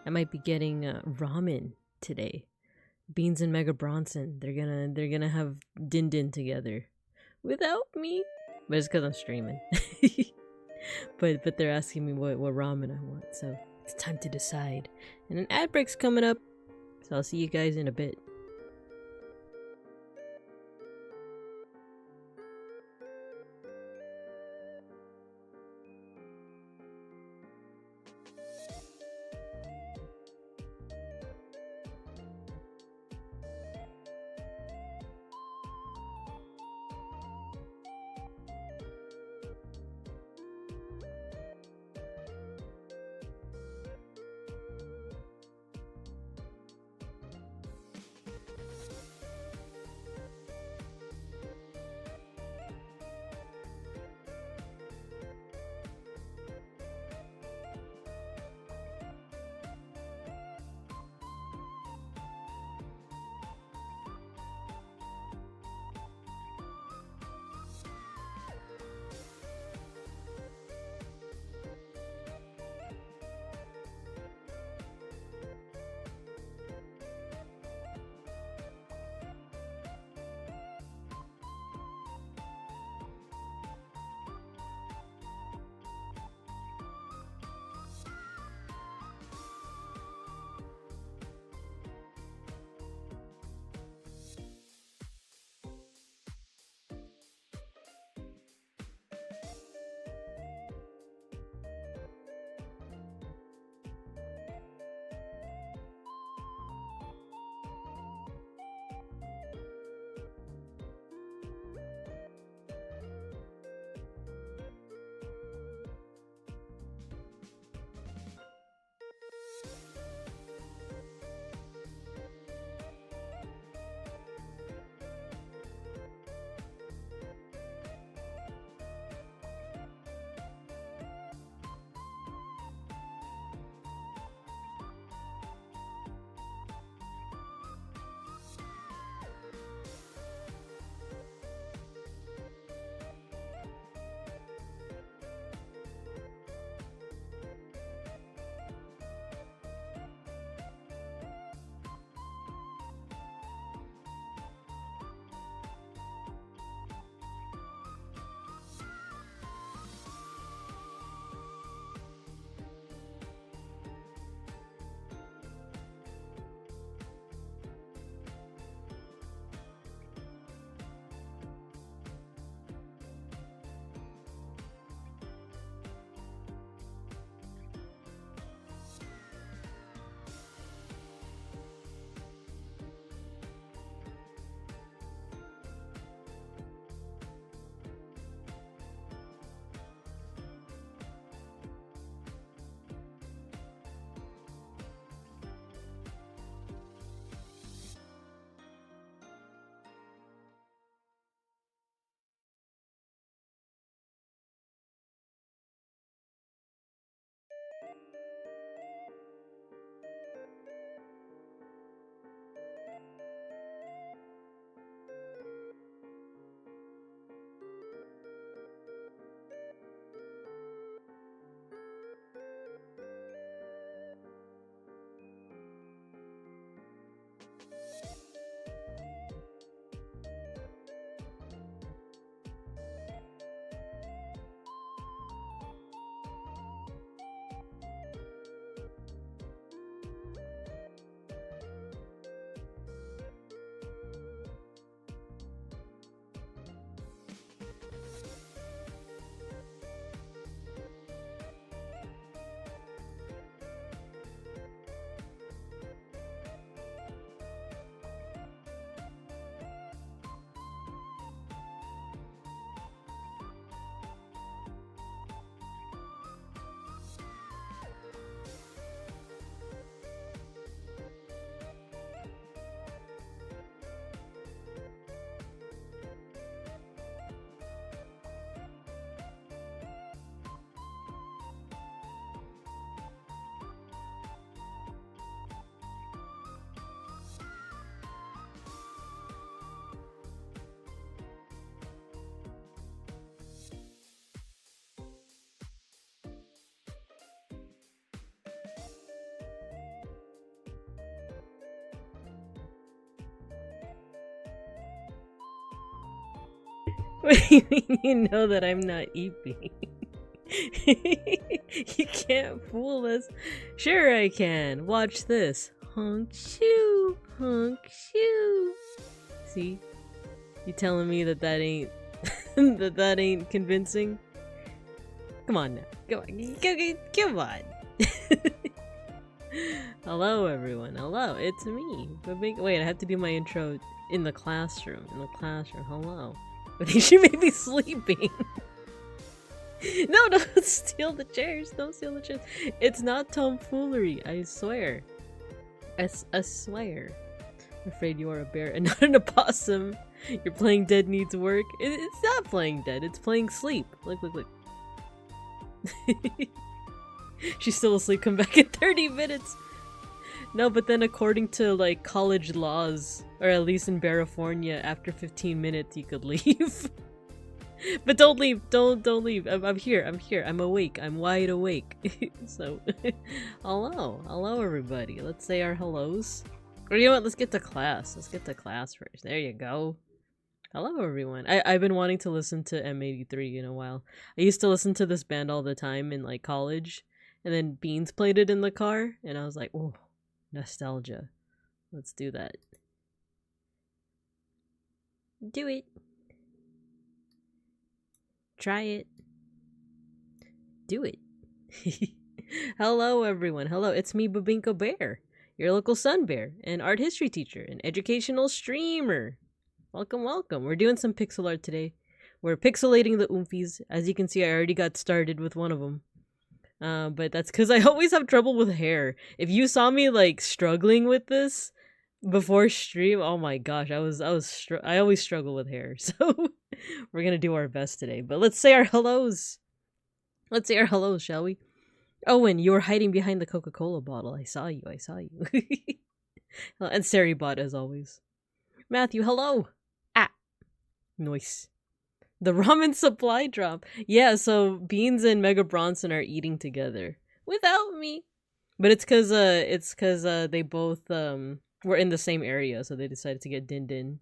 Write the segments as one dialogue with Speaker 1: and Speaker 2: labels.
Speaker 1: I might be getting ramen today. Beans and Mega Bronson. They're gonna have din din together without me, but it's because I'm streaming. but they're asking me what ramen I want, so it's time to decide. And an ad break's coming up, so I'll see you guys in a bit. What do you mean you know that I'm not eeping? You can't fool us. Sure I can. Watch this. Honk shoo, honk shoo. See? You telling me that ain't that ain't convincing? Come on now. Come on. Hello everyone. Hello, it's me. Wait, I have to do my intro in the classroom. Hello. I think she may be sleeping. No, don't steal the chairs. Don't steal the chairs. It's not tomfoolery, I swear. I swear. I'm afraid you are a bear and not an opossum. You're playing Dead Needs Work. It's not playing Dead, it's playing Sleep. Look. She's still asleep. Come back in 30 minutes. No, but then according to like college laws, or at least in California, after 15 minutes you could leave. But don't leave. Don't leave. I'm here. I'm awake. I'm wide awake. So, hello everybody. Let's say our hellos. Or you know what? Let's get to class. Let's get to class first. There you go. Hello everyone. I've been wanting to listen to M83 in a while. I used to listen to this band all the time in like college, and then Beans played it in the car, and I was like, oh, nostalgia. Let's do that. Do it. Try it. Do it. Hello everyone. Hello, it's me, Babinko Bear, your local sun bear, an art history teacher, an educational streamer. Welcome. We're doing some pixel art today. We're pixelating the oomfies. As you can see, I already got started with one of them. But that's because I always have trouble with hair. If you saw me like struggling with this before stream, oh my gosh, I always struggle with hair. So we're gonna do our best today. But let's say our hellos. Let's say our hellos, shall we? Owen, you were hiding behind the Coca-Cola bottle. I saw you. And Saribot, as always. Matthew, hello. Nice. The ramen supply drop. Yeah, so Beans and Mega Bronson are eating together without me. But it's cause they both were in the same area, so they decided to get Din.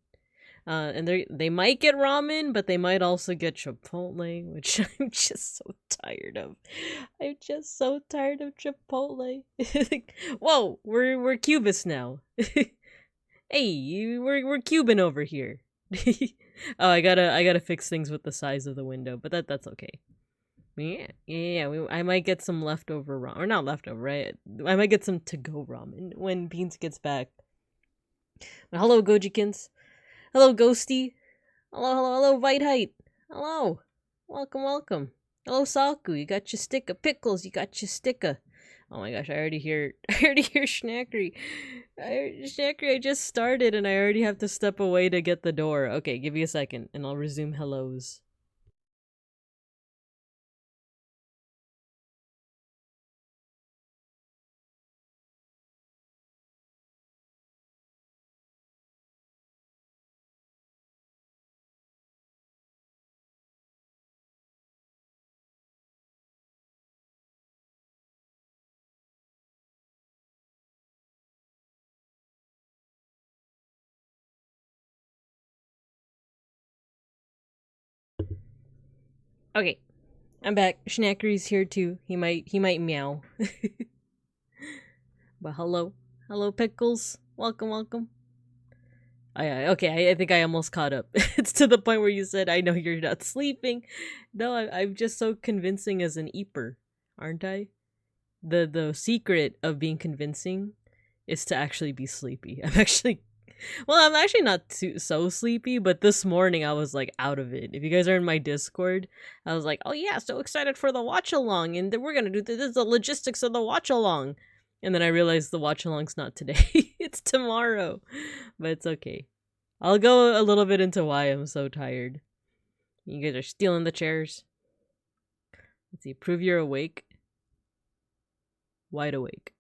Speaker 1: And they might get ramen, but they might also get Chipotle, which I'm just so tired of. I'm just so tired of Chipotle. Whoa, we're Cubist now. Hey, we're Cuban over here. Oh, I gotta fix things with the size of the window, but that's okay. Yeah. I might get some leftover ramen, or not leftover, right? I might get some to-go ramen when Beans gets back. Well, hello, Gojikins. Hello, Ghosty. Hello, White Height. Hello. Welcome. Hello, Saku. You got your stick of pickles. You got your sticker. Oh my gosh, I already hear Schnackery. Schnackery, I just started and I already have to step away to get the door. Okay, give me a second and I'll resume hellos. Okay, I'm back. Schnackery's here too. He might meow. But hello, Pickles. Welcome. Okay, I think I almost caught up. It's to the point where you said, I know you're not sleeping. No, I'm just so convincing as an eeper, aren't I? The secret of being convincing is to actually be sleepy. I'm actually not so sleepy, but this morning I was like out of it. If you guys are in my Discord, I was like, oh yeah, so excited for the watch along, and then we're gonna do this, the logistics of the watch along. And then I realized the watch along's not today. It's tomorrow. But it's okay. I'll go a little bit into why I'm so tired. You guys are stealing the chairs. Let's see, prove you're awake. Wide awake.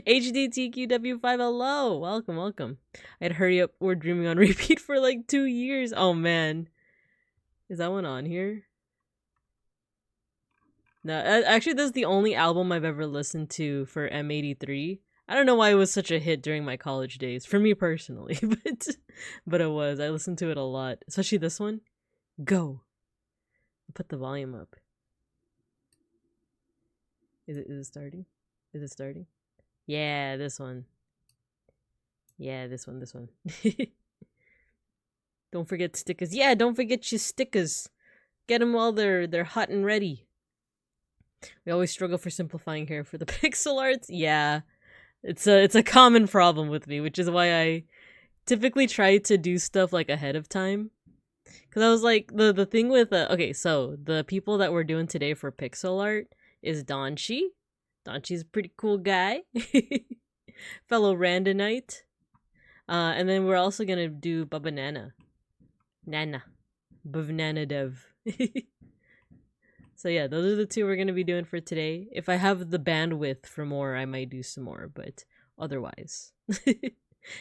Speaker 1: HDTQW5, hello! Welcome. I'd hurry up, we're dreaming on repeat for like 2 years. Oh man. Is that one on here? No, actually this is the only album I've ever listened to for M83. I don't know why it was such a hit during my college days, for me personally, but it was. I listened to it a lot, especially this one. Go. Put the volume up. Is it starting? Is it starting? Yeah, this one. Yeah, this one. Don't forget stickers. Yeah, don't forget your stickers. Get them while they're hot and ready. We always struggle for simplifying here for the pixel arts. Yeah, it's a common problem with me, which is why I typically try to do stuff like ahead of time. Because I was like, the thing with okay, so the people that we're doing today for pixel art is Donchi. Donchi's a pretty cool guy, fellow Randonite. And then we're also gonna do Babanana. Nana. Banana Dev. So yeah, those are the two we're gonna be doing for today. If I have the bandwidth for more, I might do some more, but otherwise. It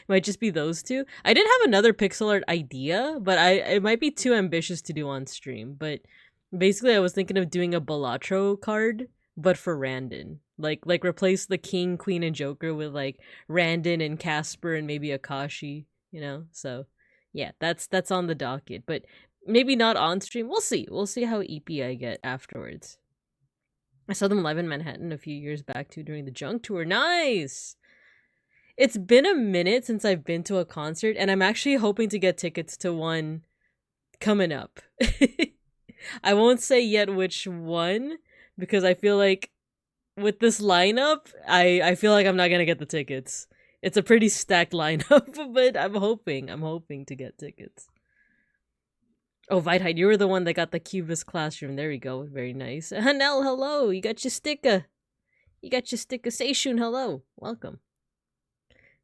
Speaker 1: might just be those two. I did have another pixel art idea, but it might be too ambitious to do on stream. But basically I was thinking of doing a Balatro card, but for Randon. Like replace the King, Queen, and Joker with like Randon and Casper and maybe Akashi, you know? So yeah, that's on the docket. But maybe not on stream. We'll see. We'll see how EP I get afterwards. I saw them live in Manhattan a few years back too during the Junk Tour. Nice! It's been a minute since I've been to a concert, and I'm actually hoping to get tickets to one coming up. I won't say yet which one, because I feel like with this lineup, I feel like I'm not gonna get the tickets. It's a pretty stacked lineup, but I'm hoping to get tickets. Oh, Viteheit, you were the one that got the Cubist classroom. There you go. Very nice. Hanel, hello. You got your sticker. Seishun, hello. Welcome.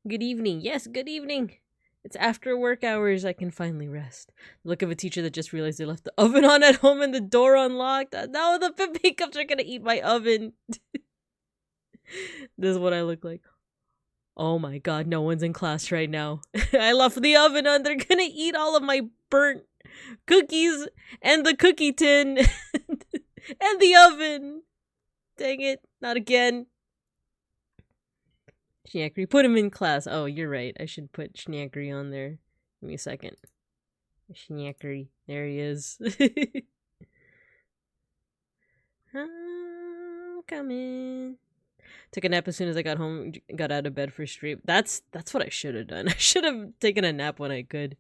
Speaker 1: Good evening. Yes, good evening. It's after work hours. I can finally rest. The look of a teacher that just realized they left the oven on at home and the door unlocked. No, the pickups are gonna eat my oven. This is what I look like. Oh my god, no one's in class right now. I left the oven on. They're gonna eat all of my burnt cookies and the cookie tin and the oven. Dang it, not again. Schneckry, put him in class. Oh, you're right. I should put Schneckry on there. Give me a second. Schneckry. There he is. I'm coming. Took a nap as soon as I got home, got out of bed for stream. That's what I should have done. I should have taken a nap when I could.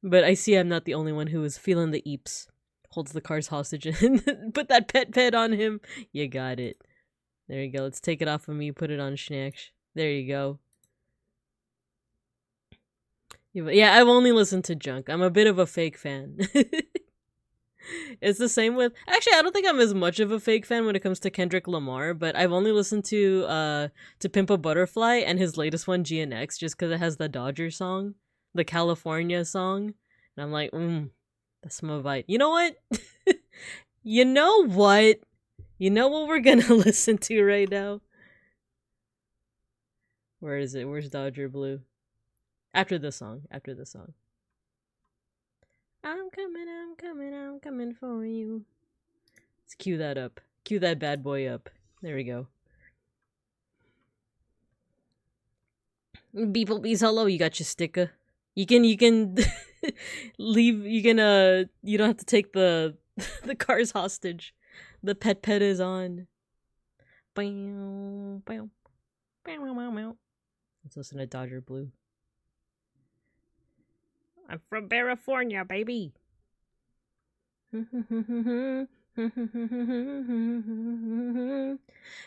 Speaker 1: But I see I'm not the only one who is feeling the eeps. Holds the cars hostage and put that pet on him. You got it. There you go. Let's take it off of me. Put it on Schnack. There you go. Yeah, I've only listened to Junk. I'm a bit of a fake fan. It's the same with... Actually, I don't think I'm as much of a fake fan when it comes to Kendrick Lamar, but I've only listened to Pimp a Butterfly and his latest one, GNX, just because it has the Dodger song, the California song. And I'm like, that's my vibe. You know what? You know what? You know what we're gonna listen to right now? Where is it? Where's Dodger Blue? After the song. I'm coming for you. Let's cue that up. Cue that bad boy up. There we go. Beeplebees, hello, you got your sticker. You can leave, you don't have to take the cars hostage. The pet is on. Let's listen to Dodger Blue. I'm from California, baby.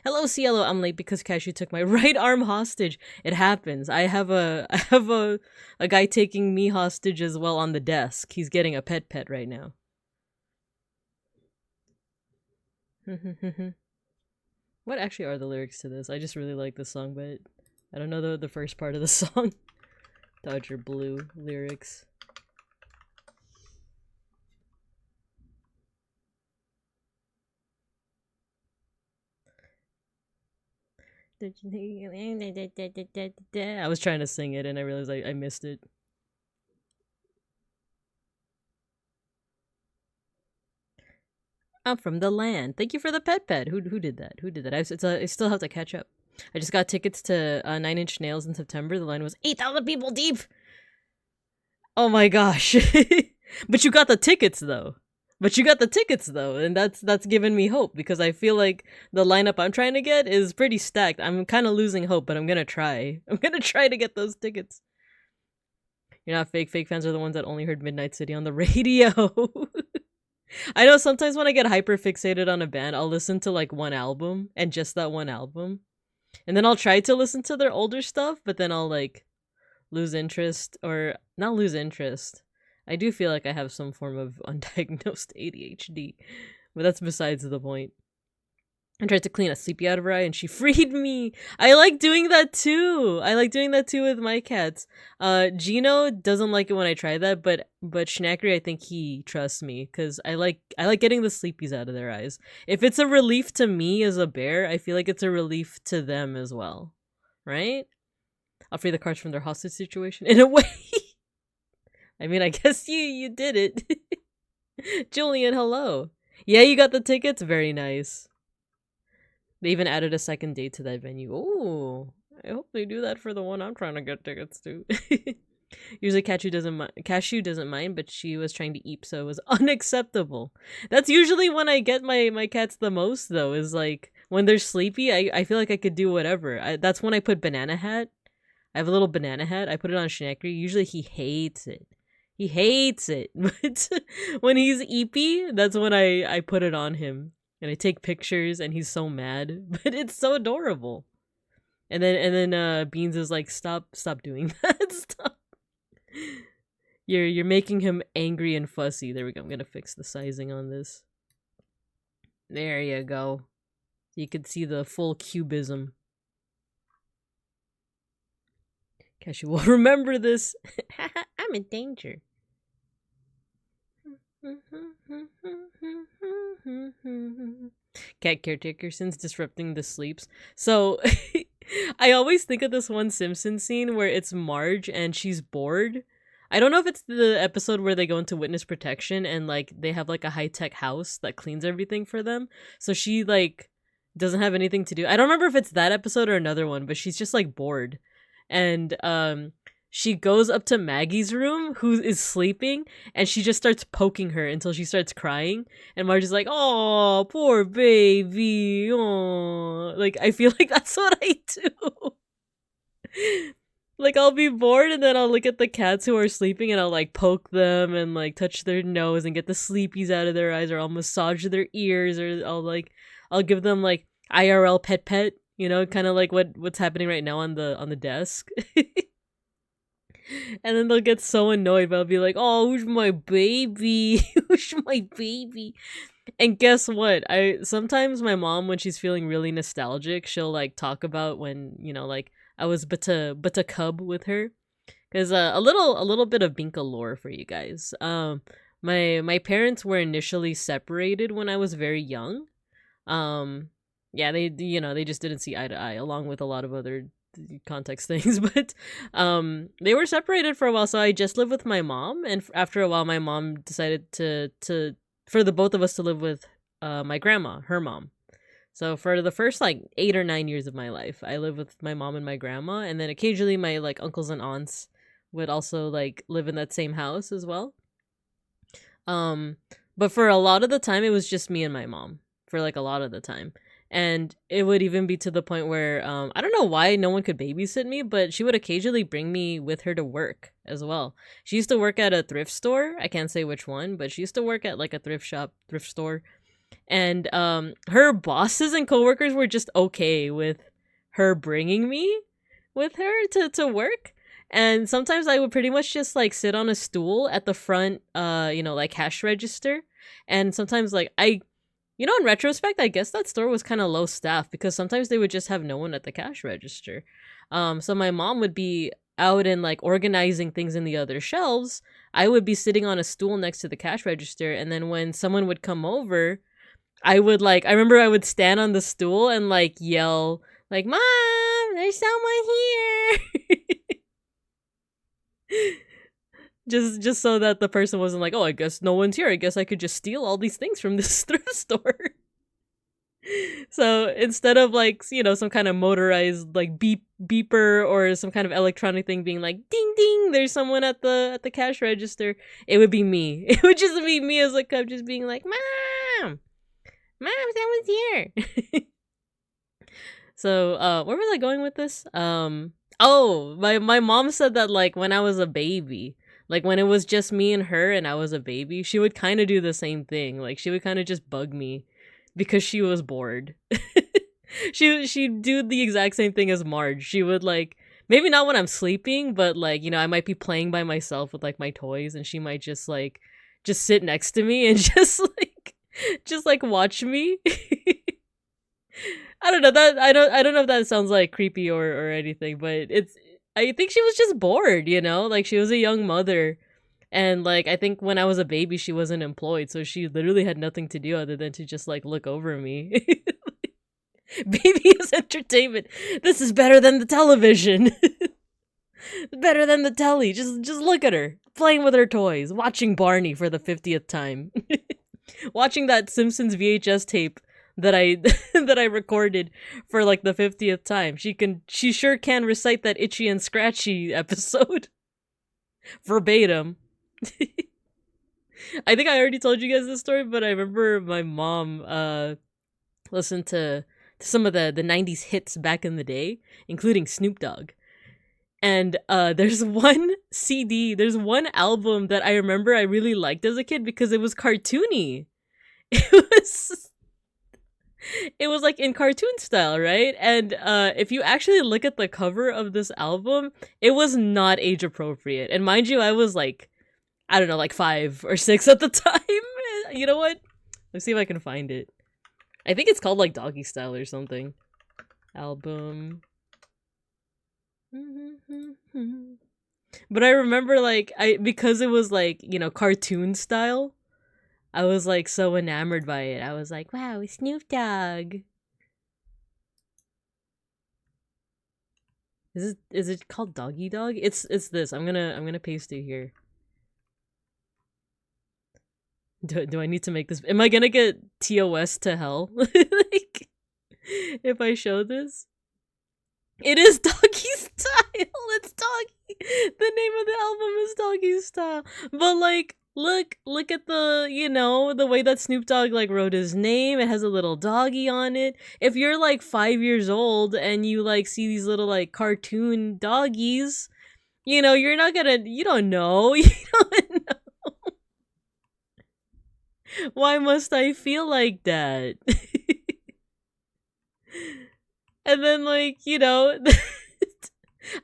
Speaker 1: Hello, Cielo. I'm late because Cashew took my right arm hostage. It happens. I have a guy taking me hostage as well on the desk. He's getting a pet right now. What actually are the lyrics to this? I just really like this song, but I don't know the first part of the song. Dodger Blue lyrics. I was trying to sing it and I realized I missed it. I'm from the land. Thank you for the pet. Who did that? I still have to catch up. I just got tickets to 9 Inch Nails in September. The line was 8,000 people deep. Oh my gosh. But you got the tickets though. And that's given me hope, because I feel like the lineup I'm trying to get is pretty stacked. I'm kind of losing hope, but I'm gonna try. I'm gonna try to get those tickets. You're not fake. Fake fans are the ones that only heard Midnight City on the radio. I know sometimes when I get hyper fixated on a band, I'll listen to like one album and just that one album. And then I'll try to listen to their older stuff, but then I'll like lose interest, or not lose interest. I do feel like I have some form of undiagnosed ADHD, but that's besides the point. I tried to clean a sleepy out of her eye and she freed me. I like doing that too. With my cats. Gino doesn't like it when I try that, but Schnackery, I think he trusts me, because I like getting the sleepies out of their eyes. If it's a relief to me as a bear, I feel like it's a relief to them as well. Right? I'll free the cards from their hostage situation in a way. I mean, I guess you did it. Julian, hello. Yeah, you got the tickets? Very nice. They even added a second date to that venue. Oh, I hope they do that for the one I'm trying to get tickets to. Usually Cashew doesn't mind, but she was trying to eat, so it was unacceptable. That's usually when I get my cats the most, though, is like when they're sleepy. I feel like I could do whatever. That's when I put Banana Hat. I have a little Banana Hat. I put it on Schnackery. Usually he hates it. But when he's eepy, that's when I put it on him. And I take pictures and he's so mad. But it's so adorable. And then Beans is like, stop doing that. Stop. You're making him angry and fussy. There we go. I'm gonna fix the sizing on this. There you go. You could see the full cubism. Cashew will remember this. I'm in danger. Cat caretaker since disrupting the sleeps. So I always think of this one Simpsons scene where it's Marge and she's bored. I don't know if it's the episode where they go into witness protection and like they have like a high-tech house that cleans everything for them. So she like doesn't have anything to do. I don't remember if it's that episode or another one, but she's just like bored. And she goes up to Maggie's room, who is sleeping, and she just starts poking her until she starts crying. And Marge is like, "Oh, poor baby." Oh, like I feel like that's what I do. Like I'll be bored and then I'll look at the cats who are sleeping and I'll like poke them and like touch their nose and get the sleepies out of their eyes, or I'll massage their ears, or I'll give them like IRL pet, you know, kind of like what's happening right now on the desk. And then they'll get so annoyed, but I'll be like, "Oh, who's my baby? Who's my baby?" And guess what? Sometimes my mom, when she's feeling really nostalgic, she'll like talk about when, you know, like I was but a cub with her. Because a little bit of Binka lore for you guys. My parents were initially separated when I was very young. Yeah, they just didn't see eye to eye, along with a lot of other context things. But they were separated for a while, so I just lived with my mom, and after a while my mom decided to for the both of us to live with my grandma, her mom. So for the first like 8 or 9 years of my life, I lived with my mom and my grandma, and then occasionally my like uncles and aunts would also like live in that same house as well. But for a lot of the time it was just me and my mom, for like a lot of the time. And it would even be to the point where I don't know why no one could babysit me, but she would occasionally bring me with her to work as well. She used to work at a thrift store. I can't say which one, but she used to work at like a thrift store. And her bosses and coworkers were just okay with her bringing me with her to work. And sometimes I would pretty much just like sit on a stool at the front, like cash register. And sometimes like in retrospect, I guess that store was kind of low staff because sometimes they would just have no one at the cash register. So my mom would be out and like organizing things in the other shelves. I would be sitting on a stool next to the cash register. And then when someone would come over, I remember I would stand on the stool and like yell like, "Mom, there's someone here." Just so that the person wasn't like, "Oh, I guess no one's here. I guess I could just steal all these things from this thrift store." So instead of like, you know, some kind of motorized like beeper or some kind of electronic thing being like ding ding, there's someone at the cash register, it would be me. It would just be me as a cub just being like, Mom, someone's here. So where was I going with this? Oh, my mom said that like when I was a baby, like when it was just me and her and I was a baby, she would kind of do the same thing. Like she would kind of just bug me because she was bored. She'd do the exact same thing as Marge. She would like, maybe not when I'm sleeping, but like, you know, I might be playing by myself with like my toys and she might just like just sit next to me and just like watch me. I don't know that I don't know if that sounds like creepy or anything, but it's, I think she was just bored, you know? Like she was a young mother and like I think when I was a baby she wasn't employed, so she literally had nothing to do other than to just like look over me. Baby is entertainment. This is better than the television. Better than the telly. Just look at her playing with her toys, watching Barney for the 50th time. Watching that Simpsons VHS tape that I that I recorded for like the 50th time. She sure can recite that Itchy and Scratchy episode verbatim. I think I already told you guys this story, but I remember my mom listened to some of the 90s hits back in the day, including Snoop Dogg. And there's one CD, there's one album that I remember I really liked as a kid because it was cartoony. It was it was like in cartoon style, right? And if you actually look at the cover of this album, it was not age appropriate. And mind you, I was like, I don't know, like 5 or 6 at the time. You know what? Let's see if I can find it. I think it's called like Doggy Style or something. Album. But I remember like because it was like, you know, cartoon style, I was like so enamored by it. I was like, wow, Snoop Dogg. Is it called Doggy Dog? It's this. I'm gonna paste it here. Do I need to make this? Am I gonna get TOS to hell? Like, if I show this? It is Doggy Style. It's Doggy. The name of the album is Doggy Style. But like, look at the, you know, the way that Snoop Dogg like wrote his name. It has a little doggy on it. If you're like 5 years old and you like see these little like cartoon doggies, you know, you're not gonna, you don't know. You don't know. Why must I feel like that? And then like, you know,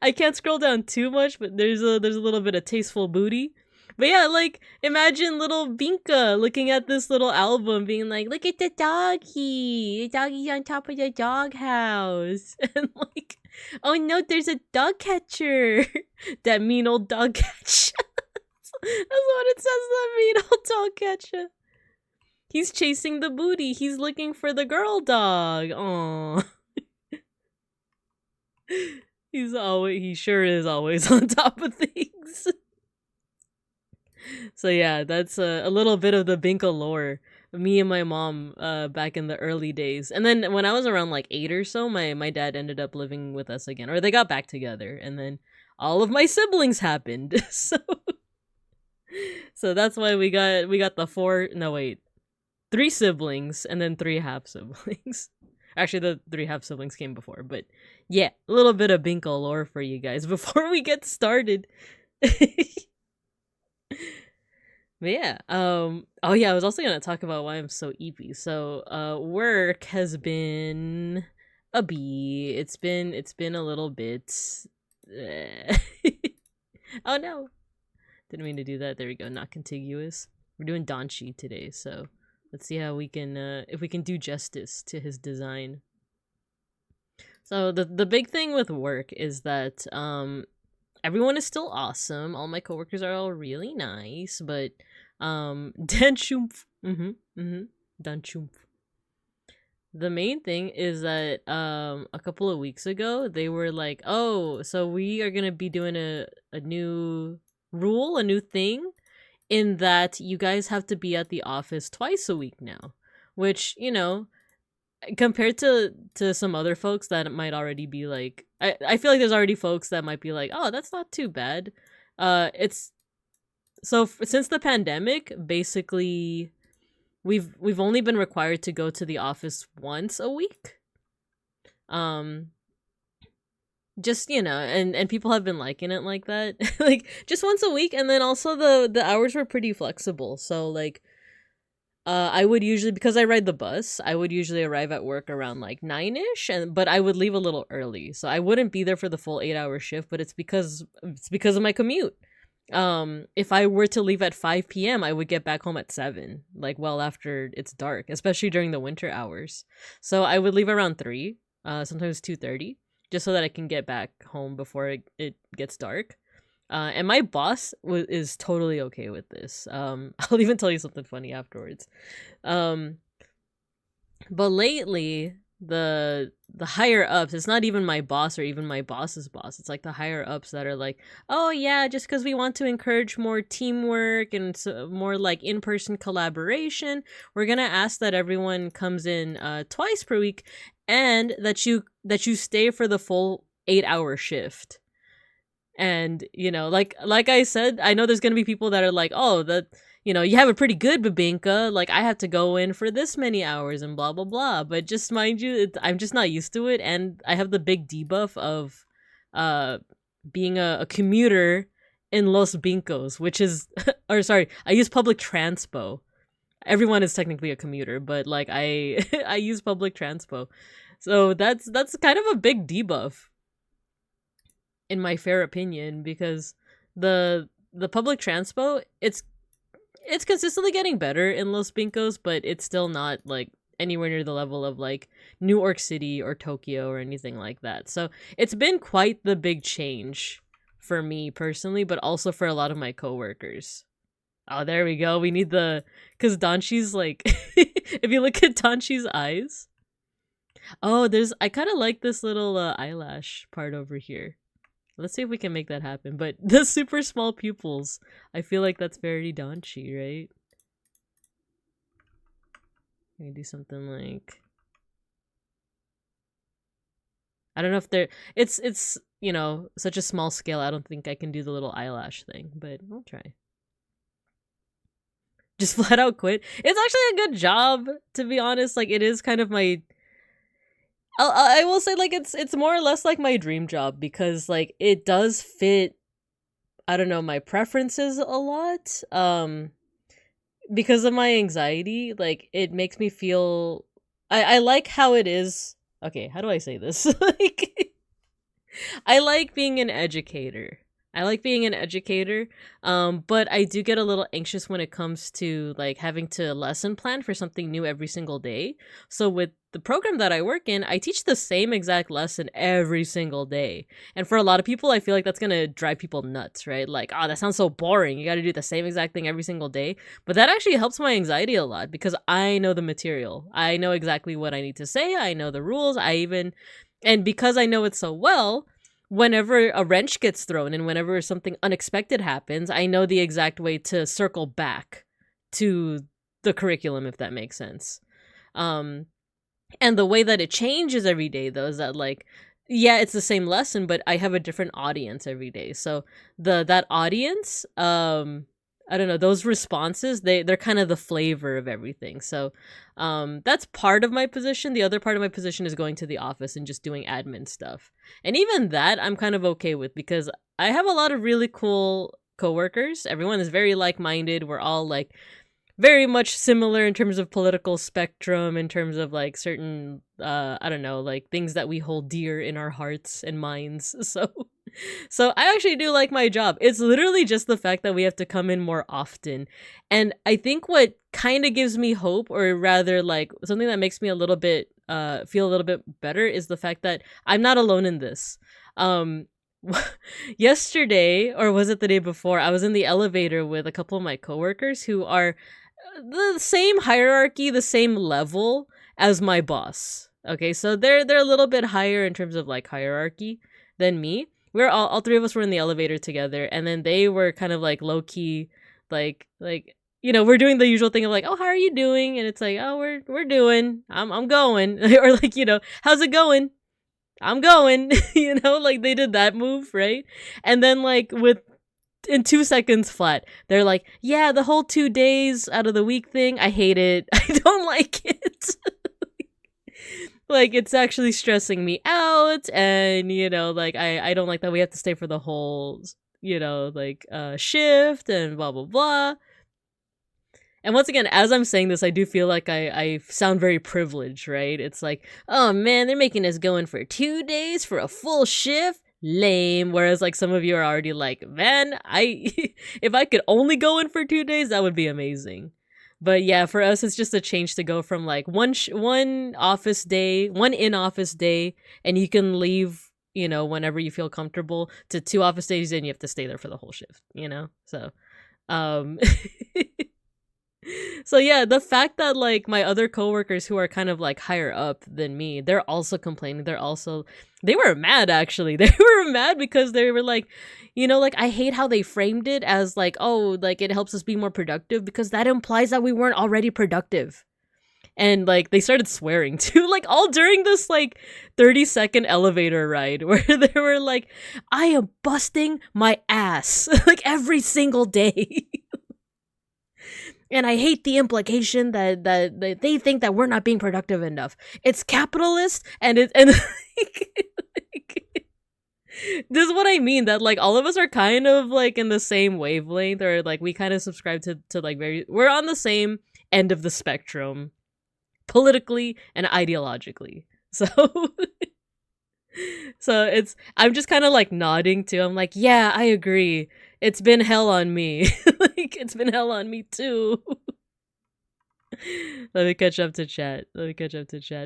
Speaker 1: I can't scroll down too much, but there's a little bit of tasteful booty. But yeah, like imagine little Binka looking at this little album being like, look at the doggy. The doggy's on top of the doghouse. And like, oh no, there's a dog catcher. That mean old dog catcher. That's what it says, that mean old dog catcher. He's chasing the booty. He's looking for the girl dog. Aww. He sure is always on top of things. So yeah, that's a little bit of the Binka lore. Me and my mom back in the early days. And then when I was around like 8 or so, my dad ended up living with us again. Or they got back together. And then all of my siblings happened. So that's why we got the 3 siblings and then 3 half siblings. Actually, the 3 half siblings came before, but yeah, a little bit of Binka lore for you guys before we get started. But yeah, oh yeah, I was also gonna talk about why I'm so eepy. So, work has been a bee. It's been a little bit. Oh no, didn't mean to do that. There we go. Not contiguous. We're doing Donchi today, so let's see how we can, if we can do justice to his design. So the big thing with work is that everyone is still awesome. All my coworkers are all really nice, but Dan Schumpf. Dan Schumpf. The main thing is that a couple of weeks ago they were like, oh, so we are gonna be doing a new rule, a new thing, in that you guys have to be at the office twice a week now. Which, you know, compared to some other folks that might already be like, I feel like there's already folks that might be like, oh, that's not too bad. It's so since the pandemic, basically we've only been required to go to the office once a week. Just, and people have been liking it like that. Like just once a week, and then also the hours were pretty flexible. So like I would usually, because I ride the bus, I would usually arrive at work around like 9ish, but I would leave a little early. So I wouldn't be there for the full 8-hour shift, but it's because of my commute. If I were to leave at 5 p.m., I would get back home at 7, like well after it's dark, especially during the winter hours. So I would leave around 3, sometimes 2:30, just so that I can get back home before it gets dark. And my boss is totally okay with this. I'll even tell you something funny afterwards. But lately, the higher ups, it's not even my boss or even my boss's boss. It's like the higher ups that are like, oh yeah, just because we want to encourage more teamwork and more like in-person collaboration, we're gonna ask that everyone comes in twice per week, and that you stay for the full 8-hour shift. And like I said, I know there's gonna be people that are like, oh, that you have it pretty good, Babinka, like I have to go in for this many hours and blah blah blah. But just mind you, I'm just not used to it, and I have the big debuff of being a commuter in Los Bincos, which is or sorry, I use public transpo. Everyone is technically a commuter, but like I I use public transpo. So that's kind of a big debuff, in my fair opinion, because the public transpo, it's consistently getting better in Los Bincos, but it's still not like anywhere near the level of like New York City or Tokyo or anything like that. So it's been quite the big change for me personally, but also for a lot of my coworkers. Oh, there we go. We need because Danshi's like, if you look at Danshi's eyes, oh, I kind of like this little eyelash part over here. Let's see if we can make that happen. But the super small pupils, I feel like that's very Danchi, right? Maybe do something like, I don't know if it's such a small scale. I don't think I can do the little eyelash thing, but I'll try. Just flat out quit. It's actually a good job, to be honest. Like, it is kind of my, I will say, like, it's more or less like my dream job, because like it does fit, I don't know, my preferences a lot. Because of my anxiety, like it makes me feel, I like how it is. Okay, how do I say this? Like, I like being an educator. But I do get a little anxious when it comes to like having to lesson plan for something new every single day. So with the program that I work in, I teach the same exact lesson every single day. And for a lot of people, I feel like that's going to drive people nuts, right? Like, oh, that sounds so boring. You got to do the same exact thing every single day. But that actually helps my anxiety a lot, because I know the material. I know exactly what I need to say. I know the rules. And because I know it so well, whenever a wrench gets thrown and whenever something unexpected happens, I know the exact way to circle back to the curriculum, if that makes sense. And the way that it changes every day, though, is that like, yeah, it's the same lesson, but I have a different audience every day. So that audience, I don't know, those responses, they're kind of the flavor of everything. So that's part of my position. The other part of my position is going to the office and just doing admin stuff. And even that I'm kind of okay with, because I have a lot of really cool coworkers. Everyone is very like-minded. We're all like very much similar in terms of political spectrum, in terms of like certain I don't know, like things that we hold dear in our hearts and minds. So I actually do like my job. It's literally just the fact that we have to come in more often. And I think what kind of gives me hope, or rather like something that makes me a little bit feel a little bit better, is the fact that I'm not alone in this. Yesterday, or was it the day before, I was in the elevator with a couple of my coworkers who are the same hierarchy, the same level as my boss. Okay, so they're a little bit higher in terms of like hierarchy than me. We're all three of us were in the elevator together, and then they were kind of like low key, like we're doing the usual thing of like, oh, how are you doing? And it's like, oh, we're doing, I'm going. Or like, how's it going? I'm going. Like they did that move, right? And then like in 2 seconds flat, they're like, yeah, the whole 2 days out of the week thing, I hate it. I don't like it. Like it's actually stressing me out, and like I don't like that we have to stay for the whole shift and blah blah blah. And once again, as I'm saying this, I do feel like I sound very privileged, right? It's like, oh man, they're making us go in for 2 days for a full shift. Lame. Whereas like some of you are already like, man, if I could only go in for 2 days, that would be amazing. But yeah, for us, it's just a change to go from like one office day, one in-office day, and you can leave, whenever you feel comfortable, to 2 office days, and you have to stay there for the whole shift, So, so yeah, the fact that like my other coworkers who are kind of like higher up than me, they're also complaining. They were mad actually. They were mad because they were like, like I hate how they framed it as like, oh, like it helps us be more productive, because that implies that we weren't already productive. And like they started swearing too, like all during this like 30-second elevator ride where they were like, I am busting my ass like every single day. And I hate the implication that they think that we're not being productive enough. It's capitalist, and like, this is what I mean, that like all of us are kind of like in the same wavelength, or like we kind of subscribe to like we're on the same end of the spectrum politically and ideologically. So I'm just kind of like nodding too. I'm like, yeah, I agree. It's been hell on me. Like, it's been hell on me too. Let me catch up to chat.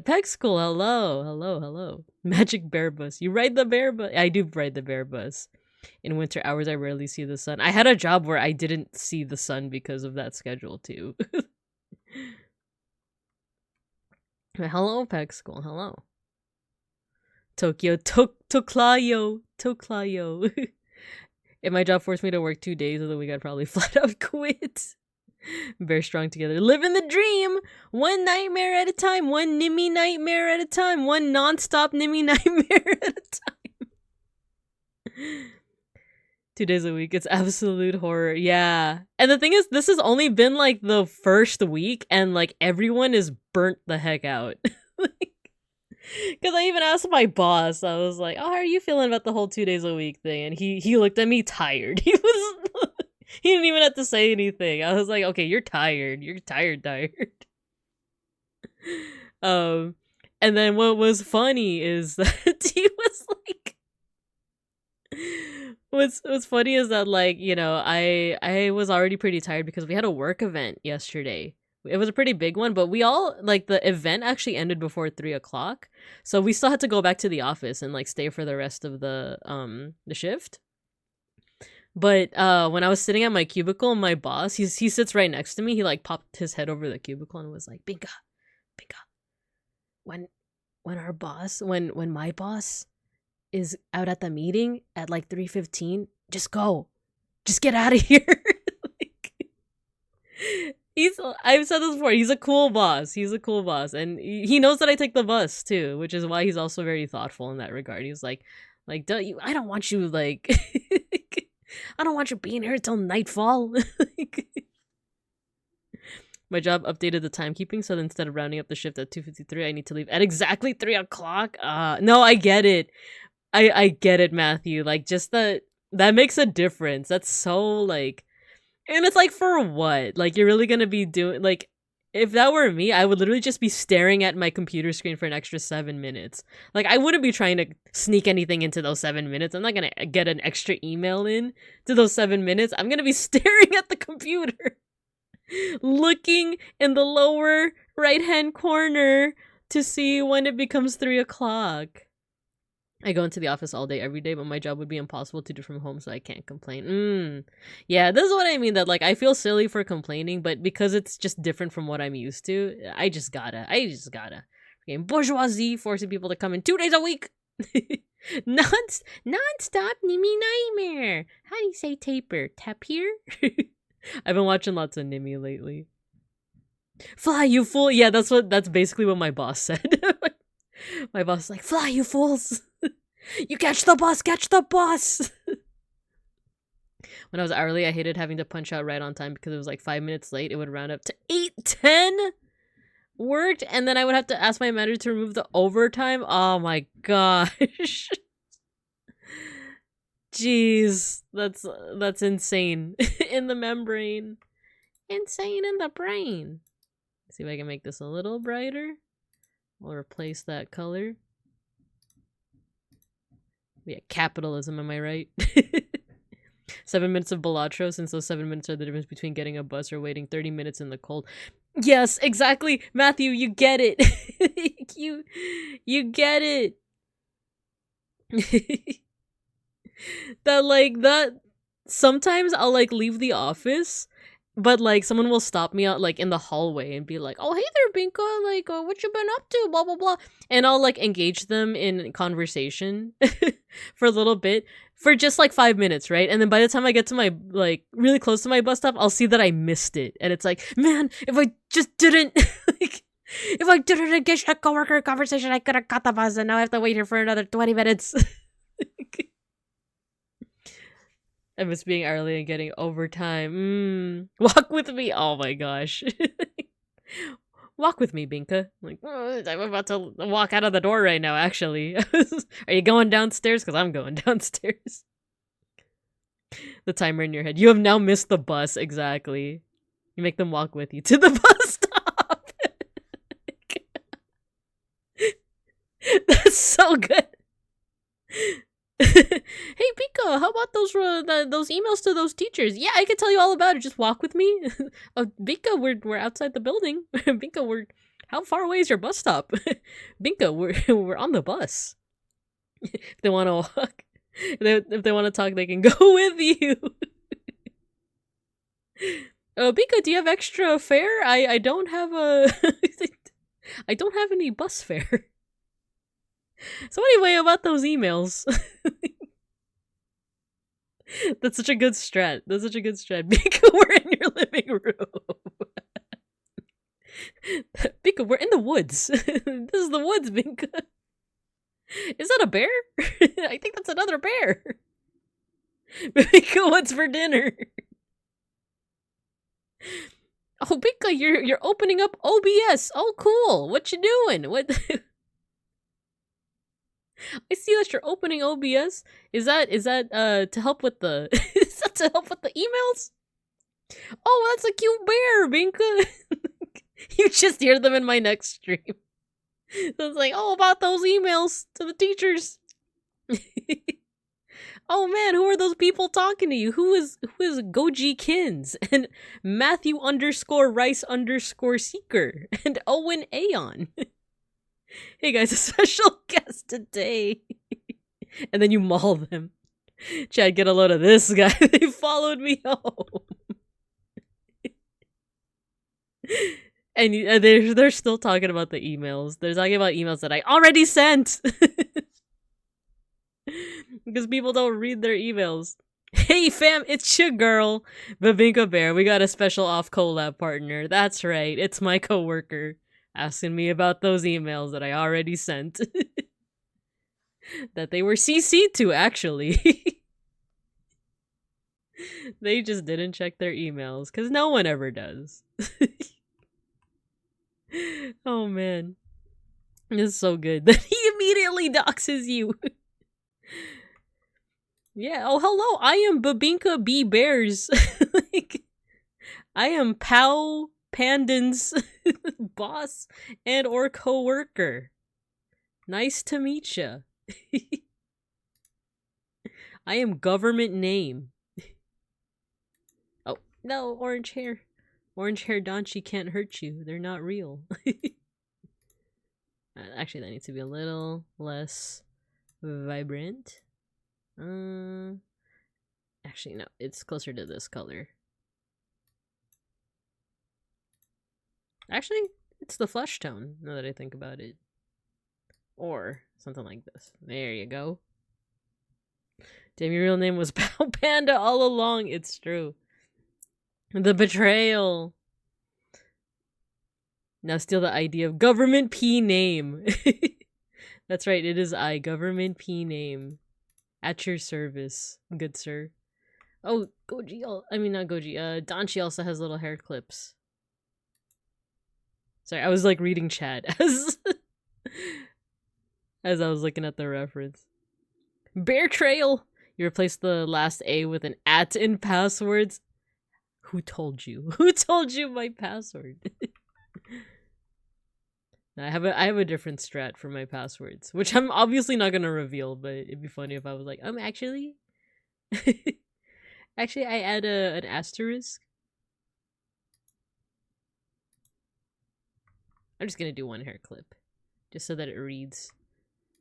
Speaker 1: Peck School, hello. Magic Bear Bus. You ride the bear bus? I do ride the bear bus. In winter hours, I rarely see the sun. I had a job where I didn't see the sun because of that schedule too. Hello, Peck School, hello. Tokyo, Toklayo. If my job forced me to work 2 days of the week, I'd probably flat out quit. Bear strong together. Living the dream! One nightmare at a time. One Nimmy nightmare at a time. One non-stop Nimmy nightmare at a time. 2 days a week. It's absolute horror. Yeah. And the thing is, this has only been like the first week, and like everyone is burnt the heck out. Because I even asked my boss, I was like, oh, how are you feeling about the whole 2 days a week thing? And he looked at me tired. He didn't even have to say anything. I was like, okay, you're tired. You're tired. And then what was funny is that he was like, what's funny is that like, I was already pretty tired because we had a work event yesterday. It was a pretty big one, but we all like the event actually ended before 3:00, so we still had to go back to the office and like stay for the rest of the shift. But when I was sitting at my cubicle, my boss, he sits right next to me. He like popped his head over the cubicle and was like, Binka, when my boss is out at the meeting at like 3:15, just go, just get out of here. Like, I've said this before, he's a cool boss, and he knows that I take the bus too, which is why he's also very thoughtful in that regard. He's like I don't want you like I don't want you being here till nightfall. My job updated the timekeeping, so instead of rounding up the shift at 2:53, I need to leave at exactly 3:00. No, I get it. I get it, Matthew. Like, just that makes a difference. That's so like, and it's like, for what? Like, you're really gonna be doing, like, if that were me, I would literally just be staring at my computer screen for an extra 7 minutes. Like, I wouldn't be trying to sneak anything into those 7 minutes. I'm not gonna get an extra email in to those 7 minutes. I'm gonna be staring at the computer, looking in the lower right-hand corner to see when it becomes 3:00. I go into the office all day, every day, but my job would be impossible to do from home, so I can't complain. Yeah, this is what I mean, that like I feel silly for complaining, but because it's just different from what I'm used to, I just gotta. Okay, bourgeoisie forcing people to come in 2 days a week. Non-stop Nimmy nightmare. How do you say taper? Tapir? I've been watching lots of Nimmy lately. Fly, you fool! Yeah, that's basically what my boss said. My boss is like, fly, you fools! You catch the bus, catch the bus! When I was hourly, I hated having to punch out right on time because it was like 5 minutes late. It would round up to 8:10. Worked, and then I would have to ask my manager to remove the overtime. Oh my gosh. Jeez, that's insane. In the membrane. Insane in the brain. Let's see if I can make this a little brighter. I'll replace that color. Yeah, capitalism, am I right? 7 minutes of Balatro, since those 7 minutes are the difference between getting a bus or waiting 30 minutes in the cold. Yes, exactly, Matthew, you get it. you get it. that sometimes I'll like leave the office, but like someone will stop me out like in the hallway and be like, oh hey there Binka, like what you been up to, blah blah blah, and I'll like engage them in conversation for a little bit, for just like 5 minutes, right? And then by the time I get to my like really close to my bus stop, I'll see that I missed it, and it's like, man, if I just didn't like, if I didn't engage that coworker conversation, I could have got the bus, and now I have to wait here for another 20 minutes. I miss being early and getting overtime. Walk with me. Oh my gosh. Walk with me, Binka. Like, I'm about to walk out of the door right now, actually. Are you going downstairs? Because I'm going downstairs. The timer in your head. You have now missed the bus. Exactly. You make them walk with you to the bus stop. That's so good. Hey Pika, how about those emails to those teachers? Yeah, I can tell you all about it. Just walk with me. Oh, Binka, we're outside the building. Binka, how far away is your bus stop? Binka, we're on the bus. If they want to walk, if they want to talk, they can go with you. Binka, do you have extra fare? I don't have I don't have any bus fare. So anyway, about those emails. That's such a good strat. Binka, we're in your living room. Binka, we're in the woods. This is the woods, Binka. Is that a bear? I think that's another bear. Binka, what's for dinner? Oh, Binka, you're opening up OBS. Oh, cool. What you doing? What? I see that you're opening OBS. Is that to help with the is that to help with the emails? Oh, that's a cute bear, Binka. You just hear them in my next stream. So it's like, oh, about those emails to the teachers. Oh man, who are those people talking to you? Who is Goji Kins and Matthew _Rice Seeker and Owen Aeon? Hey guys, a special guest today. And then you maul them. Chad, get a load of this guy. They followed me home. And they're still talking about the emails. They're talking about emails that I already sent. Because people don't read their emails. Hey fam, it's your girl, Babinka Bear. We got a special off collab partner. That's right, it's my coworker. Asking me about those emails that I already sent. That they were CC'd to, actually. They just didn't check their emails, because no one ever does. Oh man. This is so good. That he immediately doxes you. Yeah, oh hello, I am Babinka B. Bears. Like, I am Pow Pandan's boss and or co-worker. Nice to meet ya. I am government name. Oh, no, orange hair. Orange hair Donchi can't hurt you. They're not real. Actually, that needs to be a little less vibrant. Actually, no, it's closer to this color. Actually, it's the flesh tone, now that I think about it. Or something like this. There you go. Damn, your real name was Panda all along. It's true. The betrayal. Now steal the ID of government P name. That's right, it is I, government P name. At your service, good sir. Oh, Goji, I mean not Goji, Danchi also has little hair clips. Sorry, I was like reading chat as I was looking at the reference. Bear Trail! You replace the last A with an at in passwords. Who told you? Who told you my password? I have a different strat for my passwords, which I'm obviously not gonna reveal, but it'd be funny if I was like, actually actually I add an asterisk. I'm just gonna do one hair clip, just so that it reads.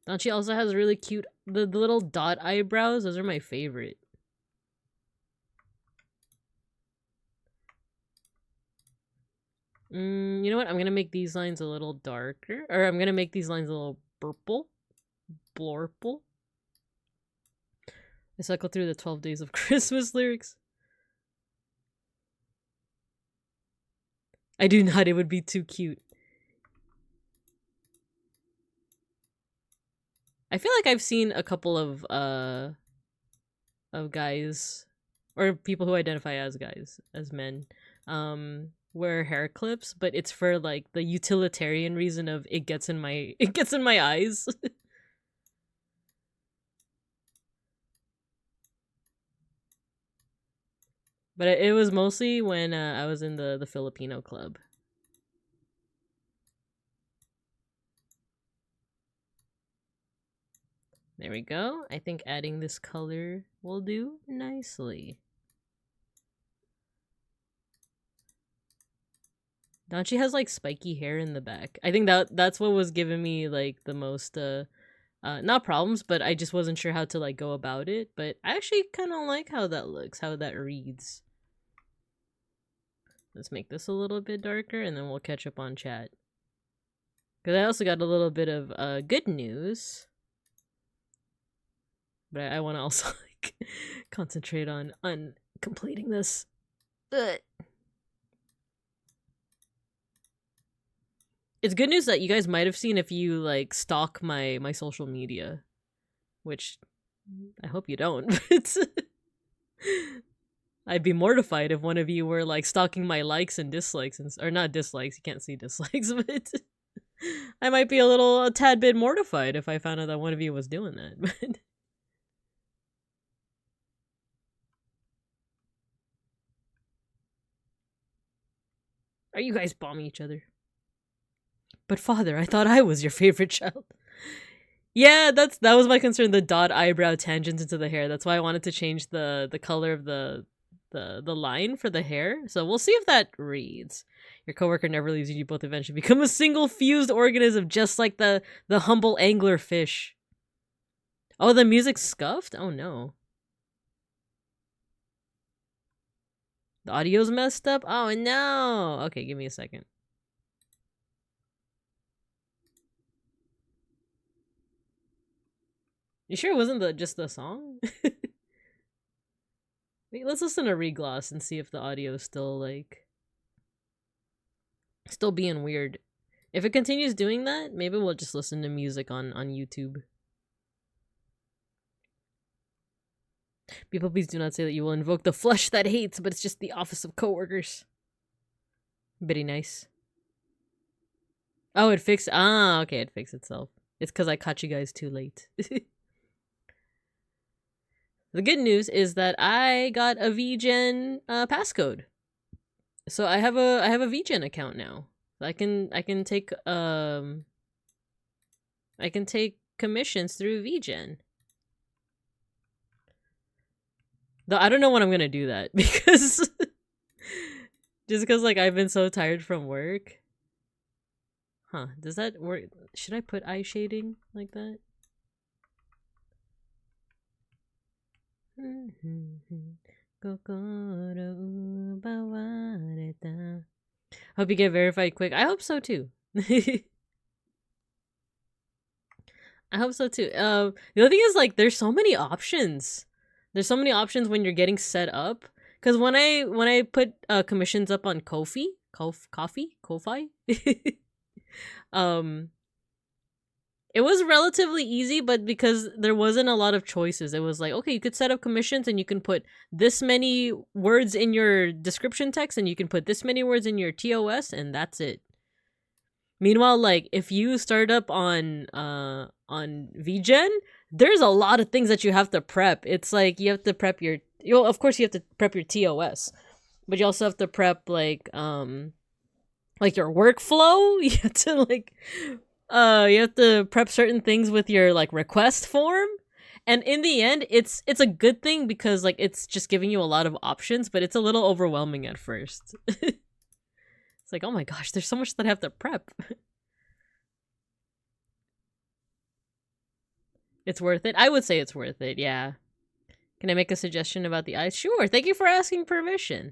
Speaker 1: Danchi also has really cute the little dot eyebrows. Those are my favorite. You know what? I'm gonna make these lines a little darker, or I'm gonna make these lines a little purple, blorple. I cycle through the 12 Days of Christmas lyrics. I do not. It would be too cute. I feel like I've seen a couple of guys or people who identify as guys, as men, wear hair clips, but it's for like the utilitarian reason of it gets in my eyes. But it was mostly when I was in the Filipino club. There we go. I think adding this color will do nicely. Danchi has like spiky hair in the back. I think that's what was giving me like the most not problems, but I just wasn't sure how to like go about it. But I actually kind of like how that looks, how that reads. Let's make this a little bit darker and then we'll catch up on chat. Because I also got a little bit of good news. But I want to also like concentrate on completing this. Ugh. It's good news that you guys might have seen if you like stalk my social media, which I hope you don't. But I'd be mortified if one of you were like stalking my likes and dislikes, or not dislikes. You can't see dislikes, but I might be a tad bit mortified if I found out that one of you was doing that. But are you guys bombing each other? But father, I thought I was your favorite child. Yeah, that was my concern, the dot eyebrow tangents into the hair. That's why I wanted to change the color of the line for the hair. So we'll see if that reads. Your coworker never leaves you. You both eventually become a single fused organism, just like the humble angler fish. Oh, the music's scuffed? Oh no. The audio's messed up? Oh no. Okay, give me a second. You sure it wasn't just the song? Wait, let's listen to Regloss and see if the audio is still being weird. If it continues doing that, maybe we'll just listen to music on YouTube. People, please do not say that you will invoke the flesh that hates, but it's just the office of coworkers. Very nice. Oh, it fixed. Ah, okay, it fixed itself. It's because I caught you guys too late. The good news is that I got a VGen passcode, so I have a VGen account now. I can take commissions through VGen. Though I don't know when I'm gonna do that because just because like I've been so tired from work. Huh? Does that work? Should I put eye shading like that? Hope you get verified quick. I hope so too. I hope so too. The other thing is like there's so many options. There's so many options when you're getting set up, Because when I put commissions up on Ko-fi, um, it was relatively easy, but because there wasn't a lot of choices, it was like, okay, you could set up commissions and you can put this many words in your description text and you can put this many words in your TOS and that's it. Meanwhile, like if you start up on VGen, there's a lot of things that you have to prep. It's like you have to prep your of course you have to prep your TOS, but you also have to prep like your workflow. You have to you have to prep certain things with your like request form. And in the end, it's a good thing because like it's just giving you a lot of options, but it's a little overwhelming at first. It's like, oh my gosh, there's so much that I have to prep. It's worth it. I would say it's worth it, yeah. Can I make a suggestion about the eyes? Sure, thank you for asking permission.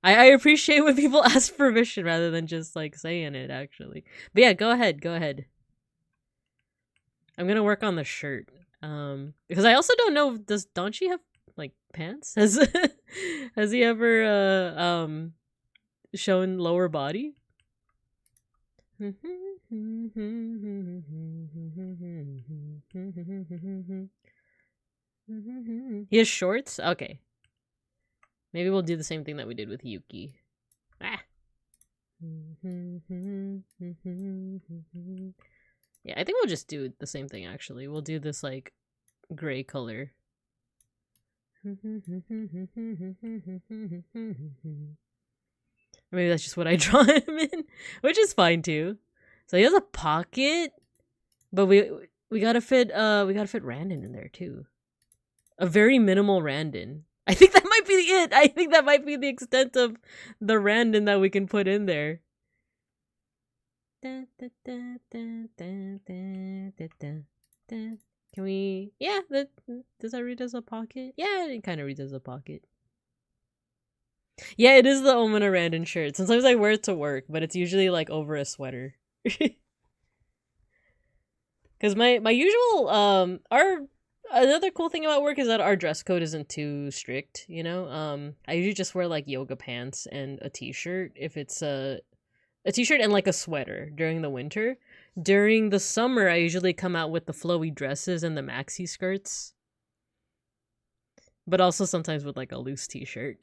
Speaker 1: I appreciate when people ask permission rather than just like saying it, actually. But yeah, go ahead. I'm gonna work on the shirt. Because I also don't know, don't she have like pants? Has he ever shown lower body? He has shorts? Okay. Maybe we'll do the same thing that we did with Yuki. Ah. Yeah, I think we'll just do the same thing, actually. We'll do this, like, gray color. Maybe that's just what I draw him in, which is fine, too. So he has a pocket, but we gotta fit Randon in there, too. A very minimal Randon. I think that might be it. I think that might be the extent of the Randon that we can put in there. Can we... Yeah, does that read as a pocket? Yeah, it kind of reads as a pocket. Yeah, it is the Omena Randon shirt. Sometimes I wear it to work, but it's usually like over a sweater. Because my usual... Another cool thing about work is that our dress code isn't too strict, you know? I usually just wear, like, yoga pants and a t-shirt if it's a t-shirt and, like, a sweater during the winter. During the summer, I usually come out with the flowy dresses and the maxi skirts. But also sometimes with, like, a loose t-shirt.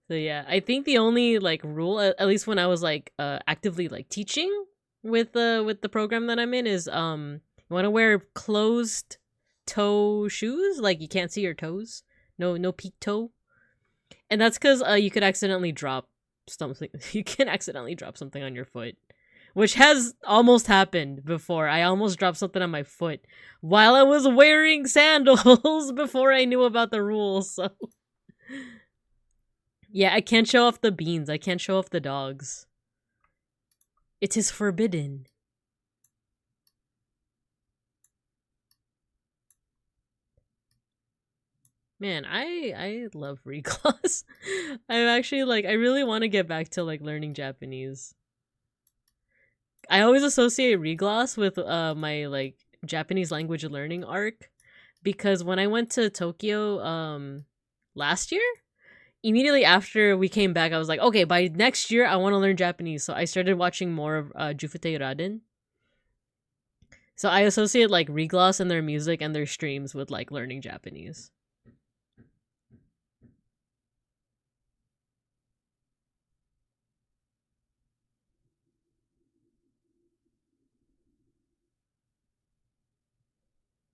Speaker 1: So, yeah. I think the only, like, rule, at least when I was, like, actively, like, teaching with the program that I'm in is, you want to wear closed toe shoes, like you can't see your toes. No peak toe. And that's because you could accidentally drop something. You can accidentally drop something on your foot, which has almost happened before. I almost dropped something on my foot while I was wearing sandals before I knew about the rules. So yeah, I can't show off the beans. I can't show off the dogs. It is forbidden. Man, I love regloss. I'm actually like, I really want to get back to like learning Japanese. I always associate regloss with my like Japanese language learning arc because when I went to Tokyo last year, immediately after we came back, I was like, okay, by next year I want to learn Japanese. So I started watching more of Jufutei Raden. So I associate like regloss and their music and their streams with like learning Japanese.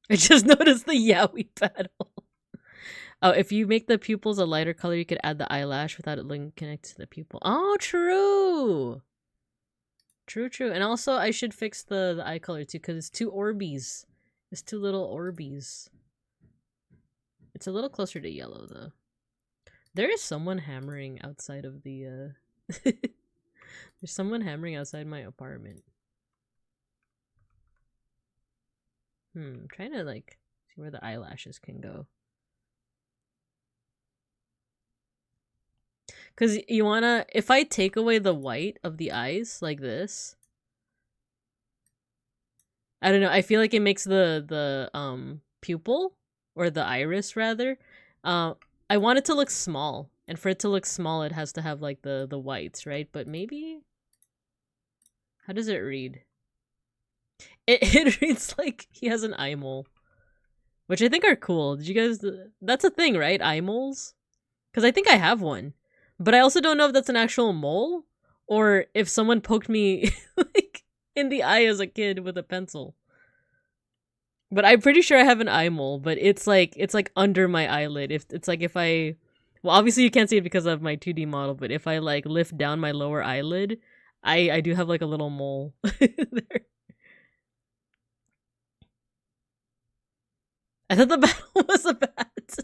Speaker 1: I just noticed the yaoi battle. Oh, if you make the pupils a lighter color, you could add the eyelash without it looking connected to the pupil. Oh, true! True. And also, I should fix the eye color too, because it's two Orbeez. It's two little Orbeez. It's a little closer to yellow, though. There is someone hammering outside of the, There's someone hammering outside my apartment. I'm trying to, like, see where the eyelashes can go. Because you wanna... If I take away the white of the eyes, like this... I don't know, I feel like it makes the pupil, or the iris, rather, I want it to look small. And for it to look small, it has to have like the whites, right? But maybe... How does it read? It reads like he has an eye mole. Which I think are cool. Did you guys... That's a thing, right? Eye moles? Because I think I have one. But I also don't know if that's an actual mole. Or if someone poked me like in the eye as a kid with a pencil. But I'm pretty sure I have an eye mole. But it's like under my eyelid. If I... Well, obviously you can't see it because of my 2D model. But if I like lift down my lower eyelid, I do have like a little mole there. I thought the paddle was a bat.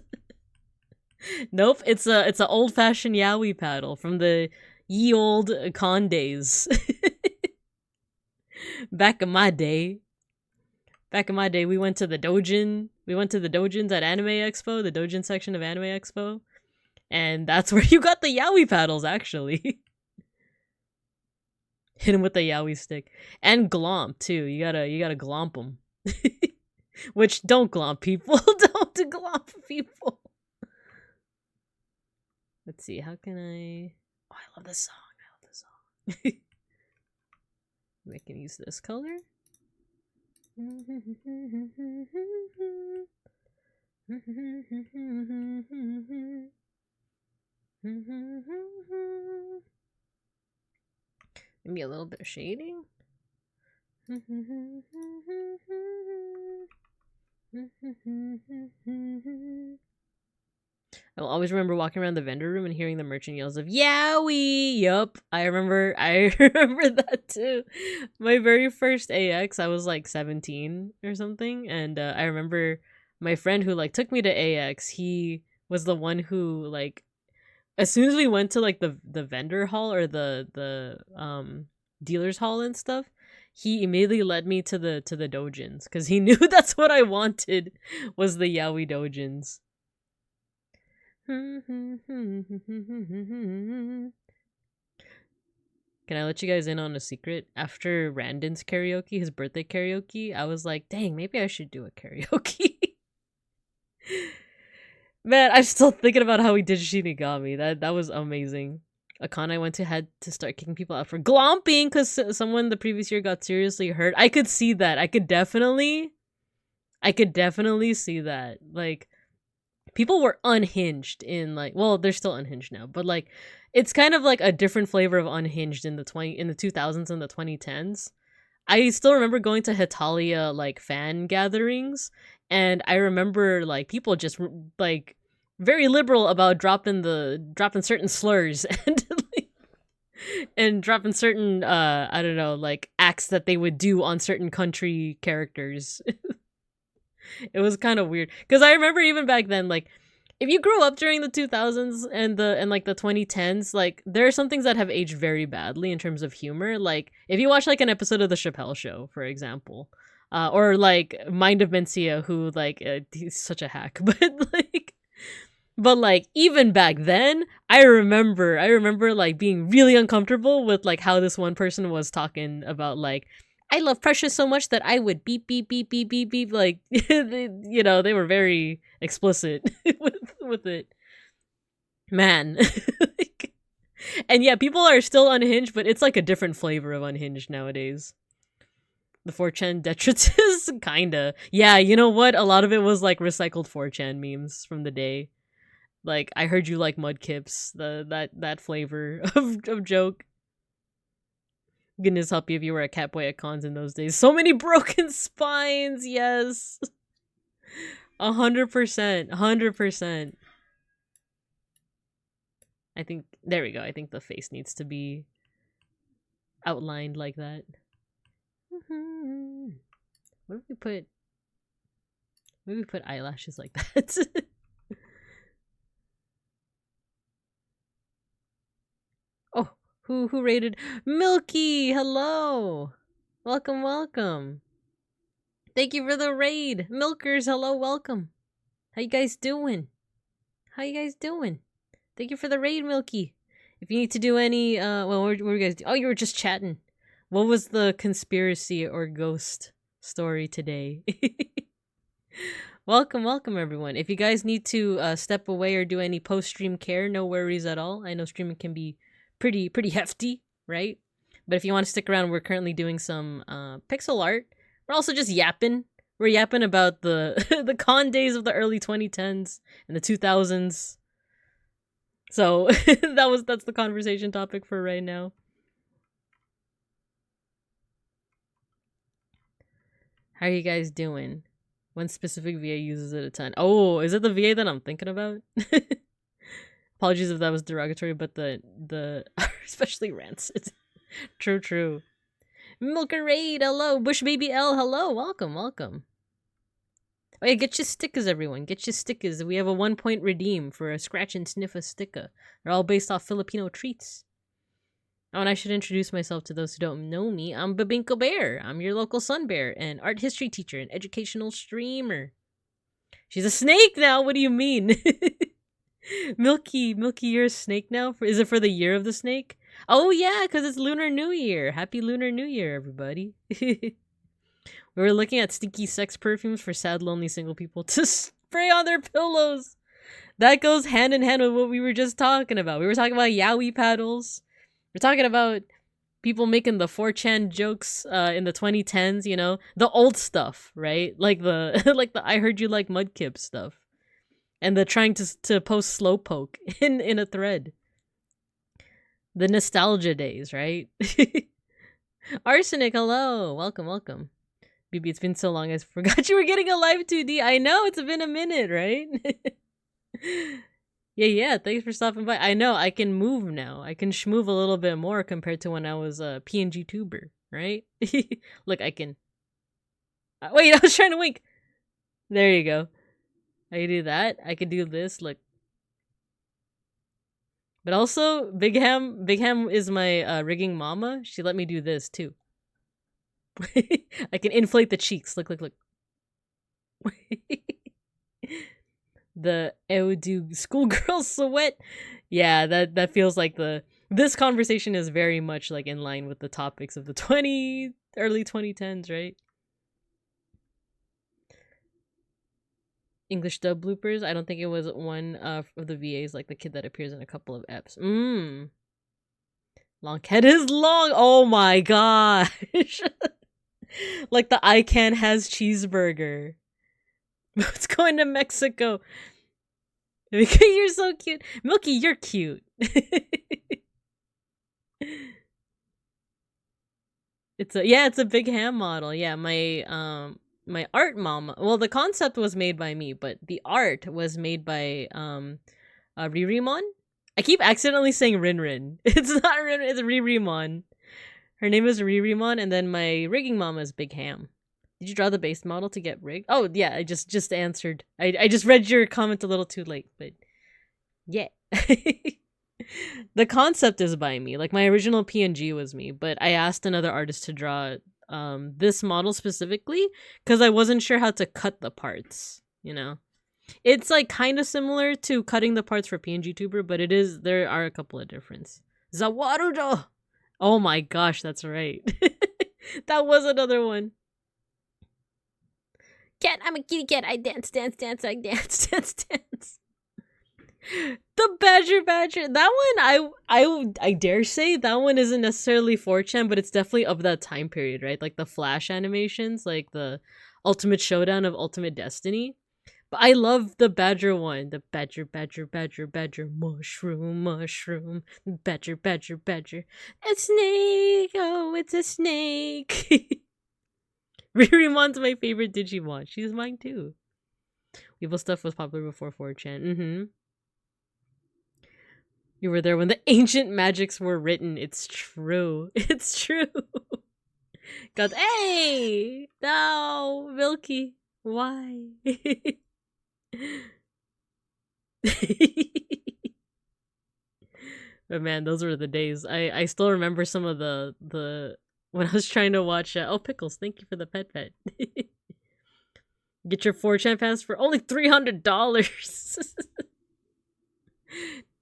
Speaker 1: Nope, it's a old-fashioned yaoi paddle from the ye old con days. Back in my day, we went to the dojin. We went to the dojins at Anime Expo, the dojin section of Anime Expo, and that's where you got the yaoi paddles. Actually, hit him with the yaoi stick and glomp too. You gotta glomp them. Which don't glomp people. Don't glomp people. Let's see. How can I? Oh, I love this song. I love this song. I can use this color. Maybe a little bit of shading. I will always remember walking around the vendor room and hearing the merchant yells of "Yowie!" Yup, I remember that too. My very first AX, I was like 17 or something, and I remember my friend who like took me to AX. He was the one who like, as soon as we went to like the vendor hall or the dealer's hall and stuff, he immediately led me to the dojins because he knew that's what I wanted, was the yaoi dojins. Can I let you guys in on a secret? After Randon's karaoke, his birthday karaoke, I was like, dang, maybe I should do a karaoke. Man, I'm still thinking about how we did Shinigami. That was amazing. A con I went to had to start kicking people out for glomping because someone the previous year got seriously hurt. I could see that. I could definitely see that. Like, people were unhinged in like, well, they're still unhinged now, but like, it's kind of like a different flavor of unhinged in the 2000s and the 2010s. I still remember going to Hitalia like fan gatherings, and I remember like people just like very liberal about dropping certain slurs and dropping certain I don't know, like acts that they would do on certain country characters. It was kind of weird because I remember even back then, like, if you grew up during the 2000s and like the 2010s, like there are some things that have aged very badly in terms of humor. Like if you watch like an episode of the Chappelle Show, for example, or like Mind of Mencia, who like he's such a hack, but like even back then, I remember like being really uncomfortable with like how this one person was talking about like, I love Precious so much that I would beep beep beep beep beep beep, like you know, they were very explicit with it, man. And yeah, people are still unhinged, but it's like a different flavor of unhinged nowadays. The 4chan detritus, kinda. Yeah, you know what? A lot of it was like recycled 4chan memes from the day. Like, I heard you like Mudkips, that flavor of joke. Goodness help you if you were a catboy at cons in those days. So many broken spines, yes. 100%, 100%. I think, there we go. I think the face needs to be outlined like that. What if we put... Maybe we put eyelashes like that. Oh, who rated? Milky, hello. Welcome. Thank you for the raid. Milkers, hello, welcome. How you guys doing? Thank you for the raid, Milky. If you need to do any, well, what were you guys doing? Oh, you were just chatting. What was the conspiracy or ghost story today? Welcome everyone. If you guys need to step away or do any post-stream care, no worries at all. I know streaming can be pretty hefty, right? But if you want to stick around, we're currently doing some pixel art. We're also just yapping. We're yapping about the the con days of the early 2010s and the 2000s. So that's the conversation topic for right now. How are you guys doing? One specific VA uses it a ton. Oh, is it the VA that I'm thinking about? Apologies if that was derogatory, but the especially rancid. True. Milker Raid, hello. Bush Baby L, hello. Welcome. Oh yeah, get your stickers, everyone. Get your stickers. We have a 1-point redeem for a scratch and sniff a sticker. They're all based off Filipino treats. Oh, and I should introduce myself to those who don't know me. I'm Babinko Bear. I'm your local sun bear, an art history teacher, an educational streamer. She's a snake now. What do you mean? Milky, you're a snake now? Is it for the year of the snake? Oh yeah, because it's Lunar New Year. Happy Lunar New Year, everybody. We were looking at stinky sex perfumes for sad, lonely single people to spray on their pillows. That goes hand in hand with what we were just talking about. We were talking about yaoi paddles. We're talking about people making the 4chan jokes in the 2010s, you know? The old stuff, right? Like the like the I heard you like Mudkip stuff. And the trying to post slowpoke in a thread. The nostalgia days, right? Arsenic, hello. Welcome. BB, it's been so long I forgot you were getting a live 2D. I know, it's been a minute, right? Yeah, thanks for stopping by. I know, I can move now. I can schmove a little bit more compared to when I was a PNGTuber, right? Look, I can... wait, I was trying to wink! There you go. I can do that. I can do this, look. But also, Big Ham is my rigging mama. She let me do this, too. I can inflate the cheeks. Look. The Eodu schoolgirl sweat. Yeah, that feels like this conversation is very much like in line with the topics of the early 2010s, right? English dub bloopers. I don't think it was one of the VAs, like the kid that appears in a couple of eps. Long head is long. Oh my gosh. Like the I Can Has cheeseburger. It's going to Mexico. You're so cute. Milky, you're cute. It's a Big Ham model. Yeah, my art mama. Well, the concept was made by me, but the art was made by Ririmon. I keep accidentally saying Rin. It's not Rin, it's Ririmon. Her name is Ririmon, and then my rigging mama is Big Ham. Did you draw the base model to get rigged? Oh yeah, I just answered. I just read your comment a little too late, but yeah. The concept is by me. Like my original PNG was me, but I asked another artist to draw this model specifically because I wasn't sure how to cut the parts, you know. It's like kind of similar to cutting the parts for PNGTuber, but there are a couple of differences. Zawarudo! Oh my gosh, that's right. That was another one. Cat, I'm a kitty cat. I dance, I dance. The Badger. That one, I dare say that one isn't necessarily 4chan, but it's definitely of that time period, right? Like the Flash animations, like the Ultimate Showdown of Ultimate Destiny. But I love the Badger one. The Badger, mushroom, Badger. A snake, oh, it's a snake. Ririmon's my favorite Digimon. She's mine too. Weeble stuff was popular before 4chan. You were there when the ancient magics were written. It's true. God, hey! No! Milky. Why? But man, those were the days. I still remember some of the when I was trying to watch oh, Pickles, thank you for the pet. Get your 4chan pass for only $300.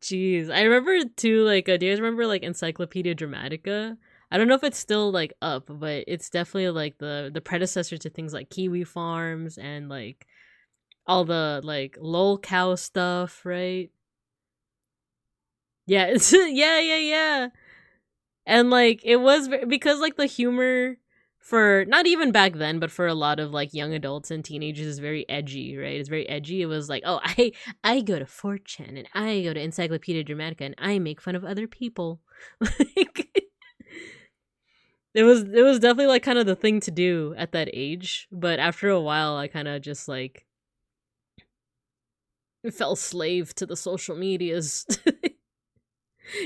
Speaker 1: Jeez. I remember too, like, do you guys remember like Encyclopedia Dramatica? I don't know if it's still like up, but it's definitely like the predecessor to things like Kiwi Farms and like all the like lol cow stuff, right? Yeah, it's yeah. And like it was because like the humor for not even back then, but for a lot of like young adults and teenagers is very edgy, right? It's very edgy. It was like, oh, I go to 4chan and I go to Encyclopedia Dramatica and I make fun of other people. Like it was definitely like kind of the thing to do at that age, but after a while I kind of just like fell slave to the social medias.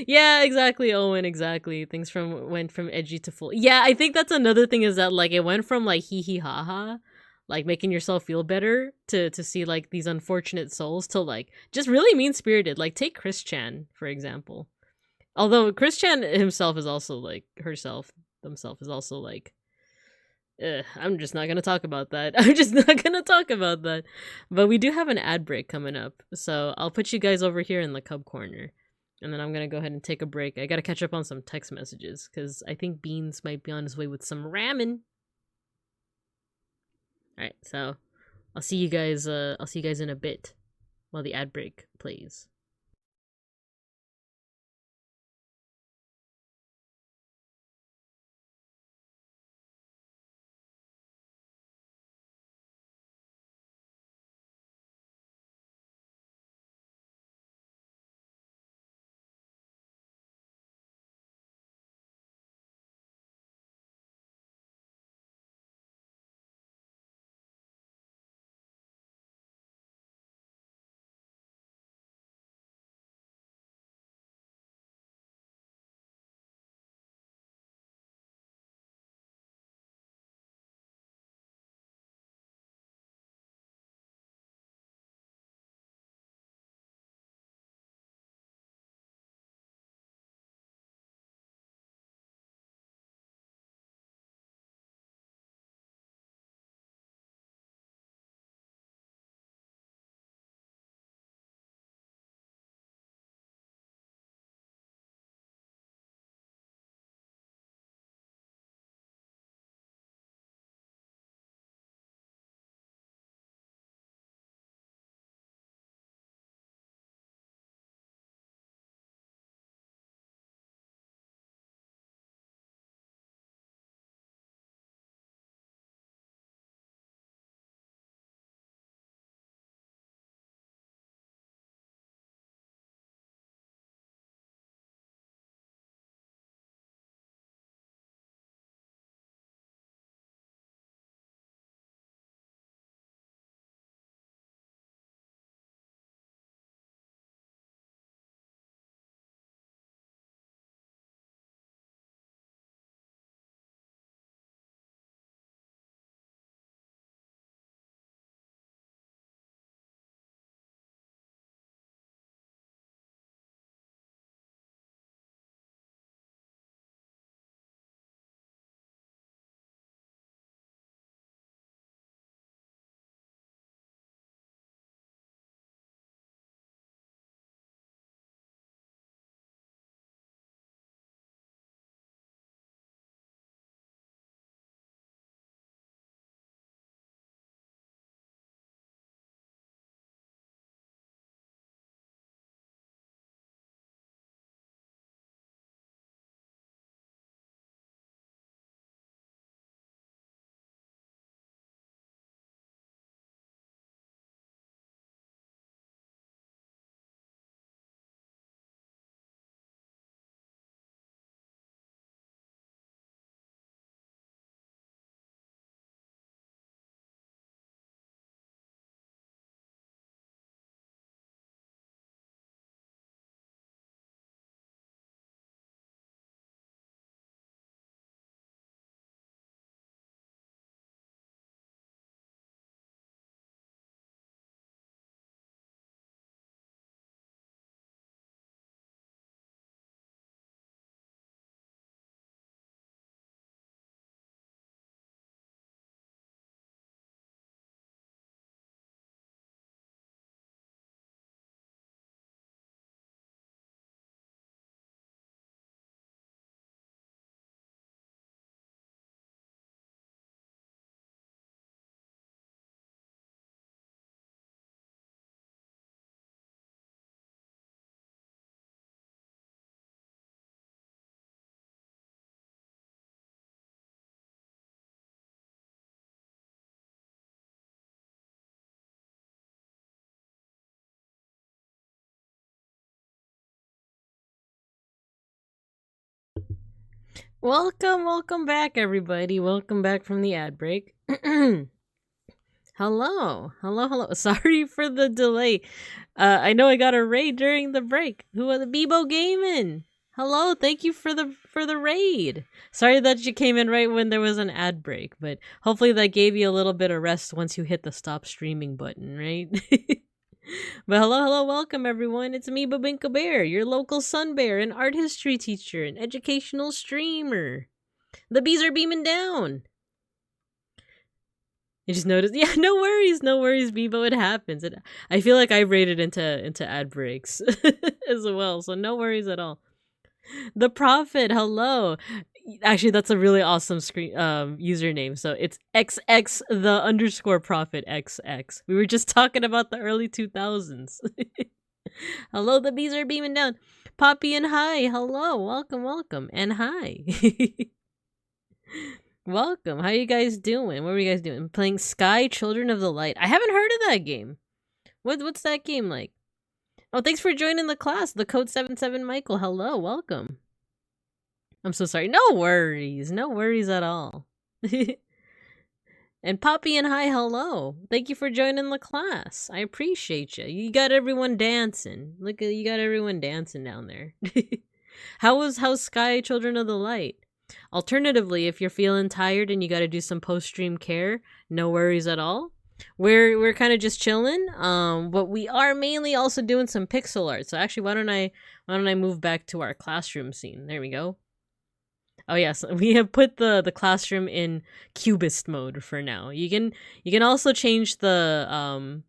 Speaker 1: Yeah, exactly, Owen, exactly. Things from went from edgy to full. Yeah, I think that's another thing is that like it went from like hee hee ha ha, like making yourself feel better to see like these unfortunate souls to like just really mean spirited. Like take Chris Chan, for example. Although Chris Chan himself is also like herself themself is also like I'm just not gonna talk about that. I'm just not gonna talk about that. But we do have an ad break coming up, so I'll put you guys over here in the cub corner, and then I'm gonna go ahead and take a break. I gotta catch up on some text messages because I think Beans might be on his way with some ramen. All right, so I'll see you guys. I'll see you guys in a bit while the ad break plays. Welcome back, everybody. Welcome back from the ad break. Hello. Sorry for the delay. I know I got a raid during the break. Who are the Bebo Gaming? Hello, thank you for the raid. Sorry that you came in right when there was an ad break, but hopefully that gave you a little bit of rest once you hit the stop streaming button, right? But hello, welcome everyone. It's me, Babinka Bear, your local sun bear, an art history teacher, an educational streamer. The bees are beaming down. You just noticed? Yeah, no worries, Bebo. It happens. I feel like I raided into ad breaks as well, so no worries at all. The Prophet, hello. Actually, that's a really awesome username. So it's XX the underscore Prophet XX. We were just talking about the early 2000s. Hello, the bees are beaming down. Poppy and hi, hello, welcome, and hi. Welcome. How you guys doing? What were you guys doing? Playing Sky Children of the Light. I haven't heard of that game. What's that game like? Oh, thanks for joining the class. The code 77 Michael. Hello, welcome. I'm so sorry. No worries at all. And Poppy and hi, hello. Thank you for joining the class. I appreciate you. You got everyone dancing. Look, you got everyone dancing down there. How's Sky Children of the Light? Alternatively, if you're feeling tired and you got to do some post-stream care, no worries at all. We're kind of just chilling, but we are mainly also doing some pixel art. So actually, why don't I move back to our classroom scene? There we go. Oh yes, we have put the classroom in cubist mode for now. You can also change the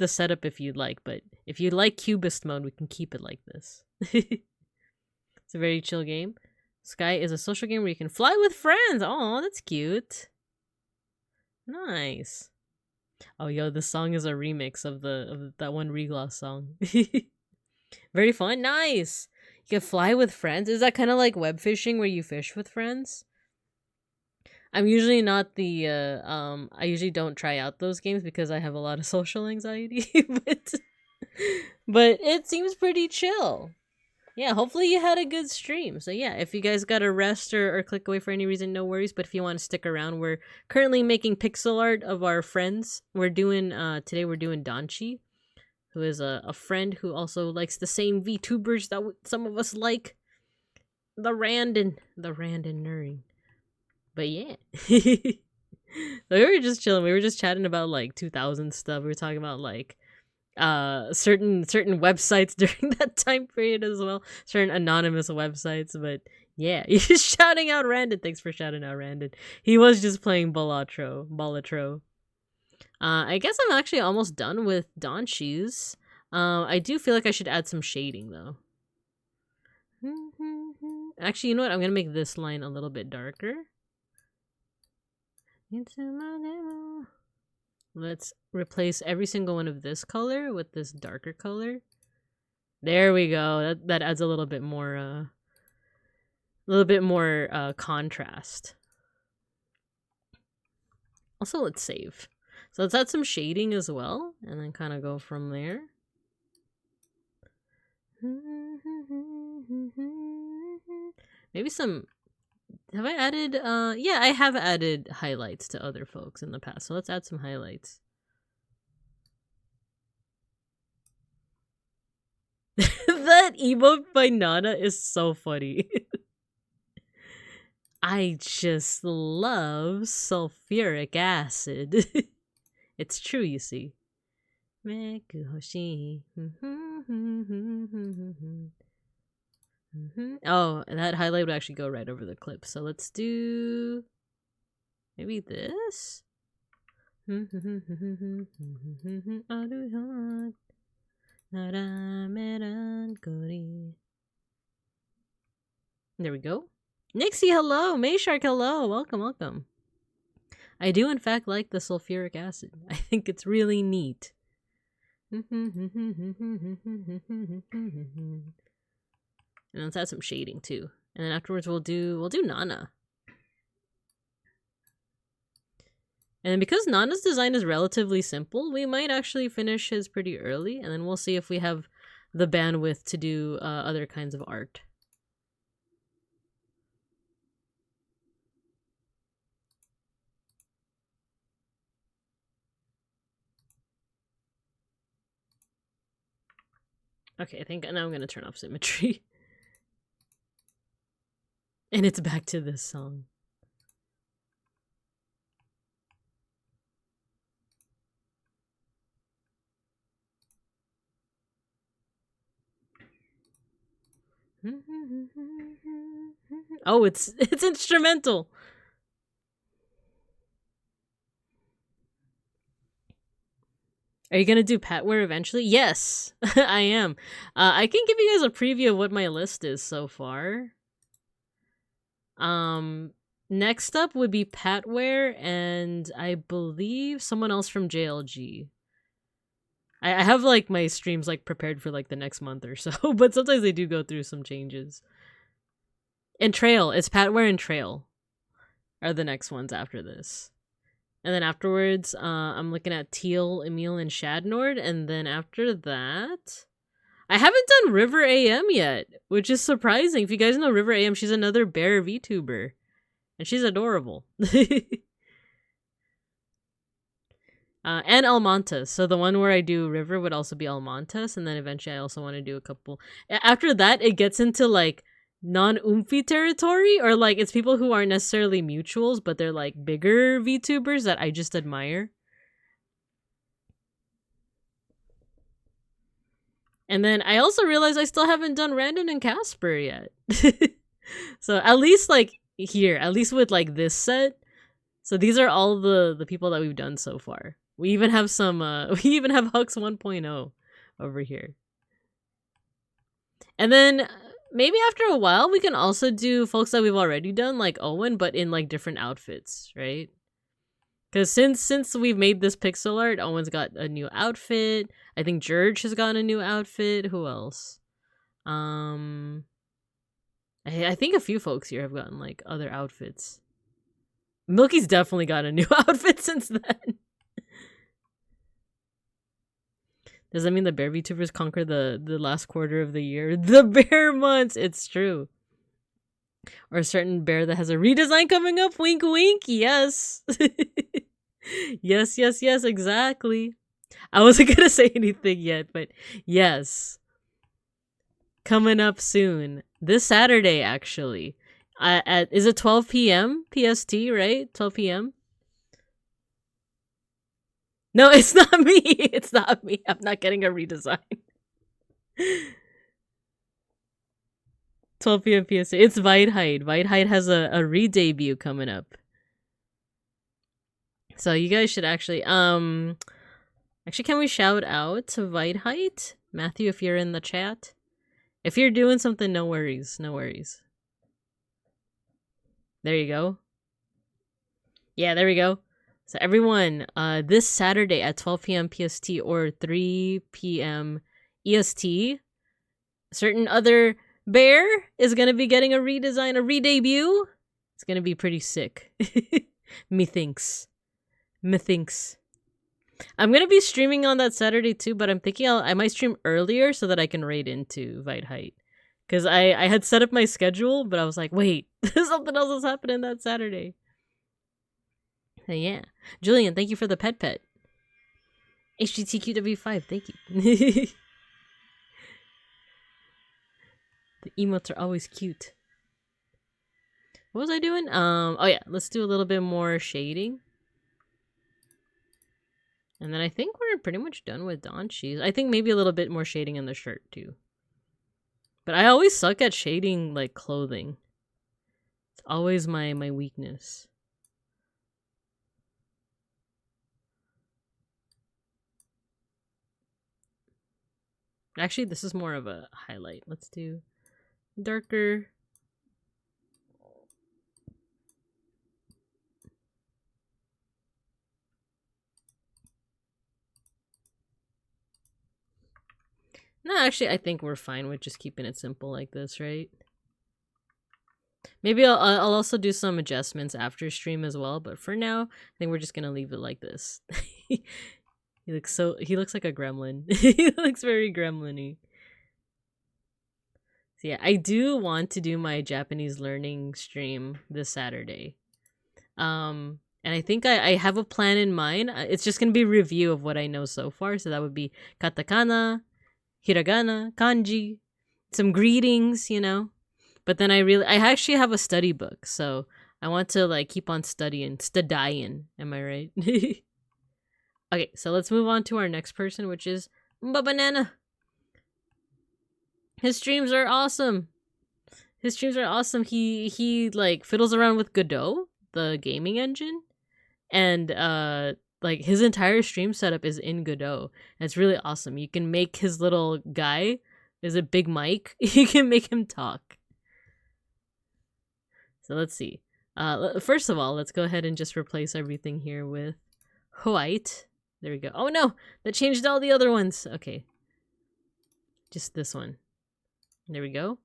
Speaker 1: setup if you'd like, but if you like cubist mode, we can keep it like this. It's a very chill game. Sky is a social game where you can fly with friends. Oh, that's cute. Nice. Oh, yo, this song is a remix of that one Regloss song. Very fun. Nice. You can fly with friends. Is that kind of like web fishing where you fish with friends? I'm usually not the I usually don't try out those games because I have a lot of social anxiety, but it seems pretty chill. Yeah, hopefully you had a good stream. So yeah, if you guys got to rest or click away for any reason, no worries. But if you want to stick around, we're currently making pixel art of our friends. We're doing today we're doing Donchi, who is a friend who also likes the same VTubers that some of us like. The Randon Nerd. But yeah. So we were just chilling. We were just chatting about like 2000 stuff. We were talking about like certain websites during that time period as well, certain anonymous websites. But yeah, he's shouting out Randon. Thanks for shouting out Randon. He was just playing Balatro. I guess I'm actually almost done with Donchi's. I do feel like I should add some shading though. Actually, you know what, I'm gonna make this line a little bit darker. Into my demo. Let's replace every single one of this color with this darker color. There we go. That adds a little bit more contrast. Also, let's save. So let's add some shading as well, and then kind of go from there. Maybe some... Have I added... yeah, I have added highlights to other folks in the past, so let's add some highlights. That emote by Nana is so funny. I just love sulfuric acid. It's true, you see. Oh, that highlight would actually go right over the clip. So let's do maybe this. There we go. Nixie, hello. Mayshark, hello. Welcome. I do in fact like the sulfuric acid. I think it's really neat. And let's add some shading too. And then afterwards we'll do Nana. And then because Nana's design is relatively simple, we might actually finish his pretty early, and then we'll see if we have the bandwidth to do other kinds of art. Okay, I think now I'm gonna turn off symmetry. And it's back to this song. Oh, it's instrumental. Are you gonna do Patware eventually? Yes, I am. I can give you guys a preview of what my list is so far. Next up would be Patware, and I believe someone else from JLG. I have like my streams like prepared for like the next month or so, but sometimes they do go through some changes. And Trail, it's Patware and Trail are the next ones after this. And then afterwards, I'm looking at Teal, Emil, and Shadnord. And then after that, I haven't done River AM yet, which is surprising. If you guys know River AM, she's another bear VTuber. And she's adorable. And Almontes. So the one where I do River would also be Almontes. And then eventually I also want to do a couple. After that, it gets into like non-oomphy territory, or like it's people who aren't necessarily mutuals, but they're like bigger VTubers that I just admire. And then I also realized I still haven't done Randon and Casper yet. So at least like here, at least with like this set. So these are all the people that we've done so far. We even have some we even have Hux 1.0 over here. And then maybe after a while, we can also do folks that we've already done, like Owen, but in like different outfits, right? Because since we've made this pixel art, Owen's got a new outfit. I think George has gotten a new outfit. Who else? I think a few folks here have gotten like other outfits. Milky's definitely got a new outfit since then. Does that mean the bear VTubers conquer the last quarter of the year? The bear months! It's true. Or a certain bear that has a redesign coming up? Wink wink! Yes! Yes, exactly. I wasn't gonna say anything yet, but yes. Coming up soon. This Saturday, actually. Is it 12 p.m. PST, right? 12 p.m.? No, it's not me. It's not me. I'm not getting a redesign. 12 p.m. PST. It's Weidheit. Weidheit has a re-debut coming up. So you guys should actually can we shout out to Weidheit? Matthew, if you're in the chat. If you're doing something, no worries. No worries. There you go. Yeah, there we go. So everyone, this Saturday at 12 p.m. PST or 3 p.m. EST, certain other bear is going to be getting a redesign, a re-debut. It's going to be pretty sick. Methinks. I'm going to be streaming on that Saturday too, but I'm thinking I might stream earlier so that I can raid into Weidheit. Because I had set up my schedule, but I was like, wait, something else is happening that Saturday. So yeah. Julian, thank you for the pet. HGTQW5, thank you. The emotes are always cute. What was I doing? Oh yeah, let's do a little bit more shading. And then I think we're pretty much done with Donchi's. I think maybe a little bit more shading in the shirt too. But I always suck at shading like clothing. It's always my weakness. Actually, this is more of a highlight. Let's do darker. No, actually, I think we're fine with just keeping it simple like this, right? Maybe I'll also do some adjustments after stream as well, but for now, I think we're just gonna leave it like this. He looks like a gremlin. He looks very gremlin-y. So yeah, I do want to do my Japanese learning stream this Saturday. And I think I have a plan in mind. It's just gonna be a review of what I know so far. So that would be katakana, hiragana, kanji, some greetings, you know. But then I actually have a study book, so I want to like keep on studying. Am I right? Okay, so let's move on to our next person, which is Banana. His streams are awesome. He like fiddles around with Godot, the gaming engine, and like his entire stream setup is in Godot. And it's really awesome. You can make his little guy, is a big mic. You can make him talk. So let's see. First of all, let's go ahead and just replace everything here with white. There we go. Oh no, that changed all the other ones. Okay, just this one. There we go.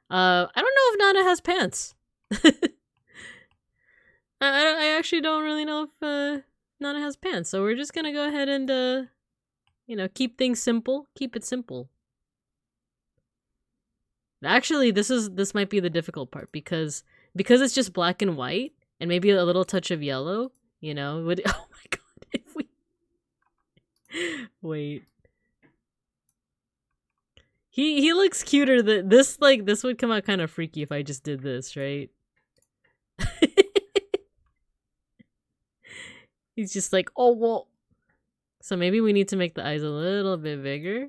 Speaker 1: I don't know if Nana has pants. I actually don't really know if Nana has pants. So we're just gonna go ahead and you know, keep things simple. Keep it simple. Actually, this might be the difficult part because it's just black and white and maybe a little touch of yellow, you know, would oh my god, if we wait. He looks cuter than this, like this would come out kind of freaky if I just did this, right? He's just like, oh well. So maybe we need to make the eyes a little bit bigger.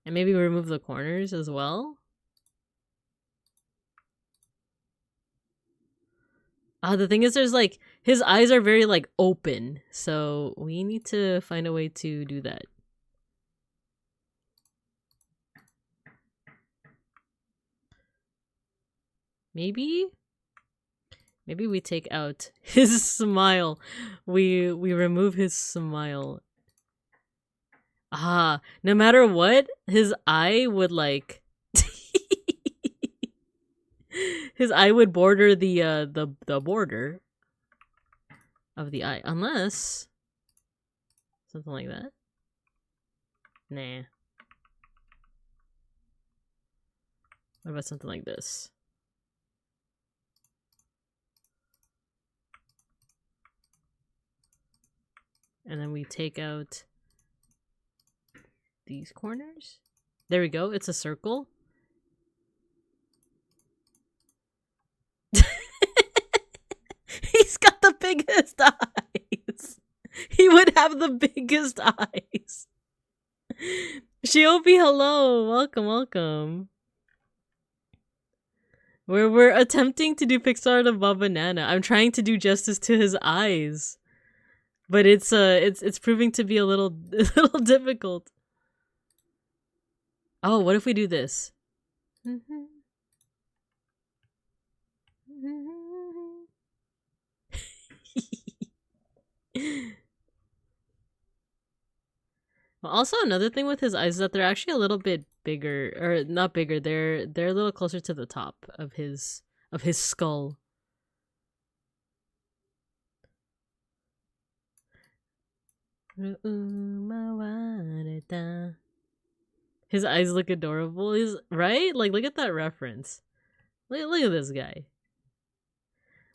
Speaker 1: And maybe remove the corners as well. The thing is, there's like, his eyes are very like open. So we need to find a way to do that. Maybe we take out his smile. We remove his smile. No matter what, his eye would like his eye would border the border of the eye, unless something like that. Nah. What about something like this? And then we take out these corners. There we go. It's a circle. He's got the biggest eyes. He would have the biggest eyes. Shiobi, hello. Welcome. We're attempting to do pixel art of Banana. I'm trying to do justice to his eyes. But it's proving to be a little difficult. Oh, what if we do this? Well, also another thing with his eyes is that they're actually a little bit bigger, or not bigger. They're a little closer to the top of his skull. His eyes look adorable. He's right? Like, look at that reference. Look at this guy.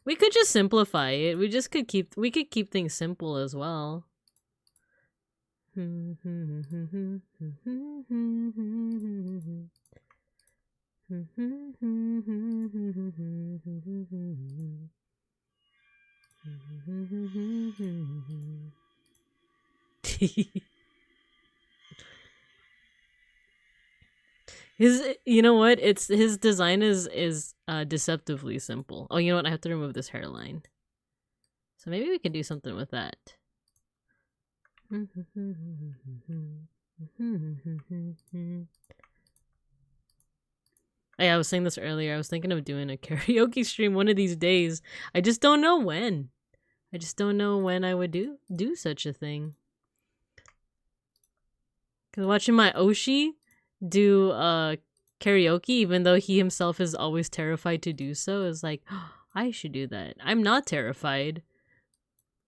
Speaker 1: We could just simplify it. We could keep things simple as well. You know what? His design is deceptively simple. Oh, you know what? I have to remove this hairline. So maybe we can do something with that. Hey, I was saying this earlier. I was thinking of doing a karaoke stream one of these days. I just don't know when. I just don't know when I would do such a thing. Cause watching my Oshi do karaoke, even though he himself is always terrified to do so, is like, oh, I should do that. I'm not terrified.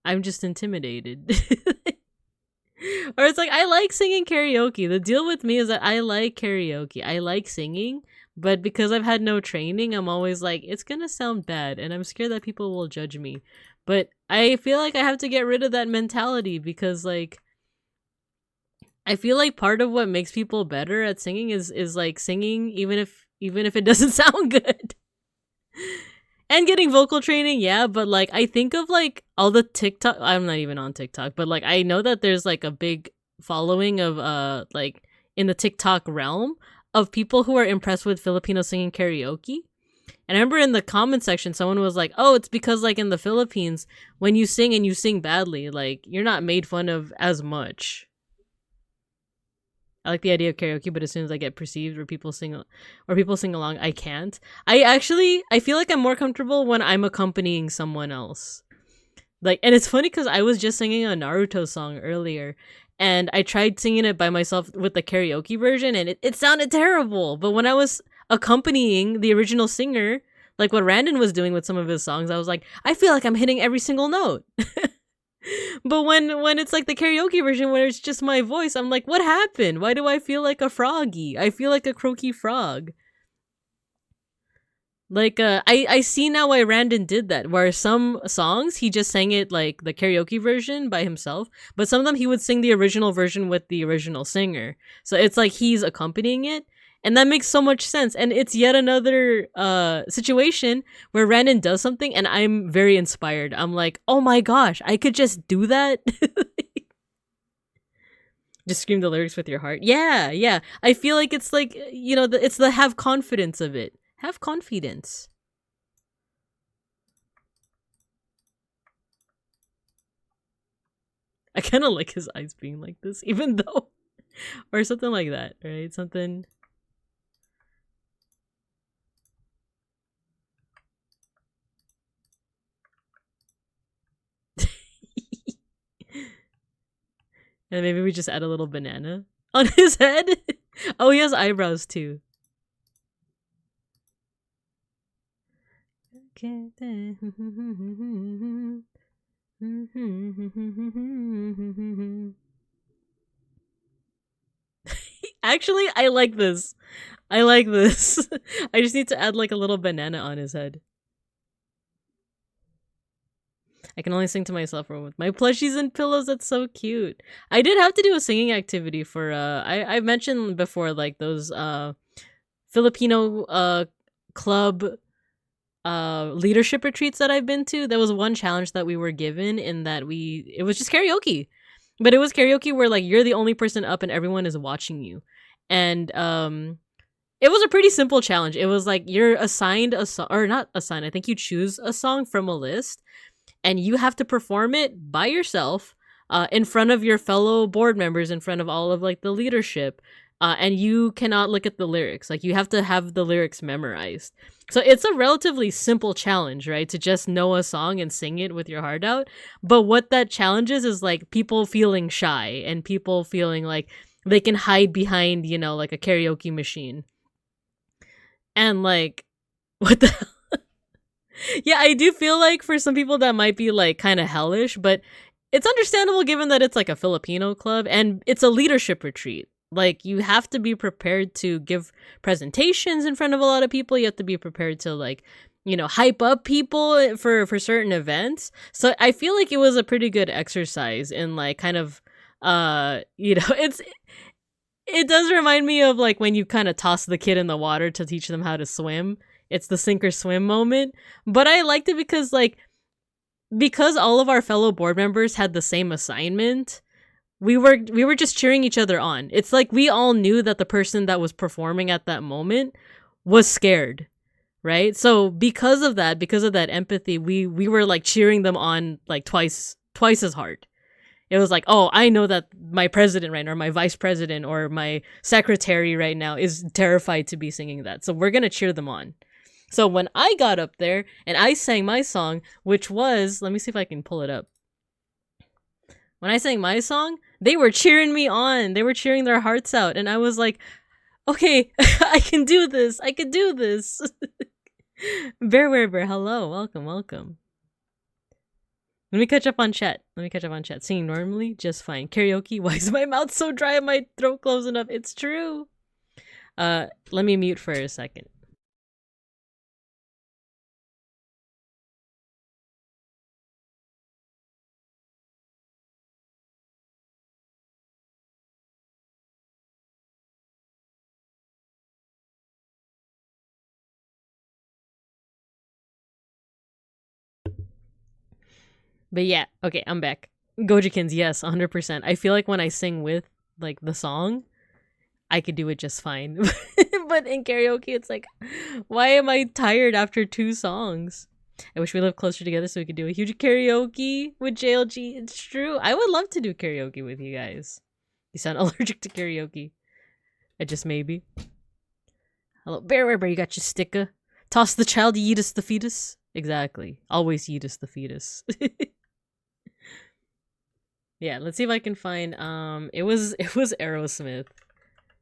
Speaker 1: I'm just intimidated. Or it's like, I like singing karaoke. The deal with me is that I like karaoke. I like singing, but because I've had no training, I'm always like, it's gonna sound bad, and I'm scared that people will judge me. But I feel like I have to get rid of that mentality because, like, I feel like part of what makes people better at singing is like singing even if it doesn't sound good. And getting vocal training, yeah, but like I think of like all the TikTok, I'm not even on TikTok, but like I know that there's like a big following of like in the TikTok realm of people who are impressed with Filipino singing karaoke. And I remember in the comment section someone was like, "Oh, it's because like in the Philippines when you sing and you sing badly, like you're not made fun of as much." I like the idea of karaoke, but as soon as I get perceived or people sing along, I can't. I feel like I'm more comfortable when I'm accompanying someone else. Like, and it's funny because I was just singing a Naruto song earlier, and I tried singing it by myself with the karaoke version, and it sounded terrible. But when I was accompanying the original singer, like what Randon was doing with some of his songs, I was like, I feel like I'm hitting every single note. But when it's like the karaoke version where it's just my voice, I'm like, what happened? Why do I feel like a froggy? I feel like a croaky frog. Like I see now why Randon did that, where some songs he just sang it like the karaoke version by himself, but some of them he would sing the original version with the original singer. So it's like he's accompanying it. And that makes so much sense. And it's yet another situation where Randon does something and I'm very inspired. I'm like, oh my gosh, I could just do that. Just scream the lyrics with your heart. Yeah, yeah. I feel like it's like, it's the have confidence of it. Have confidence. I kind of like his eyes being like this, even though, or something like that, right? Something. And maybe we just add a little banana on his head. Oh, he has eyebrows too. Actually, I like this. I like this. I just need to add like a little banana on his head. I can only sing to myself or with my plushies and pillows. That's so cute. I did have to do a singing activity for I mentioned before like those Filipino club leadership retreats that I've been to. There was one challenge that we were given in that it was just karaoke. But it was karaoke where like you're the only person up and everyone is watching you. And it was a pretty simple challenge. It was like you're assigned a song, or not assigned, I think you choose a song from a list and you have to perform it by yourself in front of your fellow board members, in front of all of like the leadership. And you cannot look at the lyrics. Like you have to have the lyrics memorized. So it's a relatively simple challenge, right? To just know a song and sing it with your heart out. But what that challenges is like people feeling shy and people feeling like they can hide behind, like a karaoke machine. And like, what the hell? Yeah, I do feel like for some people that might be like kind of hellish, but it's understandable given that it's like a Filipino club and it's a leadership retreat. Like you have to be prepared to give presentations in front of a lot of people. You have to be prepared to like, hype up people for certain events. So I feel like it was a pretty good exercise in like kind of it does remind me of like when you kind of toss the kid in the water to teach them how to swim. It's the sink or swim moment. But I liked it because all of our fellow board members had the same assignment. We were just cheering each other on. It's like we all knew that the person that was performing at that moment was scared, right? So because of that empathy, we were like cheering them on like twice as hard. It was like, oh, I know that my president right now, or my vice president, or my secretary right now is terrified to be singing that. So we're gonna cheer them on. So when I got up there and I sang my song, which was, let me see if I can pull it up. When I sang my song, they were cheering me on. They were cheering their hearts out. And I was like, okay, I can do this. I can do this. Bear, hello. Welcome. Let me catch up on chat. Singing normally, just fine. Karaoke, why is my mouth so dry and my throat closed enough? It's true. Let me mute for a second. But yeah, okay, I'm back. Gojikins, yes, 100%. I feel like when I sing with like the song, I could do it just fine. But in karaoke, it's like, why am I tired after 2 songs? I wish we lived closer together so we could do a huge karaoke with JLG. It's true. I would love to do karaoke with you guys. You sound allergic to karaoke. I just maybe. Hello, Bear, you got your sticker. Toss the child, yeetus the fetus. Exactly. Always yeetus the fetus. Yeah, let's see if I can find it was Aerosmith.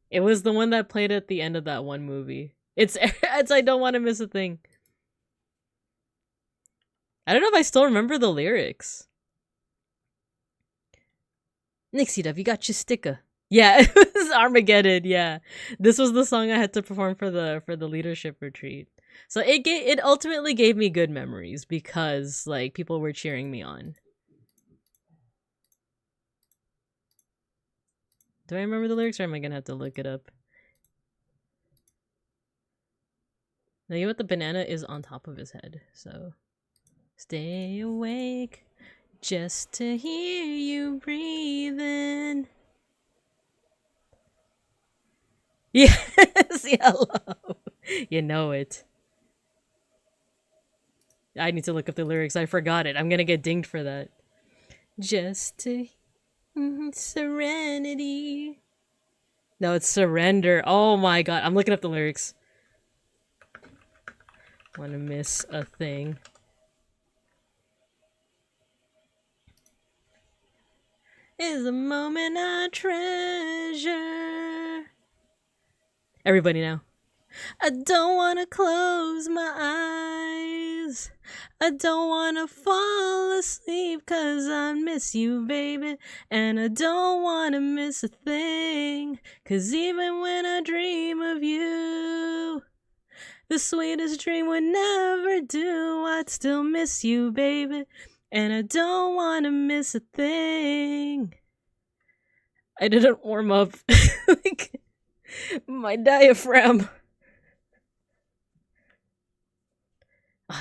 Speaker 1: It was the one that played at the end of that one movie. It's I don't want to miss a thing. I don't know if I still remember the lyrics. MixItUp, you got your sticker. Yeah, it was Armageddon. Yeah, this was the song I had to perform for the leadership retreat. So it ultimately gave me good memories because like people were cheering me on. Do I remember the lyrics or am I gonna have to look it up? Now you know what, the banana is on top of his head, so stay awake just to hear you breathing. Yes, yellow. You know it. I need to look up the lyrics. I forgot it. I'm gonna get dinged for that. Just to serenity. No, it's surrender. Oh my god. I'm looking up the lyrics. Wanna miss a thing. Is a moment I treasure. Everybody now. I don't wanna close my eyes. I don't wanna fall asleep 'cause I miss you, baby. And I don't wanna miss a thing 'cause even when I dream of you, the sweetest dream would never do. I'd still miss you, baby. And I don't wanna miss a thing. I didn't warm up. Like, my diaphragm.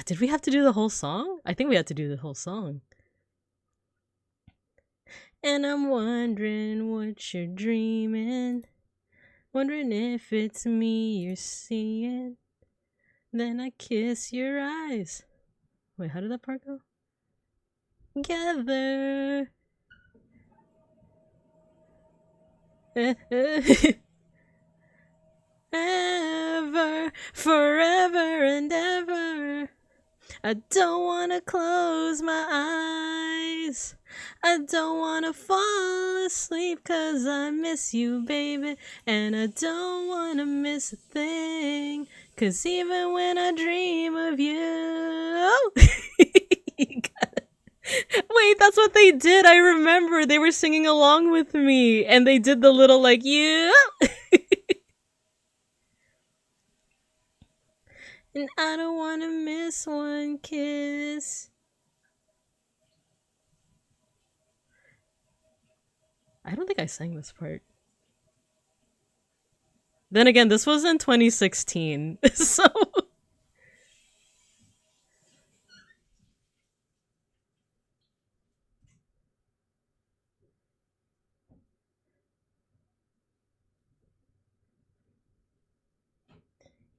Speaker 1: Did we have to do the whole song? I think we had to do the whole song. And I'm wondering what you're dreaming. Wondering if it's me you're seeing. Then I kiss your eyes. Wait, how did that part go? Together. Ever, forever and ever. I don't wanna close my eyes. I don't wanna fall asleep 'cause I miss you, baby. And I don't wanna miss a thing 'cause even when I dream of you. Wait, that's what they did. I remember they were singing along with me and they did the little like you. And I don't want to miss one kiss. I don't think I sang this part. Then again, this was in 2016, so...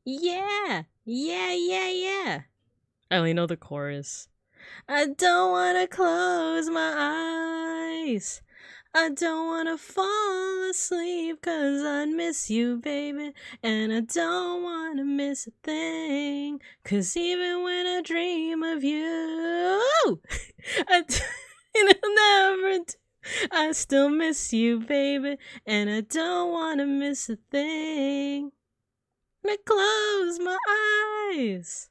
Speaker 1: Yeah! Yeah! I only know the chorus. I don't want to close my eyes. I don't want to fall asleep 'cause I miss you, baby. And I don't want to miss a thing 'cause even when I dream of you, and I'll never do, I still miss you, baby. And I don't want to miss a thing. I close my eyes.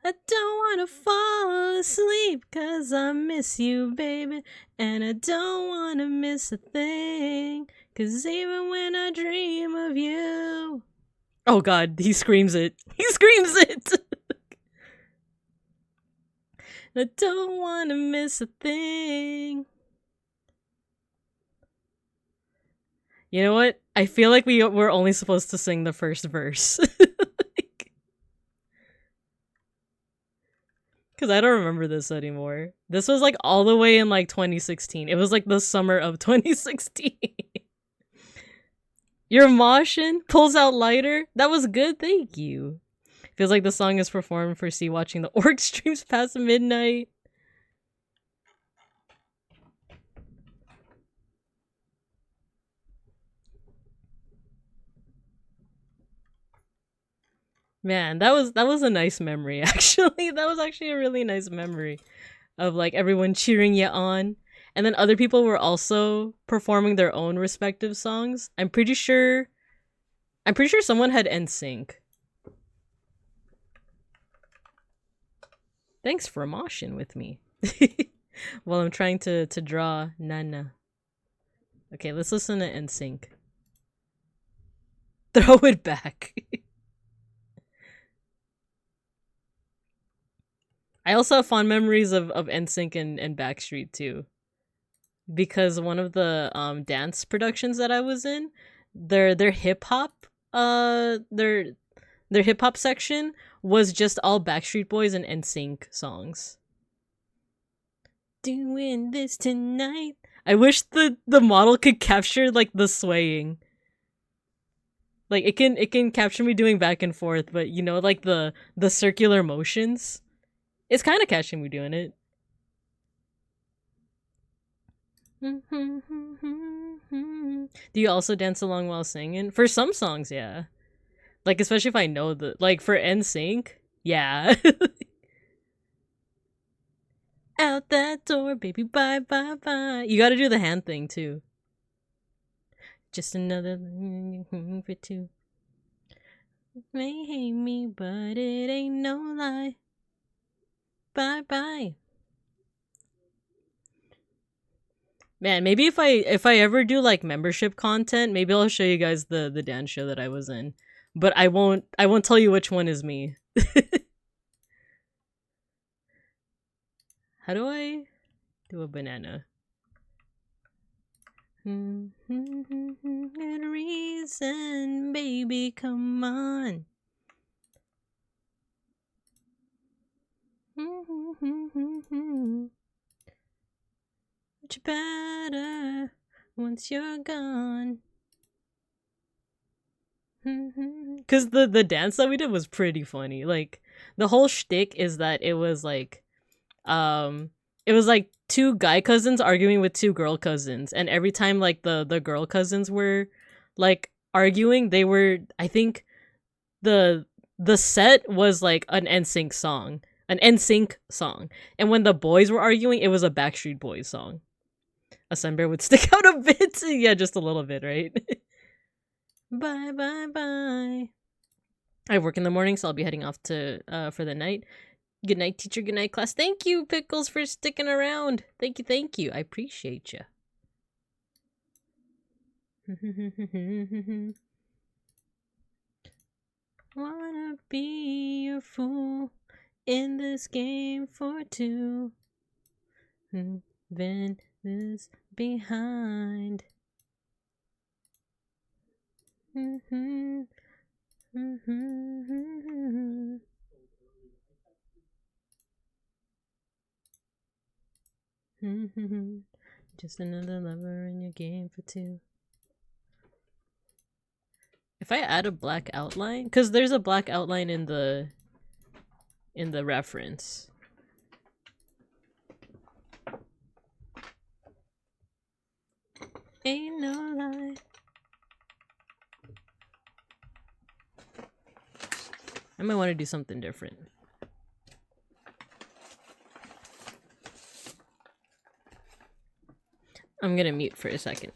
Speaker 1: I don't wanna fall asleep 'cause I miss you, baby. And I don't wanna miss a thing 'cause even when I dream of you... Oh god, he screams it. He screams it! I don't wanna miss a thing. You know what? I feel like we're only supposed to sing the first verse. Because I don't remember this anymore. This was like all the way in like 2016. It was like the summer of 2016. Your Moshin pulls out lighter. That was good. Thank you. Feels like the song is performed for C watching the orc streams past midnight. Man, that was a nice memory, actually. That was actually a really nice memory of like everyone cheering you on. And then other people were also performing their own respective songs. I'm pretty sure someone had NSYNC. Thanks for moshing with me. While I'm trying to draw Nana. Okay, let's listen to NSYNC. Throw it back. I also have fond memories of NSYNC and Backstreet too. Because one of the dance productions that I was in, their hip hop their hip hop section was just all Backstreet Boys and NSYNC songs. Doing this tonight. I wish the model could capture like the swaying. Like it can capture me doing back and forth, but you know, like the circular motions. It's kind of catching me doing it. Do you also dance along while singing? For some songs, yeah. Like, especially if I know the... Like, for NSYNC, yeah. Out that door, baby, bye, bye, bye. You gotta do the hand thing, too. Just another for two. May hate me, but it ain't no lie. Bye bye. Man, maybe if I ever do like membership content, maybe I'll show you guys the dance show that I was in. But I won't tell you which one is me. How do I do a banana? Good reason, baby, come on. Much better once you're gone. Because the dance that we did was pretty funny. Like, the whole shtick is that it was like two guy cousins arguing with two girl cousins, and every time like the girl cousins were like arguing, they were, I think the set was like an NSYNC song. An NSYNC song. And when the boys were arguing, it was a Backstreet Boys song. A sunbear would stick out a bit. Yeah, just a little bit, right? Bye, bye, bye. I work in the morning, so I'll be heading off to for the night. Good night, teacher. Good night, class. Thank you, Pickles, for sticking around. Thank you, thank you. I appreciate you. Wanna be your fool in this game for two. Then is behind. Just another lover in your game for two. If I add a black outline, because there's a black outline in the reference. Ain't no lie. I might want to do something different. I'm gonna mute for a second.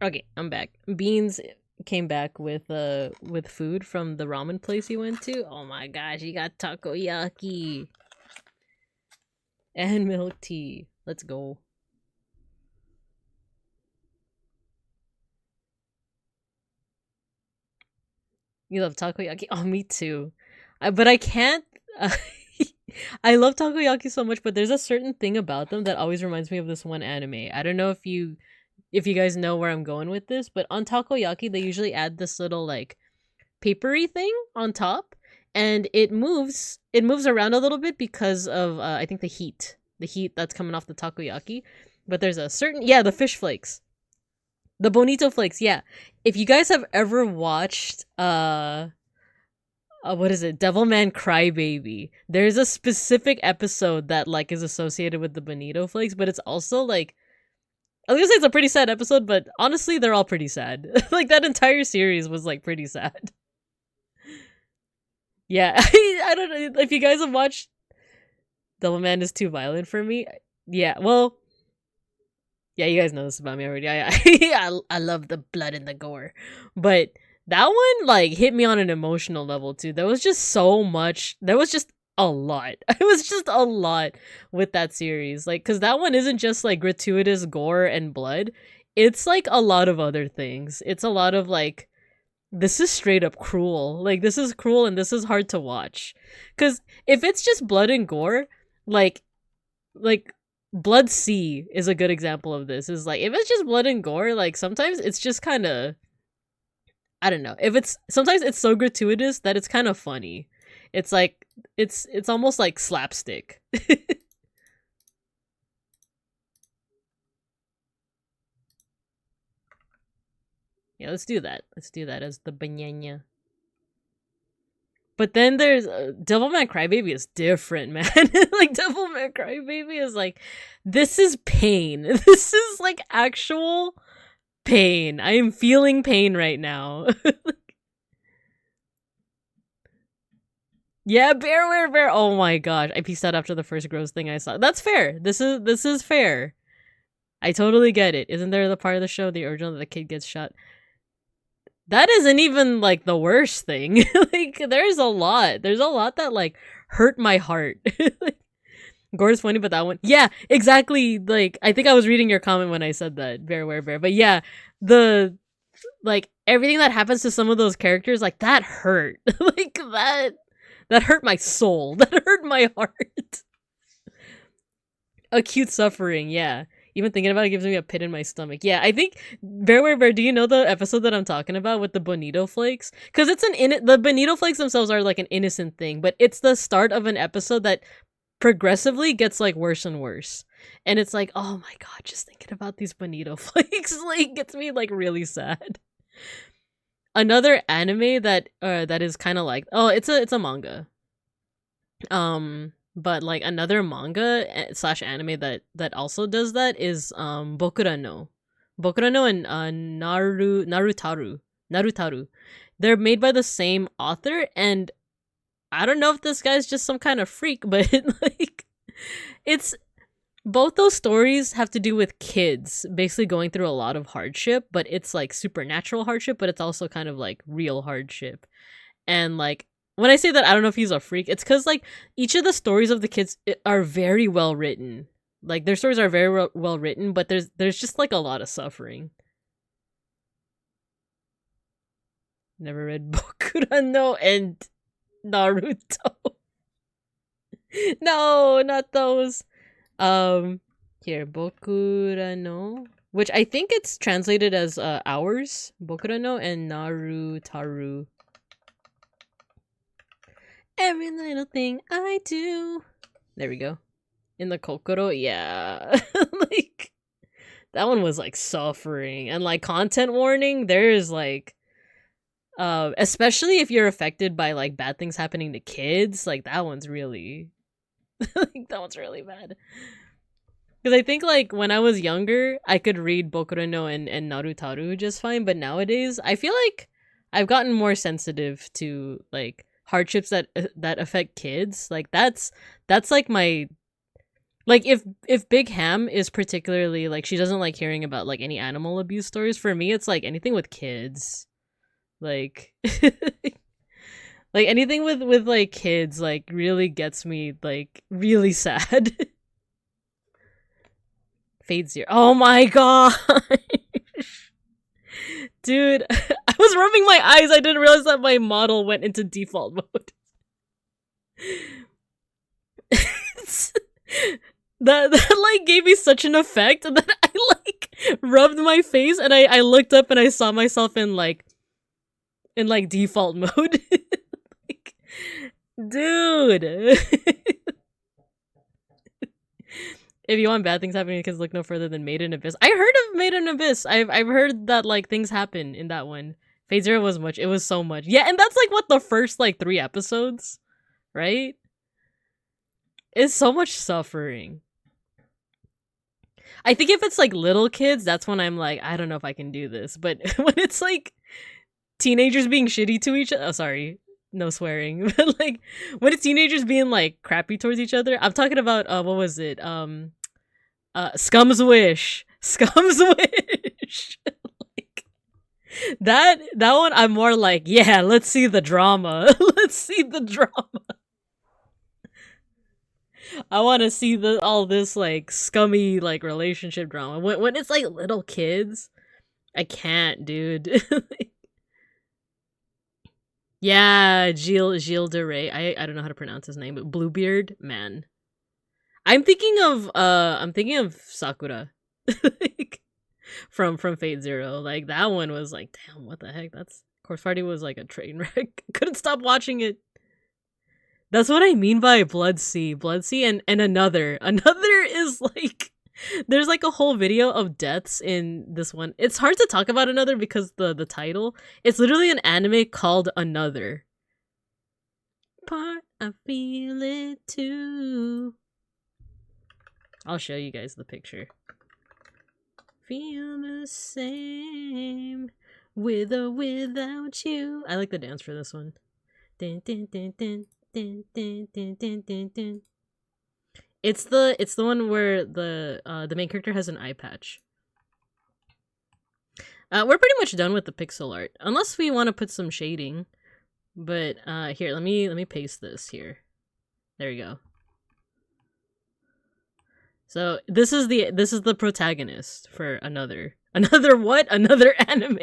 Speaker 1: Okay, I'm back. Beans came back with food from the ramen place he went to. Oh my gosh, he got takoyaki and milk tea. Let's go. You love takoyaki? Oh, me too. But I can't. I love takoyaki so much, but there's a certain thing about them that always reminds me of this one anime. I don't know if you guys know where I'm going with this, but on takoyaki they usually add this little like papery thing on top, and it moves around a little bit because of I think the heat that's coming off the takoyaki. But there's a certain, yeah, the fish flakes, the bonito flakes, yeah. If you guys have ever watched what is it, Devilman Crybaby, there's a specific episode that like is associated with the bonito flakes, but it's also like, I was gonna say it's a pretty sad episode, but honestly they're all pretty sad. Like that entire series was like pretty sad. Yeah. I don't know if you guys have watched Devilman Is Too Violent for Me. Yeah, well, yeah, you guys know this about me already. I love the blood and the gore. But that one like hit me on an emotional level too. There was just so much. There was just a lot. It was just a lot with that series. Like, cause that one isn't just like gratuitous gore and blood. It's like a lot of other things. It's a lot of like, this is straight up cruel. Like, this is cruel and this is hard to watch. Cause if it's just blood and gore, like Blood Sea is a good example of this. Is like, if it's just blood and gore, like sometimes it's just kind of, I don't know. If it's, sometimes it's so gratuitous that it's kind of funny. It's like, it's almost like slapstick. Yeah, let's do that. Let's do that as the banana. But then there's Devilman Crybaby is different, man. Like Devilman Crybaby is like, this is pain. This is like actual pain. I am feeling pain right now. Yeah, bear. Oh my gosh, I pieced out after the first gross thing I saw. That's fair. This is fair. I totally get it. Isn't there the part of the show, the original, that the kid gets shot? That isn't even like the worst thing. Like there's a lot. There's a lot that like hurt my heart. Like, gore's funny, but that one, yeah, exactly. Like I think I was reading your comment when I said that. Bear. But yeah, the like everything that happens to some of those characters, like that hurt. Like that hurt my soul. That hurt my heart. Acute suffering, yeah. Even thinking about it gives me a pit in my stomach. Yeah, I think Bear, do you know the episode that I'm talking about with the bonito flakes? Because it's the bonito flakes themselves are like an innocent thing, but it's the start of an episode that progressively gets like worse and worse. And it's like, oh my god, just thinking about these bonito flakes like gets me like really sad. Another anime that is kind of like, oh, it's a manga. But like another manga slash anime that also does that is Bokura no and Narutaru. They're made by the same author, and I don't know if this guy's just some kind of freak, but like it's, both those stories have to do with kids basically going through a lot of hardship, but it's like supernatural hardship, but it's also kind of like real hardship. And like, when I say that, I don't know if he's a freak, it's because like each of the stories of the kids are very well written. Like their stories are very well written, but there's just like a lot of suffering. Never read Bokura no and Naruto. No, not those. Here, Bokura no, which I think it's translated as hours. Bokura no and Narutaru. Every little thing I do. There we go. In the Kokoro, yeah. Like, that one was like suffering. And like content warning, there's like, especially if you're affected by like bad things happening to kids, like that one's really, like that one's really bad. Because I think like when I was younger, I could read Bokura no and Narutaru just fine, but nowadays I feel like I've gotten more sensitive to like hardships that affect kids. Like that's like my, like if Big Ham is particularly like, she doesn't like hearing about like any animal abuse stories, for me it's like anything with kids, like like anything with like kids like really gets me like really sad. Fade Zero, oh my god. Dude, I was rubbing my eyes. I didn't realize that my model went into default mode. that like gave me such an effect that I like rubbed my face and I looked up and I saw myself in like default mode. Like, dude. If you want bad things happening, you can look no further than Made in Abyss. I heard of Made in Abyss. I've heard that like things happen in that one. Fate Zero was much. It was so much. Yeah, and that's like what the first like 3 episodes, right? It's so much suffering. I think if it's like little kids, that's when I'm like, I don't know if I can do this. But when it's like teenagers being shitty to each other, oh sorry, no swearing. But like when it's teenagers being like crappy towards each other, I'm talking about what was it? Scum's Wish. Scum's Wish. Like that one I'm more like, yeah, let's see the drama. Let's see the drama. I want to see all this like scummy like relationship drama. When it's like little kids, I can't, dude. Yeah, Gilles de Rais. I don't know how to pronounce his name, but Bluebeard, man. I'm thinking of Sakura. Like, from Fate Zero. Like that one was like, damn, what the heck? That's Corpse Party was like a train wreck. Couldn't stop watching it. That's what I mean by Blood Sea and another is like there's like a whole video of deaths in this one. It's hard to talk about Another because the title, it's literally an anime called Another. Part I feel it too. I'll show you guys the picture. Feel the same with or without you. I like the dance for this one. Dun, dun, dun, dun. Dun, dun, dun, dun, dun, dun. It's the one where the main character has an eye patch. We're pretty much done with the pixel art, unless we want to put some shading. But here, let me paste this here. There you go. So this is the protagonist for another what? Another anime.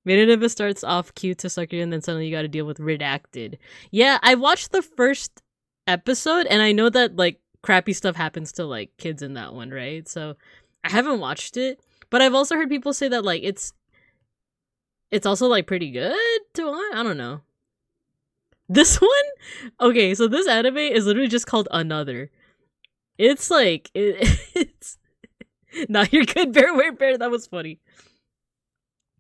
Speaker 1: Made in Abyss starts off cute to suck you, and then suddenly you got to deal with redacted. Yeah, I watched the first episode, and I know that like crappy stuff happens to like kids in that one, right? So I haven't watched it, but I've also heard people say that like it's also like pretty good to watch. I don't know. This one, okay, so this anime is literally just called Another. It's like it's. Nah, you're good, Bear. That was funny.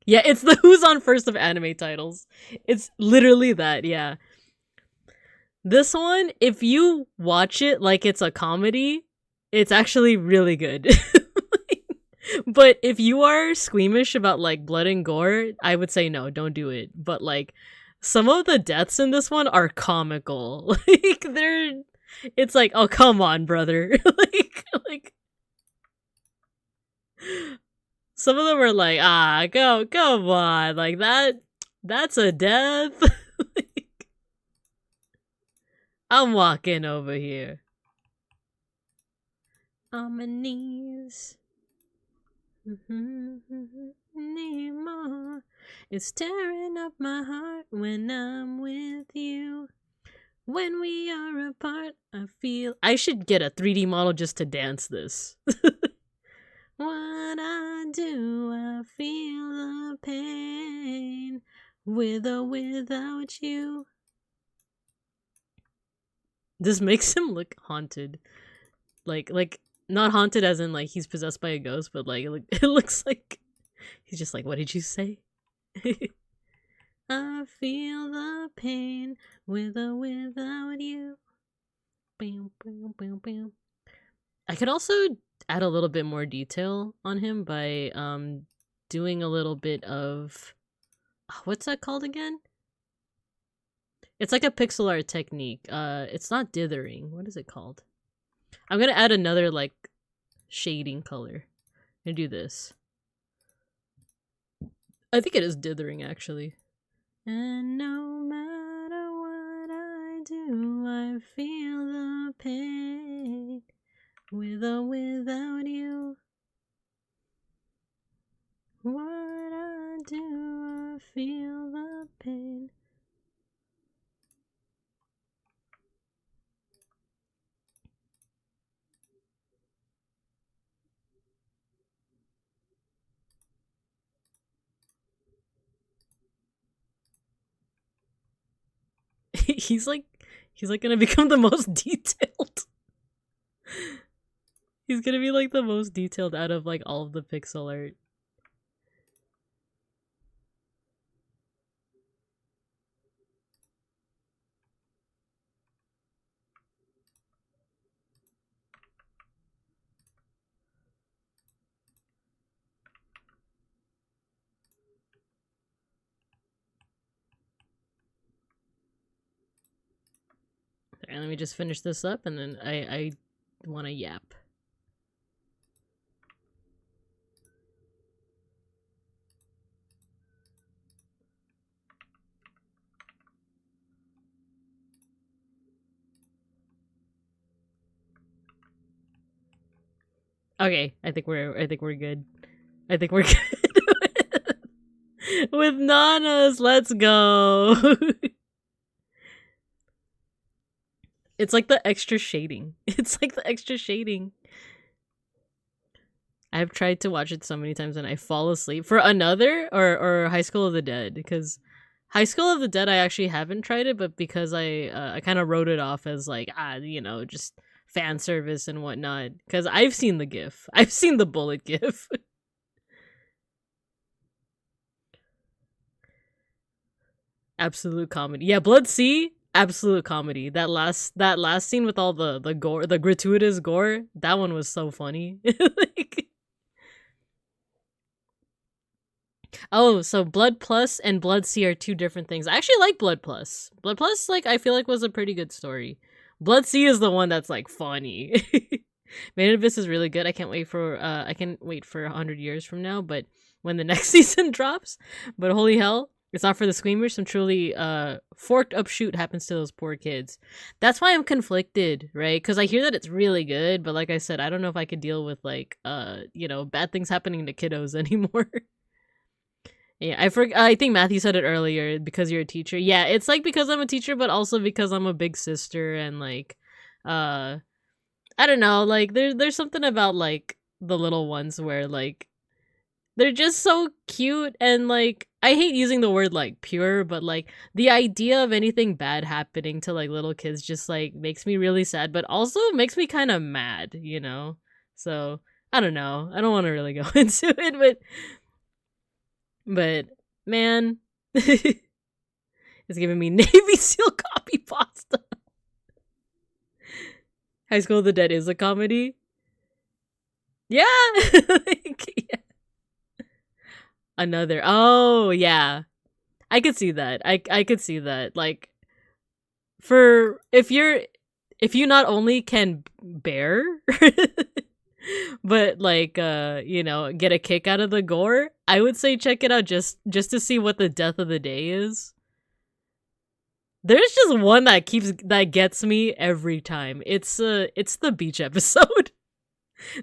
Speaker 1: Yeah, it's the Who's on First of anime titles. It's literally that, yeah. This one, if you watch it like it's a comedy, it's actually really good. But if you are squeamish about like blood and gore, I would say no, don't do it. But like some of the deaths in this one are comical. Like it's like, oh come on, brother. like some of them are like, come on, like that's a death. Like, I'm walking over here. On my knees. Need more. It's tearing up my heart when I'm with you. When we are apart, I feel I should get a 3D model just to dance this. What I do, I feel the pain with or without you. This makes him look haunted. Like not haunted as in like he's possessed by a ghost, but like it looks like he's just like, what did you say? I feel the pain with or without you. Bam, bam, bam, bam. I could also add a little bit more detail on him by doing a little bit of what's that called again? It's like a pixel art technique. It's not dithering. What is it called? I'm gonna add another like shading color. I'm gonna do this. I think it is dithering actually. And no matter what I do, I feel the pain with or without you. What I do, feel the pain. he's like gonna become the most detailed. He's gonna be like the most detailed out of like all of the pixel art. Alright, let me just finish this up and then I wanna yap. Okay, I think we're good. I think we're good. With nanas, let's go. It's like the extra shading. It's like the extra shading. I've tried to watch it so many times and I fall asleep. For Another or High School of the Dead, because High School of the Dead I actually haven't tried it, but because I kind of wrote it off as like you know, just fan service and whatnot. Because I've seen the GIF. I've seen the bullet GIF. Absolute comedy. Yeah, Blood Sea. Absolute comedy. That last scene with all the gore, the gratuitous gore, that one was so funny. Like, oh, so Blood Plus and Blood Sea are two different things. I actually like Blood Plus. Blood Plus, like, I feel like was a pretty good story. Blood Sea is the one that's like funny. Made in Abyss is really good. I can't wait for 100 years from now, but when the next season drops. But holy hell, it's not for the squeamers. Some truly forked up shoot happens to those poor kids. That's why I'm conflicted, right? Because I hear that it's really good, but like I said, I don't know if I could deal with like you know, bad things happening to kiddos anymore. Yeah, I think Matthew said it earlier, because you're a teacher. Yeah, it's like because I'm a teacher, but also because I'm a big sister and like I don't know, like there's something about like the little ones where like they're just so cute, and like I hate using the word like pure, but like the idea of anything bad happening to like little kids just like makes me really sad, but also makes me kind of mad, you know? So, I don't know. I don't want to really go into it, but man, it's giving me Navy SEAL copy pasta. High School of the Dead is a comedy. Yeah. Like, yeah. Another. Oh, yeah. I could see that. I could see that. Like, for if you not only can bear but like you know, get a kick out of the gore, I would say check it out just to see what the death of the day is. There's just one that gets me every time. It's the beach episode.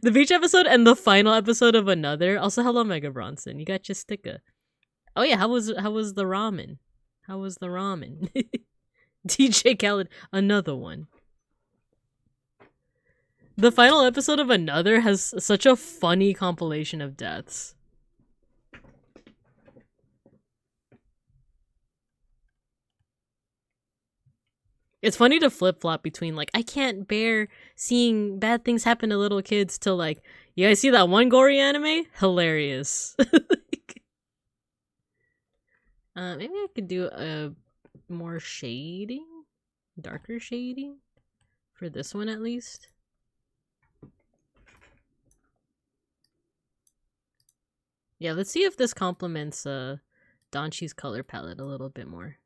Speaker 1: The beach episode and the final episode of Another. Also, hello Mega Bronson. You got your sticker. Oh yeah, how was the ramen? How was the ramen? DJ Khaled, another one. The final episode of Another has such a funny compilation of deaths. It's funny to flip-flop between like, I can't bear seeing bad things happen to little kids, to like, you guys see that one gory anime? Hilarious. Maybe I could do a more shading? Darker shading? For this one at least. Yeah, let's see if this complements Donchi's color palette a little bit more.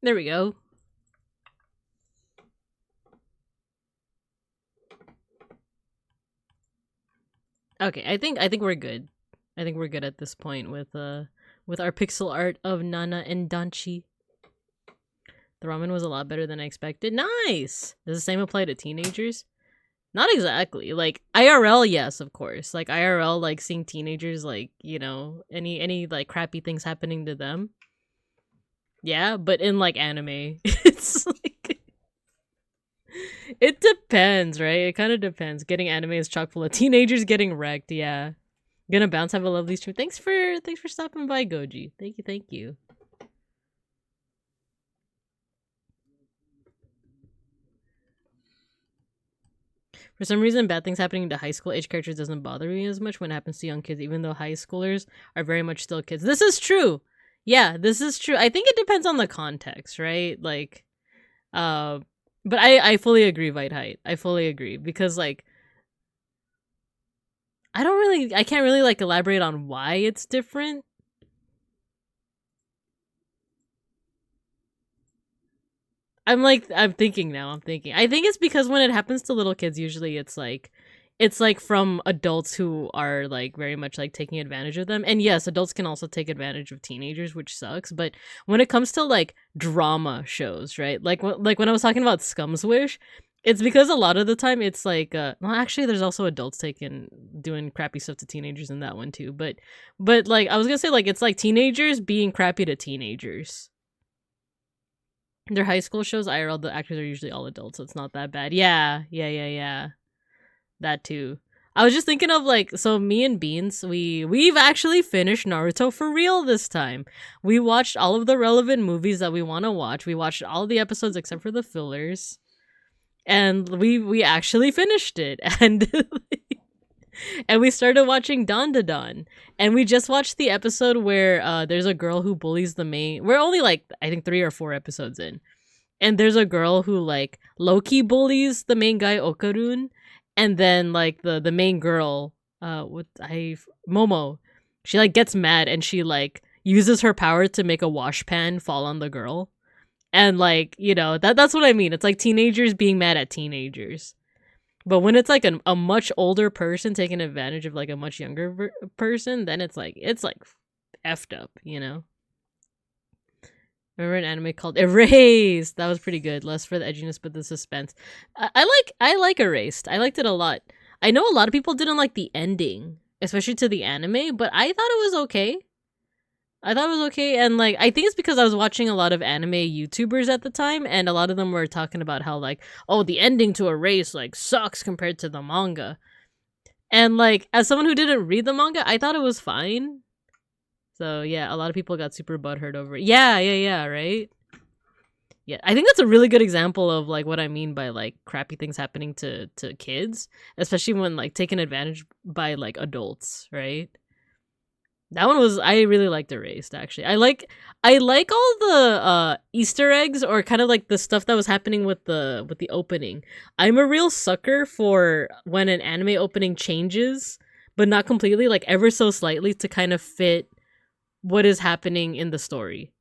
Speaker 1: There we go. Okay, I think we're good. I think we're good at this point with our pixel art of Nana and Danchi. The ramen was a lot better than I expected. Nice! Does the same apply to teenagers? Not exactly. Like IRL, yes, of course. Like IRL, like seeing teenagers, like, you know, any like crappy things happening to them. Yeah, but in like anime, it's like it depends, right? It kind of depends. Getting anime is chock full of teenagers getting wrecked. Yeah, gonna bounce. Have a lovely stream. Thanks for stopping by, Goji. Thank you. For some reason, bad things happening to high school age characters doesn't bother me as much when it happens to young kids, even though high schoolers are very much still kids. This is true. Yeah, this is true. I think it depends on the context, right? Like, but I fully agree, Vite Height. I fully agree because like I can't really like elaborate on why it's different. I'm thinking now. I think it's because when it happens to little kids, usually it's like from adults who are like very much like taking advantage of them. And yes, adults can also take advantage of teenagers, which sucks. But when it comes to like drama shows, right? Like when I was talking about Scum's Wish, it's because a lot of the time it's like well, actually there's also adults doing crappy stuff to teenagers in that one too. But like I was gonna say, like it's like teenagers being crappy to teenagers. Their high school shows, IRL, the actors are usually all adults, so it's not that bad. Yeah. That too. I was just thinking of like, so me and Beans, we've actually finished Naruto for real this time. We watched all of the relevant movies that we want to watch. We watched all the episodes except for the fillers, and we actually finished it. And and we started watching Don to Don, and we just watched the episode where there's a girl who bullies the main. We're only like I think 3 or 4 episodes in, and there's a girl who like low-key bullies the main guy Okarun, and then like the main girl Momo, she like gets mad and she like uses her power to make a wash pan fall on the girl, and like, you know, that's what I mean. It's like teenagers being mad at teenagers. But when it's like a much older person taking advantage of like a much younger person, then it's like effed up, you know? Remember an anime called Erased? That was pretty good. Less for the edginess, but the suspense. I like Erased. I liked it a lot. I know a lot of people didn't like the ending, especially to the anime, but I thought it was okay. And like I think it's because I was watching a lot of anime YouTubers at the time, and a lot of them were talking about how like, oh, the ending to Erased like sucks compared to the manga. And like as someone who didn't read the manga, I thought it was fine. So yeah, a lot of people got super butthurt over it. Yeah, right? Yeah, I think that's a really good example of like what I mean by like crappy things happening to kids, especially when like taken advantage by like adults, right? That one was, I really liked Erased actually. I like all the Easter eggs, or kind of like the stuff that was happening with the opening. I'm a real sucker for when an anime opening changes, but not completely, like ever so slightly to kind of fit what is happening in the story.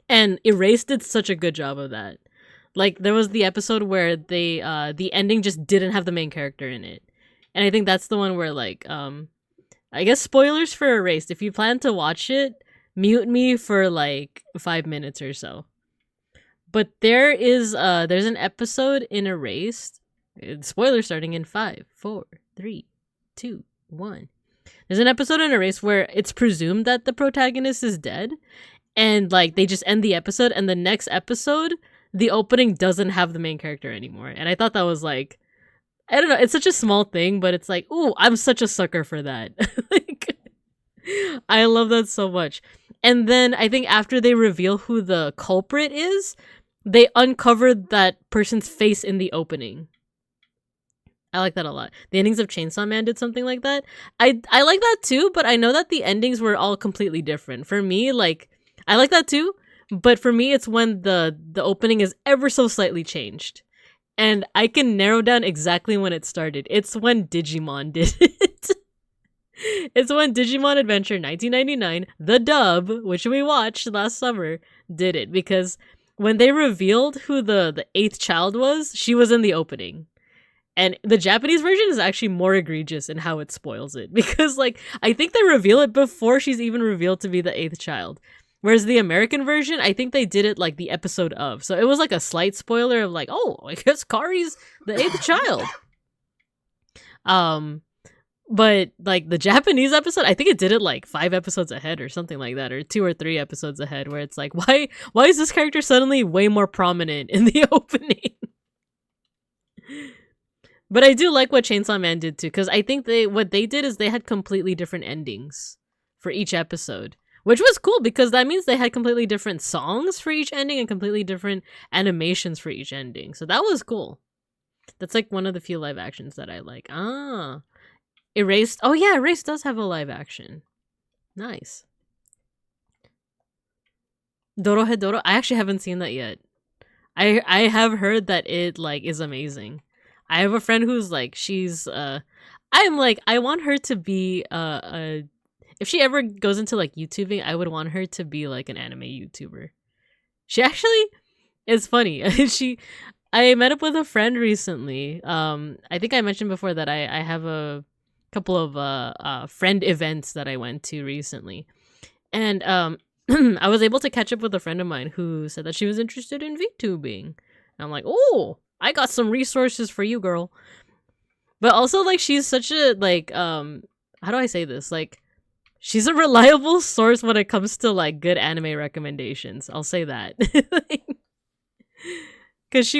Speaker 1: And Erased did such a good job of that. Like there was the episode where they the ending just didn't have the main character in it. And I think that's the one where like I guess spoilers for Erased. If you plan to watch it, mute me for like 5 minutes or so. But there's an episode in Erased. Spoilers starting in 5, 4, 3, 2, 1. There's an episode in Erased where it's presumed that the protagonist is dead, and like they just end the episode, and the next episode, the opening doesn't have the main character anymore. And I thought that was like, I don't know, it's such a small thing, but it's like, ooh, I'm such a sucker for that. Like, I love that so much. And then I think after they reveal who the culprit is, they uncovered that person's face in the opening. I like that a lot. The endings of Chainsaw Man did something like that. I like that too, but I know that the endings were all completely different. For me, like, I like that too, but for me, it's when the opening is ever so slightly changed. And I can narrow down exactly when it started. It's when Digimon did it. It's when Digimon Adventure 1999, the dub, which we watched last summer, did it. Because when they revealed who the 8th child was, she was in the opening. And the Japanese version is actually more egregious in how it spoils it. Because, like, I think they reveal it before she's even revealed to be the 8th child. Whereas the American version, I think they did it, like, the episode of. So it was, like, a slight spoiler of, like, oh, I guess Kari's the 8th child. But, like, the Japanese episode, I think it did it, like, 5 episodes ahead or something like that. Or 2 or 3 episodes ahead, where it's like, why is this character suddenly way more prominent in the opening? But I do like what Chainsaw Man did too, because I think what they did is they had completely different endings for each episode, which was cool because that means they had completely different songs for each ending and completely different animations for each ending. So that was cool. That's like one of the few live actions that I like. Erased. Oh yeah, Erased does have a live action. Nice. Dorohedoro. I actually haven't seen that yet. I have heard that it like is amazing. I have a friend who's like, she's I'm like, I want her to be if she ever goes into like YouTubing, I would want her to be like an anime YouTuber. She actually is funny. I met up with a friend recently. I think I mentioned before that I have a couple of friend events that I went to recently. And I was able to catch up with a friend of mine who said that she was interested in VTubing. And I'm like, oh, I got some resources for you, girl. But also, like, she's such a, like, how do I say this? Like, she's a reliable source when it comes to, like, good anime recommendations. I'll say that. Because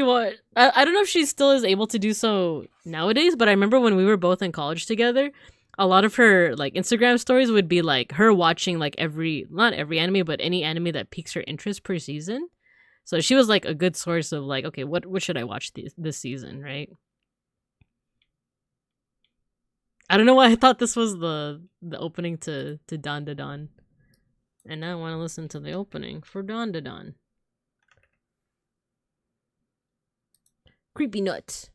Speaker 1: I don't know if she still is able to do so nowadays, but I remember when we were both in college together, a lot of her, like, Instagram stories would be, like, her watching, like, not every anime, but any anime that piques her interest per season. So she was like a good source of like, okay, what should I watch this season, right? I don't know why I thought this was the opening to Dan Da Dan. And now I want to listen to the opening for Dan Da Dan. Creepy nuts.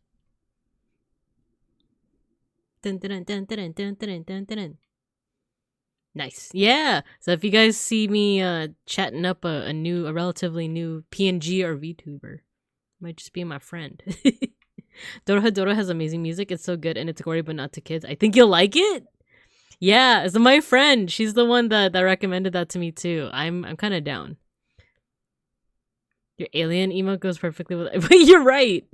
Speaker 1: Dun, dun, dun, dun, dun, dun, dun, dun, dun. Nice. Yeah. So if you guys see me chatting up a relatively new PNG or VTuber, might just be my friend. Dorohedoro has amazing music. It's so good and it's gory but not to kids. I think you'll like it. Yeah, it's my friend. She's the one that recommended that to me too. I'm kind of down. Your alien emote goes perfectly with it. But you're right.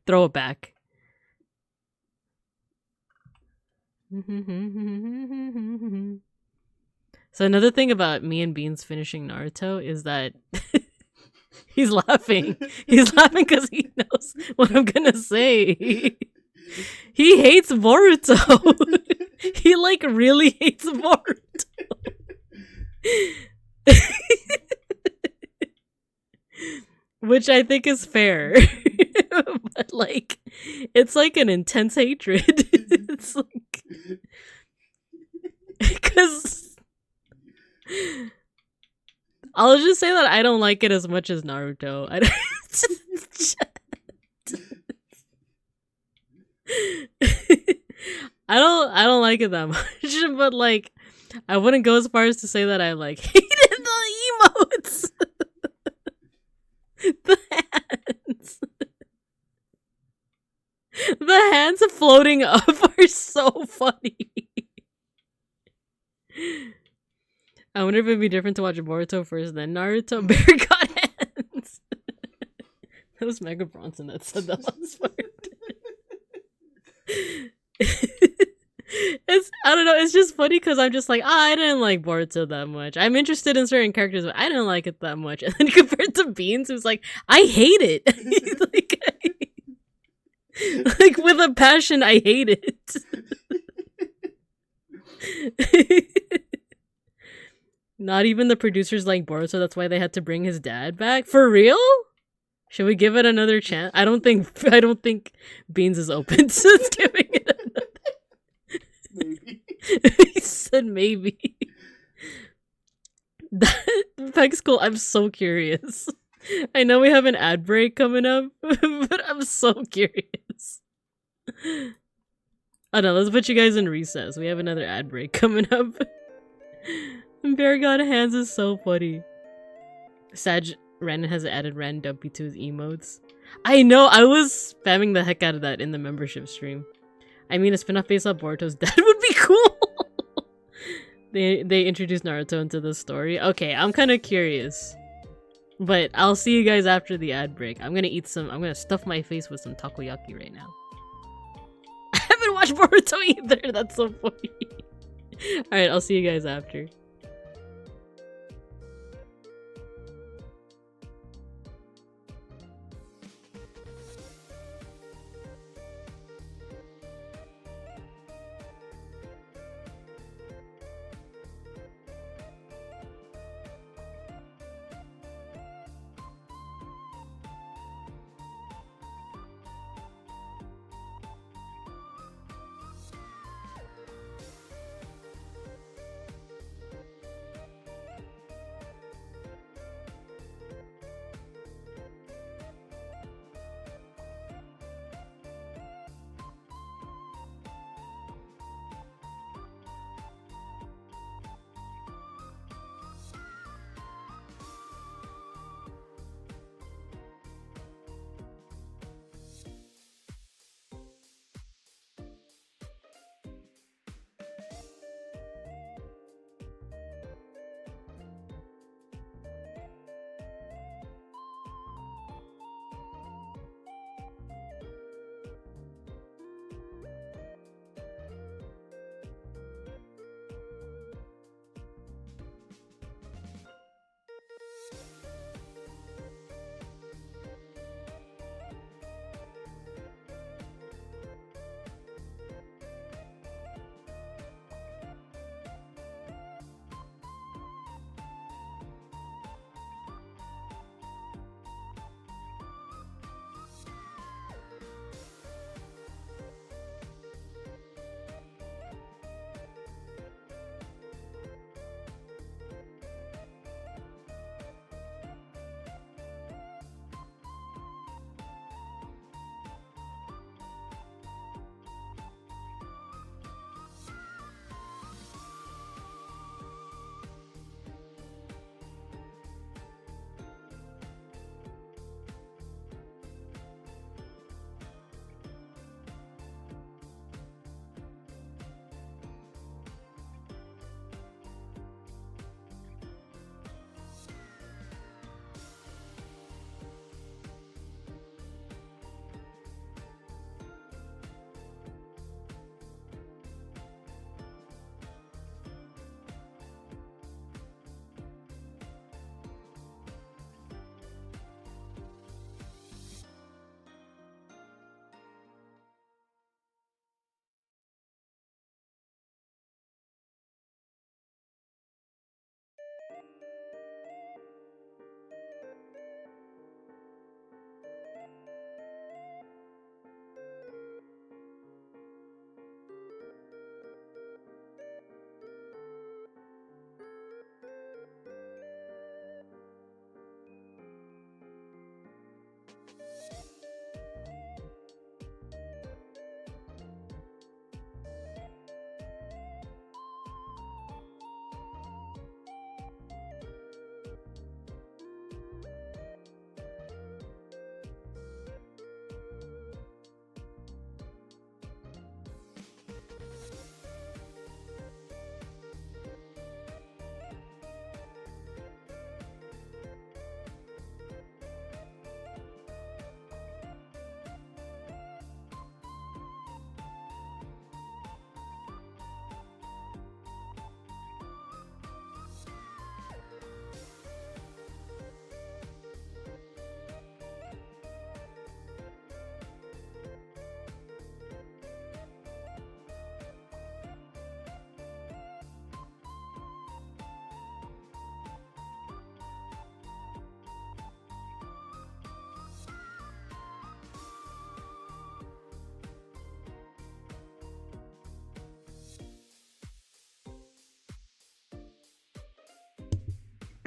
Speaker 1: Throw it back. So another thing about me and Beans finishing Naruto is that he's laughing. He's laughing because he knows what I'm gonna say. He hates Boruto. He like really hates Boruto. Which I think is fair. But like it's like an intense hatred. It's like because I'll just say that I don't like it as much as Naruto. I don't like it that much, but like I wouldn't go as far as to say that I like hated the emotes. The hands. The hands floating up are so funny. I wonder if it'd be different to watch Boruto first, then Naruto. Bear got hands. That was Mega Bronson that said that last part. I don't know, it's just funny because I'm just like, I didn't like Boruto that much. I'm interested in certain characters, but I didn't like it that much. And then compared to Beans, who's like, I hate it. Like with a passion, I hate it. Not even the producers like Boruto, that's why they had to bring his dad back. For real? Should we give it another chance? I don't think Beans is open to giving it another. Maybe. He said maybe. That's cool. I'm so curious. I know we have an ad break coming up, but I'm so curious. Oh no, let's put you guys in recess. We have another ad break coming up. Bear God Hands is so funny. Random has added Randumpy to his emotes. I know, I was spamming the heck out of that in the membership stream. I mean, a spin-off based on Boruto's dad would be cool! They introduced Naruto into the story. Okay, I'm kind of curious. But I'll see you guys after the ad break. I'm gonna stuff my face with some takoyaki right now. I haven't watched Boruto either, that's so funny. Alright, I'll see you guys after.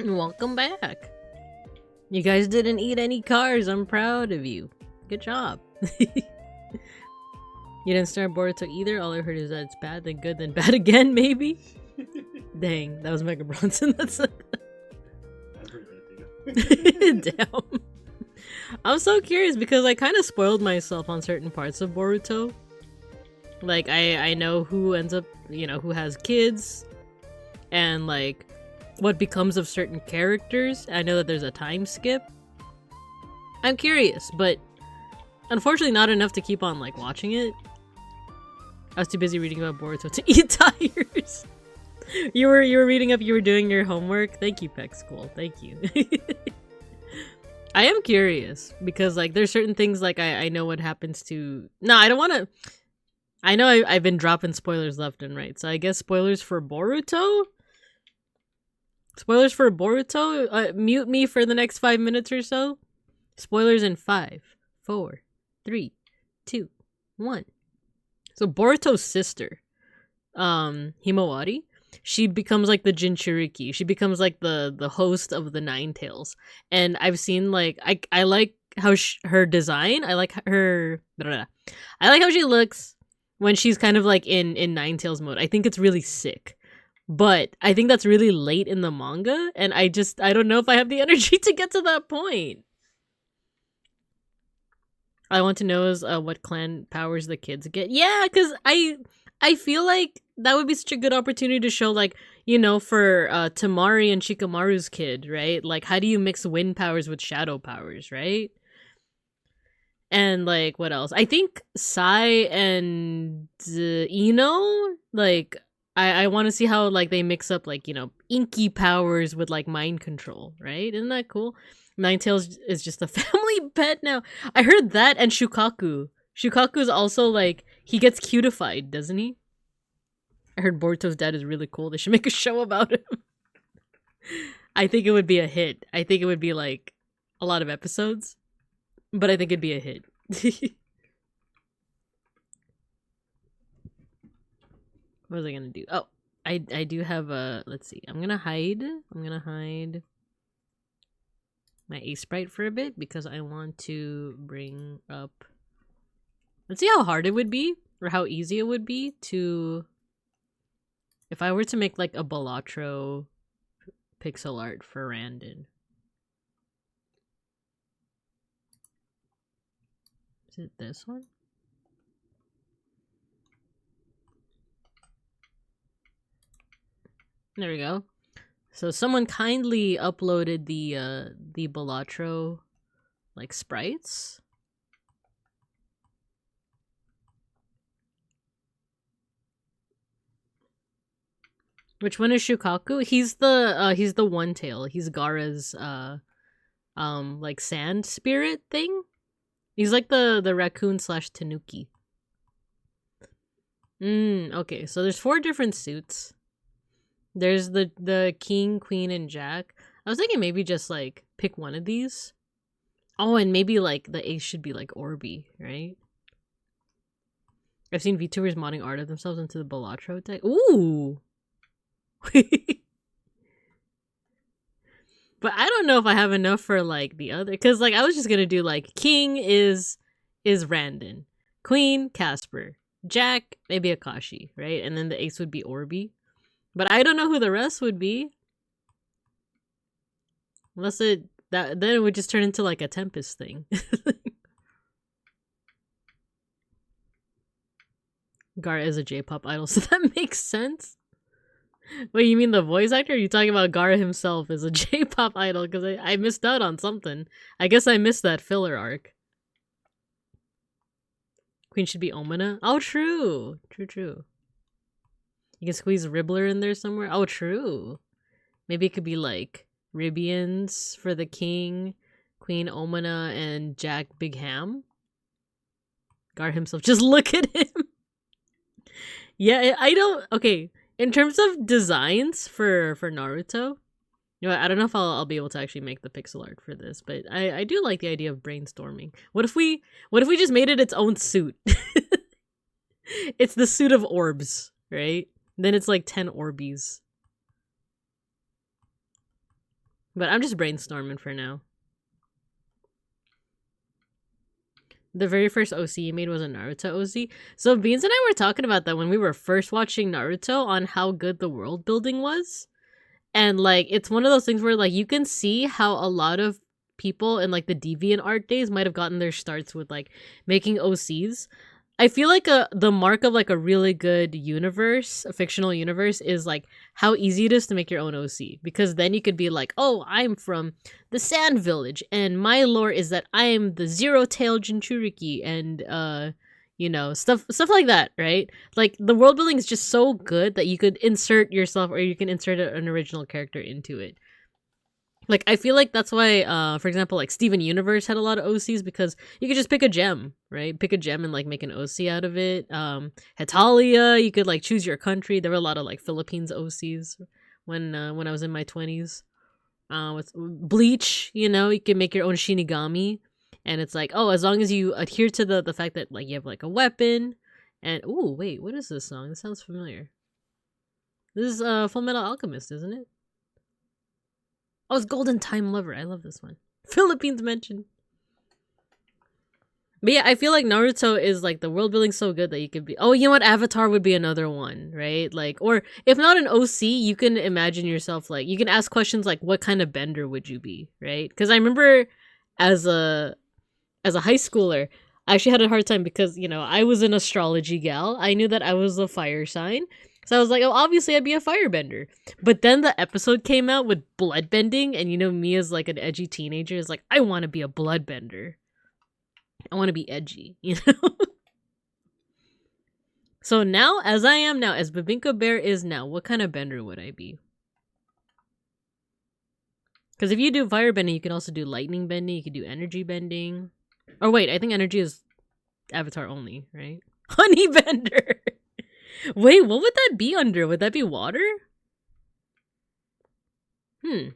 Speaker 1: Welcome back. You guys didn't eat any cars. I'm proud of you. Good job. You didn't start Boruto either. All I heard is that it's bad, then good, then bad again, maybe? Dang, that was Mega Bronson. That's Damn. I'm so curious because I kind of spoiled myself on certain parts of Boruto. Like, I know who ends up, you know, who has kids, and like what becomes of certain characters. I know that there's a time skip. I'm curious, but unfortunately not enough to keep on like watching it. I was too busy reading about Boruto to eat tires. You were reading up, you were doing your homework. Thank you, Peck School. Thank you. I am curious because like there's certain things like I know what happens to. No, I don't want to. I know I've been dropping spoilers left and right, so I guess spoilers for Boruto. Spoilers for Boruto. Mute me for the next 5 minutes or so. Spoilers in 5, 4, 3, 2, 1. So Boruto's sister, Himawari, she becomes like the Jinchuriki. She becomes like the host of the Nine Tails. And I've seen like I like how her design. I like her. I like how she looks when she's kind of like in Nine Tails mode. I think it's really sick. But I think that's really late in the manga, and I don't know if I have the energy to get to that point. I want to know is what clan powers the kids get. Yeah, because I feel like that would be such a good opportunity to show, like, you know, for Tamari and Shikamaru's kid, right? Like, how do you mix wind powers with shadow powers, right? And, like, what else? I think Sai and Ino, like, I want to see how, like, they mix up, like, you know, inky powers with, like, mind control, right? Isn't that cool? Ninetales is just a family pet now. I heard that, and Shukaku. Shukaku's also, like, he gets cutified, doesn't he? I heard Boruto's dad is really cool. They should make a show about him. I think it would be a hit. I think it would be, like, a lot of episodes. But I think it'd be a hit. What was I gonna do? Oh, I do have a... Let's see. I'm gonna hide my Ace Sprite for a bit because I want to bring up... Let's see how hard it would be or how easy it would be to... If I were to make like a Balatro pixel art for Randon. Is it this one? There we go. So someone kindly uploaded the Balatro like sprites. Which one is Shukaku? He's the one tail. He's Gaara's like sand spirit thing. He's like the raccoon / tanuki. Okay, so there's 4 different suits. There's the king, queen, and jack. I was thinking maybe just like pick one of these. Oh, and maybe like the ace should be like Orby, right? I've seen VTubers modding art of themselves into the Balatro deck. Ooh! But I don't know if I have enough for like the other, because like I was just gonna do like king is Randon, queen Casper, jack maybe Akashi, right? And then the ace would be Orby. But I don't know who the rest would be. Unless then it would just turn into like a Tempest thing. Gaara is a J-pop idol, so that makes sense. Wait, you mean the voice actor? Or are you talking about Gaara himself as a J-pop idol? Because I missed out on something. I guess I missed that filler arc. Queen should be Omina. Oh, true. True. You can squeeze Ribbler in there somewhere. Oh, true. Maybe it could be like Ribians for the king, Queen Omina, and Jack Big Ham. Gaara himself. Just look at him. Yeah, I don't... Okay, in terms of designs for Naruto, you know, I don't know if I'll be able to actually make the pixel art for this, but I do like the idea of brainstorming. What if we just made it its own suit? It's the suit of orbs, right? Then it's like 10 Orbeez. But I'm just brainstorming for now. The very first OC you made was a Naruto OC. So Beans and I were talking about that when we were first watching Naruto on how good the world building was. And like it's one of those things where like you can see how a lot of people in like the deviant art days might have gotten their starts with like making OCs. I feel like the mark of like a really good universe, a fictional universe, is like how easy it is to make your own OC, because then you could be like, oh, I'm from the Sand Village and my lore is that I'm the zero-tailed Jinchuriki, and you know, stuff like that, right? Like the world building is just so good that you could insert yourself, or you can insert an original character into it. Like I feel like that's why for example like Steven Universe had a lot of OCs, because you could just pick a gem, right? Pick a gem and like make an OC out of it. Hetalia, you could like choose your country. There were a lot of like Philippines OCs when I was in my 20s. With Bleach, you know, you can make your own Shinigami, and it's like, oh, as long as you adhere to the fact that like you have like a weapon. And oh wait, what is this song? This sounds familiar. This is Full Metal Alchemist, isn't it? Oh, it's Golden Time Lover. I love this one. Philippines mention. But yeah, I feel like Naruto is like the world building so good that you could be. Oh, you know what? Avatar would be another one, right? Like, or if not an OC, you can imagine yourself like you can ask questions like, what kind of bender would you be, right? Because I remember as a high schooler, I actually had a hard time because you know I was an astrology gal. I knew that I was a fire sign. So I was like, oh, obviously I'd be a firebender. But then the episode came out with bloodbending, and you know, me as like an edgy teenager is like, I want to be a bloodbender. I want to be edgy, you know? So now, as I am now, as Babinka Bear is now, what kind of bender would I be? Because if you do firebending, you can also do lightning bending, you can do energy bending. Or wait, I think energy is Avatar only, right? Honey bender! Wait, what would that be under? Would that be water? Because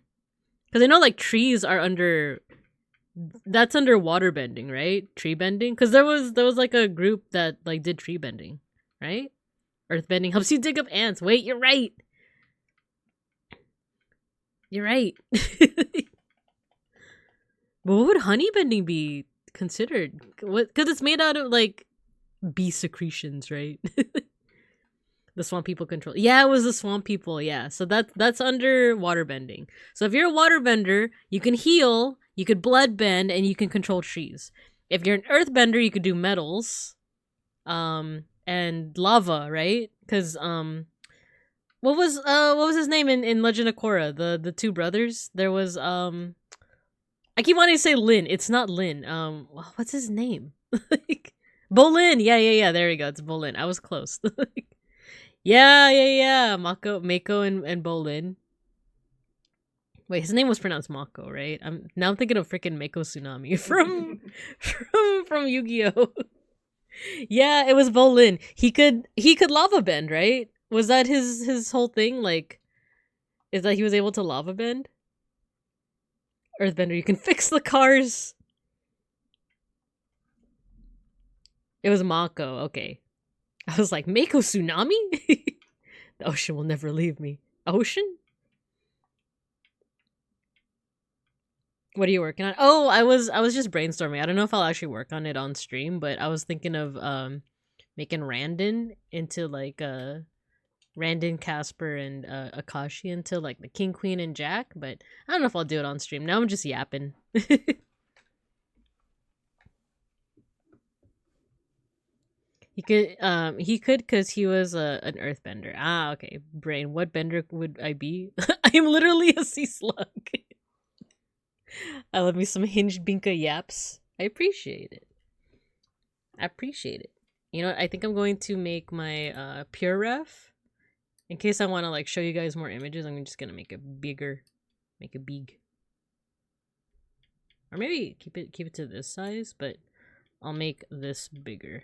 Speaker 1: I know like trees are under. That's under water bending, right? Tree bending. Because there was like a group that like did tree bending, right? Earth bending helps you dig up ants. Wait, you're right. You're right. But what would honey bending be considered? What? Because it's made out of like bee secretions, right? The swamp people control. Yeah, it was the swamp people. Yeah, so that's under water bending. So if you're a water bender, you can heal, you could blood bend, and you can control trees. If you're an earth bender, you could do metals, and lava, right? Because what was his name in Legend of Korra? The two brothers. There was I keep wanting to say Lin. It's not Lin. What's his name? Like Bolin. Yeah. There we go. It's Bolin. I was close. Yeah. Mako, and Bolin. Wait, his name was pronounced Mako, right? I'm thinking of freaking Mako Tsunami from Yu-Gi-Oh. Yeah, it was Bolin. He could lava bend, right? Was that his whole thing? Like, is that he was able to lava bend? Earthbender, you can fix the cars. It was Mako. Okay. I was like, Mako Tsunami? The ocean will never leave me. Ocean? What are you working on? Oh, I was just brainstorming. I don't know if I'll actually work on it on stream, but I was thinking of making Randon into like Randon, Casper, and Akashi into like the King, Queen, and Jack, but I don't know if I'll do it on stream. Now I'm just yapping. He could because he was an earthbender. Ah, okay. Brain, what bender would I be? I'm literally a sea slug. I love me some hinged Binka yaps. I appreciate it. You know what? I think I'm going to make my pure ref. In case I want to like show you guys more images, I'm just gonna make it bigger. Make it big. Or maybe keep it to this size, but I'll make this bigger.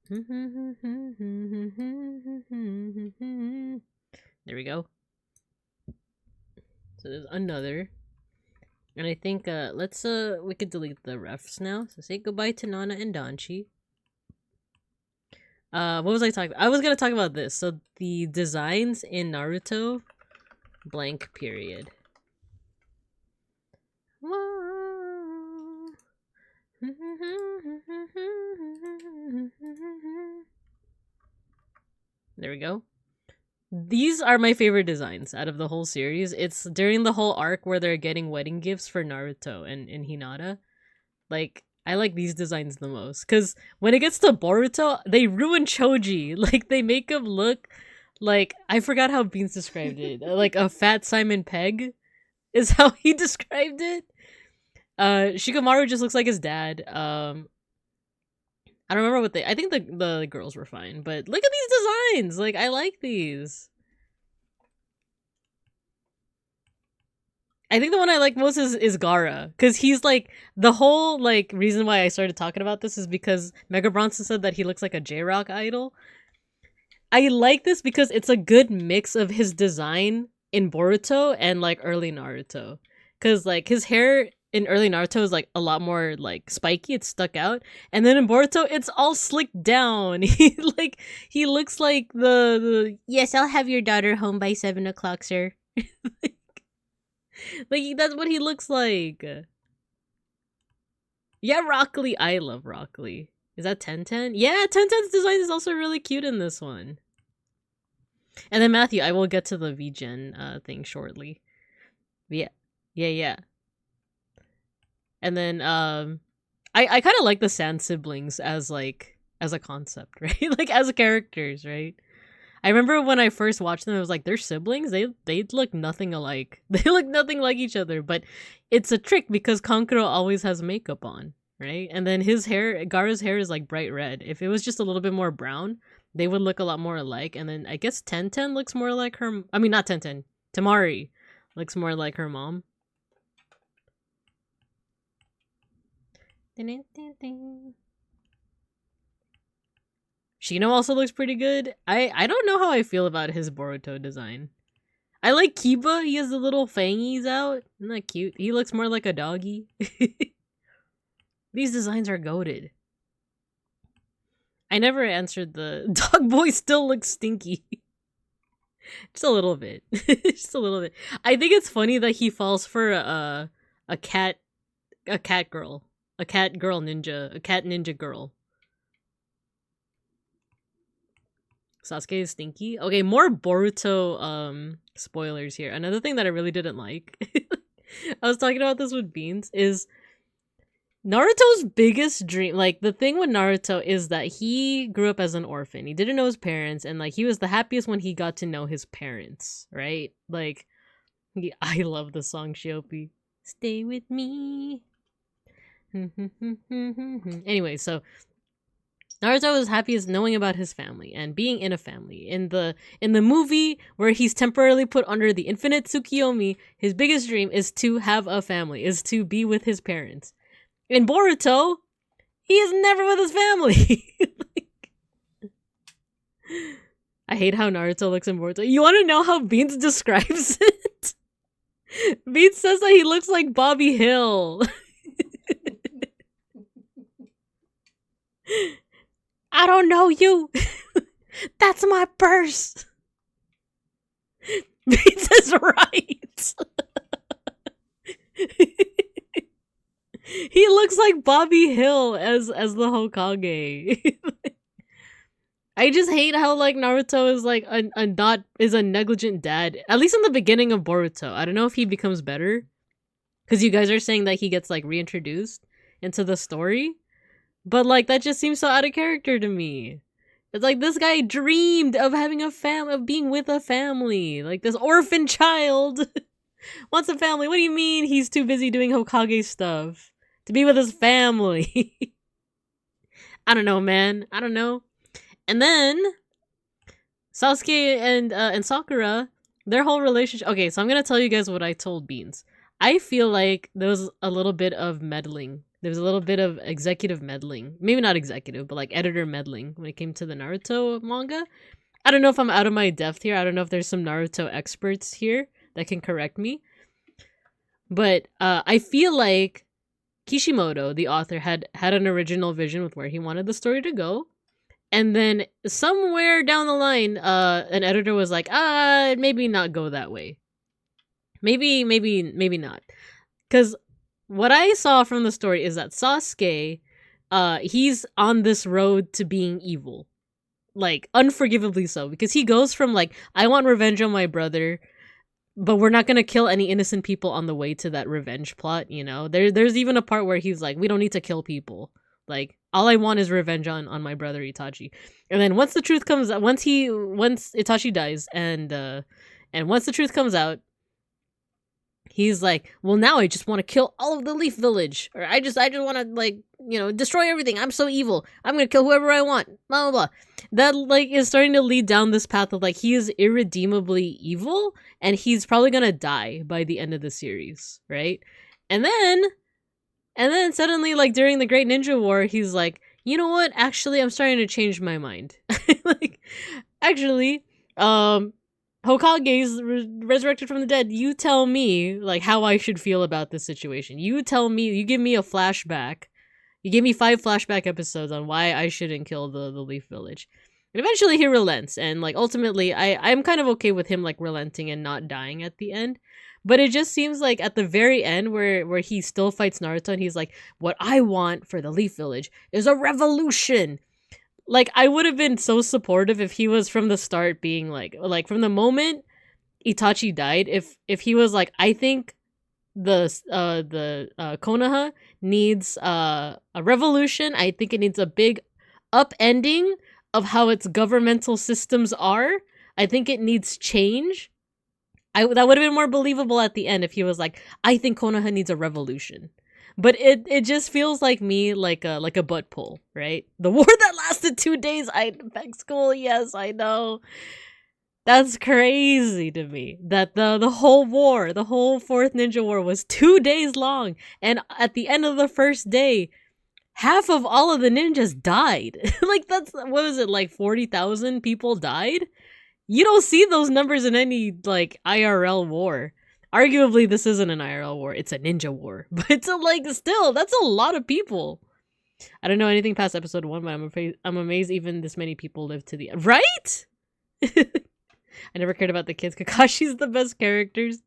Speaker 1: There we go. So there's another. And I think let's we could delete the refs now. So say goodbye to Nana and Danchi. What was I talking about? I was gonna talk about this. So the designs in Naruto blank period. There we go. These are my favorite designs out of the whole series. It's during the whole arc where they're getting wedding gifts for Naruto and Hinata. Like, I like these designs the most. Because when it gets to Boruto, they ruin Choji. Like, they make him look like... I forgot how Beans described it. Like a fat Simon Pegg is how he described it. Shikamaru just looks like his dad. I don't remember what they... I think the girls were fine. But look at these designs! Like, I like these. I think the one I like most is Gaara. Because he's like... The whole, like, reason why I started talking about this is because Mega Bronson said that he looks like a J-Rock idol. I like this because it's a good mix of his design in Boruto and, like, early Naruto. Because, like, his hair... in early Naruto is like a lot more like spiky, it's stuck out, and then in Boruto it's all slicked down. He looks like the yes, I'll have your daughter home by 7 o'clock, sir. like that's what he looks like. Yeah, Rock Lee, I love Rock Lee. Is that 1010? Yeah, 1010's design is also really cute in this one. And then Matthew, I will get to the VGen thing shortly. But yeah. And then I kind of like the Sand siblings as a concept, right? Like as characters, right? I remember when I first watched them, I was like, they're siblings? They look nothing alike. They look nothing like each other, but it's a trick because Kankuro always has makeup on, right? And then Gaara's hair is like bright red. If it was just a little bit more brown, they would look a lot more alike. And then I guess 1010 looks more like her... I mean, not 1010. Tamari looks more like her mom. Shino also looks pretty good. I don't know how I feel about his Boruto design. I like Kiba. He has the little fangies out. Isn't that cute? He looks more like a doggy. These designs are goated. I never answered the dog boy still looks stinky. Just a little bit. Just a little bit. I think it's funny that he falls for a cat girl. A cat ninja girl. Sasuke is stinky. Okay, more Boruto spoilers here. Another thing that I really didn't like, I was talking about this with Beans, is Naruto's biggest dream. Like, the thing with Naruto is that he grew up as an orphan. He didn't know his parents, and like he was the happiest when he got to know his parents, right? Like, I love the song Shiopi. Stay with me. Anyway, so Naruto is happiest knowing about his family and being in a family. In the movie where he's temporarily put under the infinite Tsukiyomi, his biggest dream is to have a family, is to be with his parents. In Boruto, he is never with his family. I hate how Naruto looks in Boruto. You want to know how Beans describes it? Beans says that he looks like Bobby Hill. I don't know you. That's my purse. Beats is right. He looks like Bobby Hill as the Hokage. I just hate how like Naruto is like a negligent dad. At least in the beginning of Boruto. I don't know if he becomes better, because you guys are saying that he gets like reintroduced into the story. But, like, that just seems so out of character to me. It's like, this guy dreamed of having a family, of being with a family. Like, this orphan child wants a family. What do you mean he's too busy doing Hokage stuff to be with his family? I don't know, man. I don't know. And then, Sasuke and Sakura, their whole relationship... Okay, so I'm gonna tell you guys what I told Beans. I feel like there was a little bit of meddling. There was a little bit of executive meddling. Maybe not executive, but like editor meddling when it came to the Naruto manga. I don't know if I'm out of my depth here. I don't know if there's some Naruto experts here that can correct me. But I feel like Kishimoto, the author, had an original vision with where he wanted the story to go. And then somewhere down the line, an editor was like, maybe not go that way. Maybe not. Because what I saw from the story is that Sasuke, he's on this road to being evil. like unforgivably so, because he goes from like, I want revenge on my brother, but we're not gonna kill any innocent people on the way to that revenge plot, you know? There's even a part where he's like, we don't need to kill people. Like, all I want is revenge on my brother Itachi. And then once the truth comes out, once Itachi dies, and once the truth comes out, he's like, well, now I just want to kill all of the Leaf Village, or I just want to, like, you know, destroy everything. I'm so evil. I'm gonna kill whoever I want. Blah blah blah. That like is starting to lead down this path of like he is irredeemably evil, and he's probably gonna die by the end of the series, right? And then suddenly, like during the Great Ninja War, he's like, you know what? Actually, I'm starting to change my mind. Like, actually, Hokage is resurrected from the dead. You tell me, like, how I should feel about this situation. You tell me, you give me a flashback. You give me 5 flashback episodes on why I shouldn't kill the Leaf Village. And eventually he relents, and, like, ultimately, I'm kind of okay with him, like, relenting and not dying at the end. But it just seems like at the very end where he still fights Naruto, and he's like, what I want for the Leaf Village is a revolution. Like, I would have been so supportive if he was from the start being like from the moment Itachi died, if he was like, I think the Konoha needs a revolution. I think it needs a big upending of how its governmental systems are. I think it needs change. That would have been more believable at the end if he was like, I think Konoha needs a revolution. But it just feels like me like a butt pull, right? The war that lasted 2 days. Back school, yes, I know. That's crazy to me. That the whole war, the whole 4th Ninja War was 2 days long, and at the end of the first day, half of all of the ninjas died. Like, that's, what was it, like 40,000 people died? You don't see those numbers in any, like, IRL war. Arguably, this isn't an IRL war, it's a ninja war. But it's like, still, that's a lot of people. I don't know anything past episode 1, but I'm amazed even this many people live to the end. Right? I never cared about the kids. Kakashi's the best characters.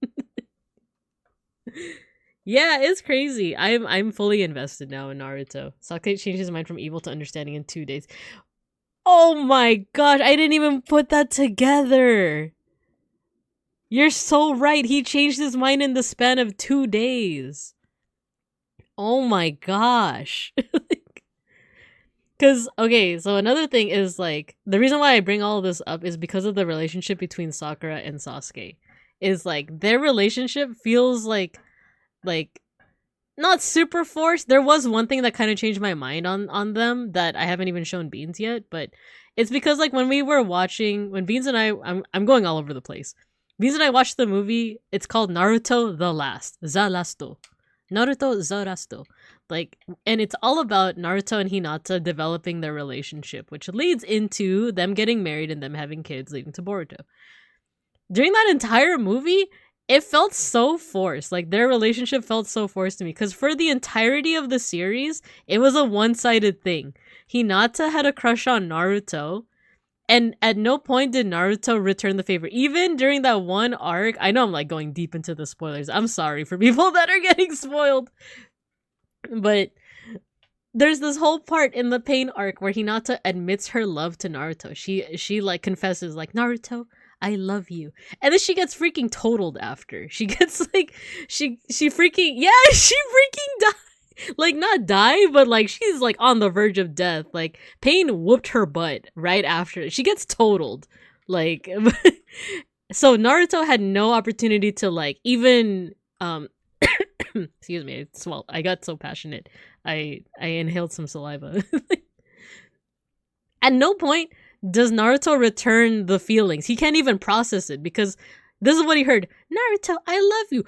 Speaker 1: Yeah, it's crazy. I'm fully invested now in Naruto. Sasuke changed his mind from evil to understanding in 2 days. Oh my gosh, I didn't even put that together. You're so right. He changed his mind in the span of 2 days. Oh my gosh. Because, okay, so another thing is, like, the reason why I bring all of this up is because of the relationship between Sakura and Sasuke. Is, like, their relationship feels like, not super forced. There was one thing that kind of changed my mind on them that I haven't even shown Beans yet, but it's because, like, when Beans and I'm going all over the place. Beans and I watched the movie, it's called Naruto The Lasto. Naruto The Lasto. Like, and it's all about Naruto and Hinata developing their relationship, which leads into them getting married and them having kids, leading to Boruto. During that entire movie, it felt so forced. Like, their relationship felt so forced to me, because for the entirety of the series, it was a one-sided thing. Hinata had a crush on Naruto, and at no point did Naruto return the favor. Even during that one arc, I know I'm, like, going deep into the spoilers. I'm sorry for people that are getting spoiled. But there's this whole part in the Pain arc where Hinata admits her love to Naruto. She like, confesses, like, Naruto, I love you. And then she gets freaking totaled after. She gets, like, she freaking died. Like, not die, but, like, she's, like, on the verge of death. Like, Pain whooped her butt right after. She gets totaled. Like, so Naruto had no opportunity to, like, even, excuse me, I got so passionate. I inhaled some saliva. At no point does Naruto return the feelings. He can't even process it, because this is what he heard. Naruto, I love you.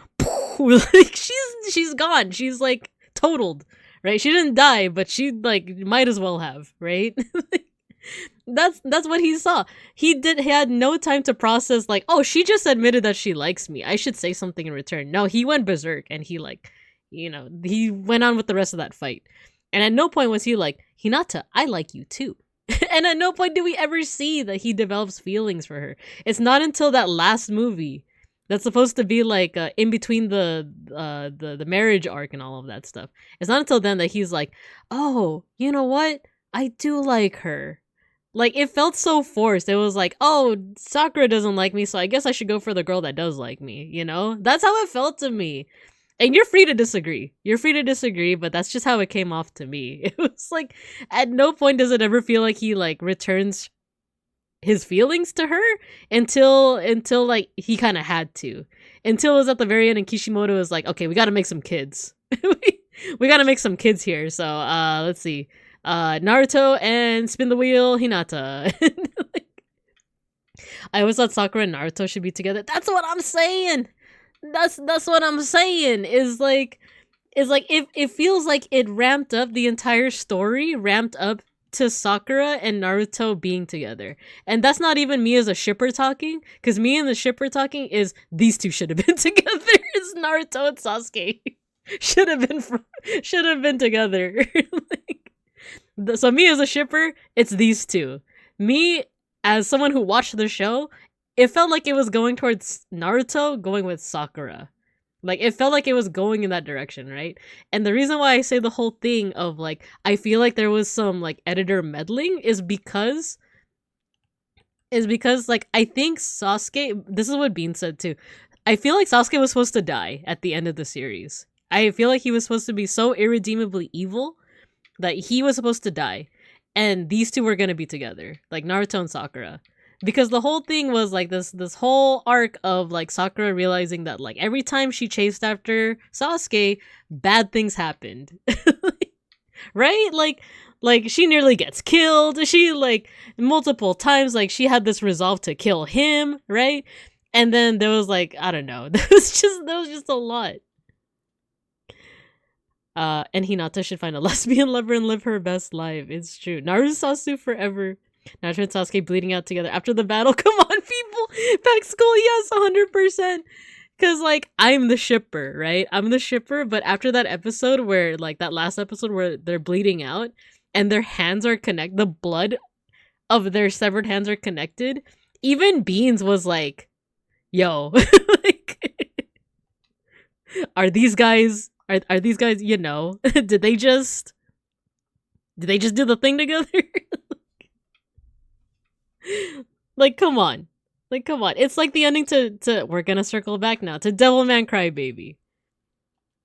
Speaker 1: Like, she's gone. She's, like, totaled, right? She didn't die, but she, like, might as well have, right? That's what he saw. He had no time to process, like, oh, she just admitted that she likes me, I should say something in return. No, he went berserk, and he, like, you know, he went on with the rest of that fight. And at no point was he like, Hinata, I like you too. And at no point do we ever see that he develops feelings for her. It's not until that last movie that's supposed to be, like, in between the marriage arc and all of that stuff. It's not until then that he's like, oh, you know what? I do like her. Like, it felt so forced. It was like, oh, Sakura doesn't like me, so I guess I should go for the girl that does like me, you know? That's how it felt to me. And you're free to disagree. You're free to disagree, but that's just how it came off to me. It was like, at no point does it ever feel like he, like, returns his feelings to her until like, he kind of had to. Until it was at the very end and Kishimoto was like, okay, we gotta make some kids. we gotta make some kids here. So, let's see. Naruto and Spin the Wheel Hinata. Like, I always thought Sakura and Naruto should be together. That's what I'm saying. That's what I'm saying. Is like it feels like it ramped up, the entire story ramped up to Sakura and Naruto being together. And that's not even me as a shipper talking, because me and the shipper talking is these two should have been together. It's Naruto and Sasuke. should have been together. Like, so me as a shipper, it's these two. Me as someone who watched the show, it felt like it was going towards Naruto going with Sakura. Like, it felt like it was going in that direction, right? And the reason why I say the whole thing of, like, I feel like there was some, like, editor meddling is because, like, I think Sasuke, this is what Bean said too, I feel like Sasuke was supposed to die at the end of the series. I feel like he was supposed to be so irredeemably evil that he was supposed to die. And these two were gonna be together, like Naruto and Sakura. Because the whole thing was like this whole arc of like Sakura realizing that like every time she chased after Sasuke, bad things happened. Right? Like she nearly gets killed. She like multiple times like she had this resolve to kill him, right? And then there was like, I don't know. There was just a lot. And Hinata should find a lesbian lover and live her best life. It's true. Naruto Sasuke forever. Naruto and Sasuke bleeding out together after the battle. Come on, people! Back school, yes, 100%. Because, like, I'm the shipper, right? I'm the shipper, but after that episode where, like, that last episode where they're bleeding out and their hands are connected, the blood of their severed hands are connected, even Beans was like, yo, like, are these guys, you know, did they just do the thing together? Like, come on. It's like the ending to we're gonna circle back now to Devilman Crybaby.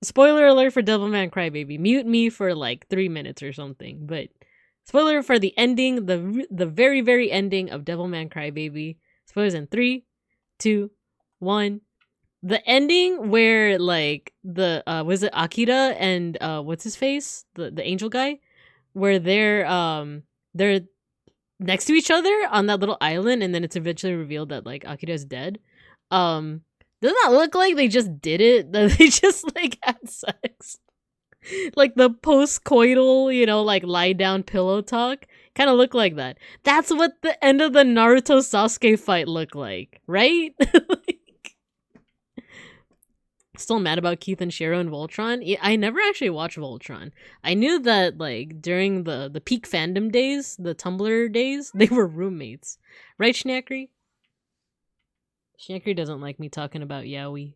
Speaker 1: Spoiler alert for Devilman Crybaby. Mute me for like 3 minutes or something. But spoiler for the ending, the very, very ending of Devilman Crybaby. Spoilers in 3, 2, 1. The ending where like the was it Akira and what's his face? The angel guy? Where they're next to each other on that little island, and then it's eventually revealed that like Akira's dead. Doesn't that look like they just did it? That they just like had sex? Like the post-coital, you know, like lie down pillow talk kind of look like that. That's what the end of the Naruto Sasuke fight looked like, right? Like, still mad about Keith and Shiro and Voltron. I never actually watched Voltron. I knew that like during the peak fandom days, the Tumblr days, they were roommates. Right, Schnackery? Schnackery doesn't like me talking about yaoi.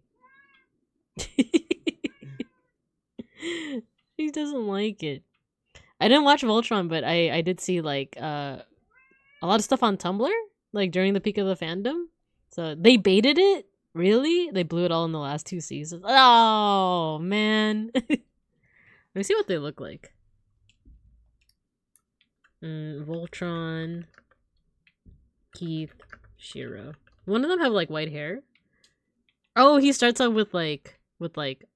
Speaker 1: He doesn't like it. I didn't watch Voltron, but I did see like a lot of stuff on Tumblr, like during the peak of the fandom. So they baited it. Really? They blew it all in the last 2 seasons. Oh, man. Let me see what they look like. Voltron, Keith, Shiro. One of them have like white hair. Oh, he starts out with like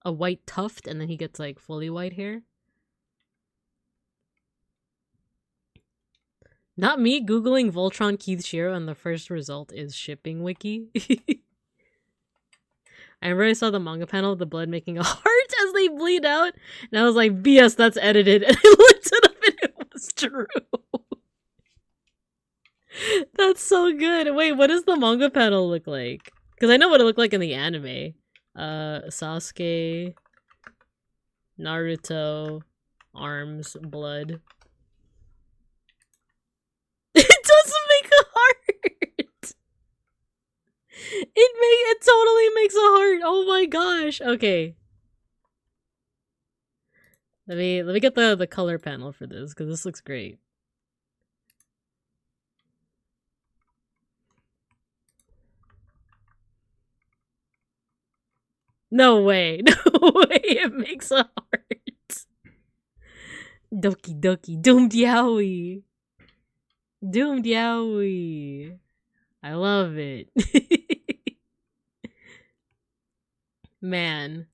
Speaker 1: a white tuft, and then he gets like fully white hair. Not me googling Voltron, Keith, Shiro, and the first result is shipping wiki. I remember I saw the manga panel of the blood making a heart as they bleed out, and I was like, BS, that's edited. And I looked it up and it was true. That's so good. Wait, what does the manga panel look like? Because I know what it looked like in the anime. Sasuke, Naruto, arms, blood. It doesn't make a heart! It totally makes a heart. Oh my gosh. Okay. Let me get the color panel for this, because this looks great. No way. No way it makes a heart. Doki doki. Doomed yowie. Doomed yowie. I love it. Man.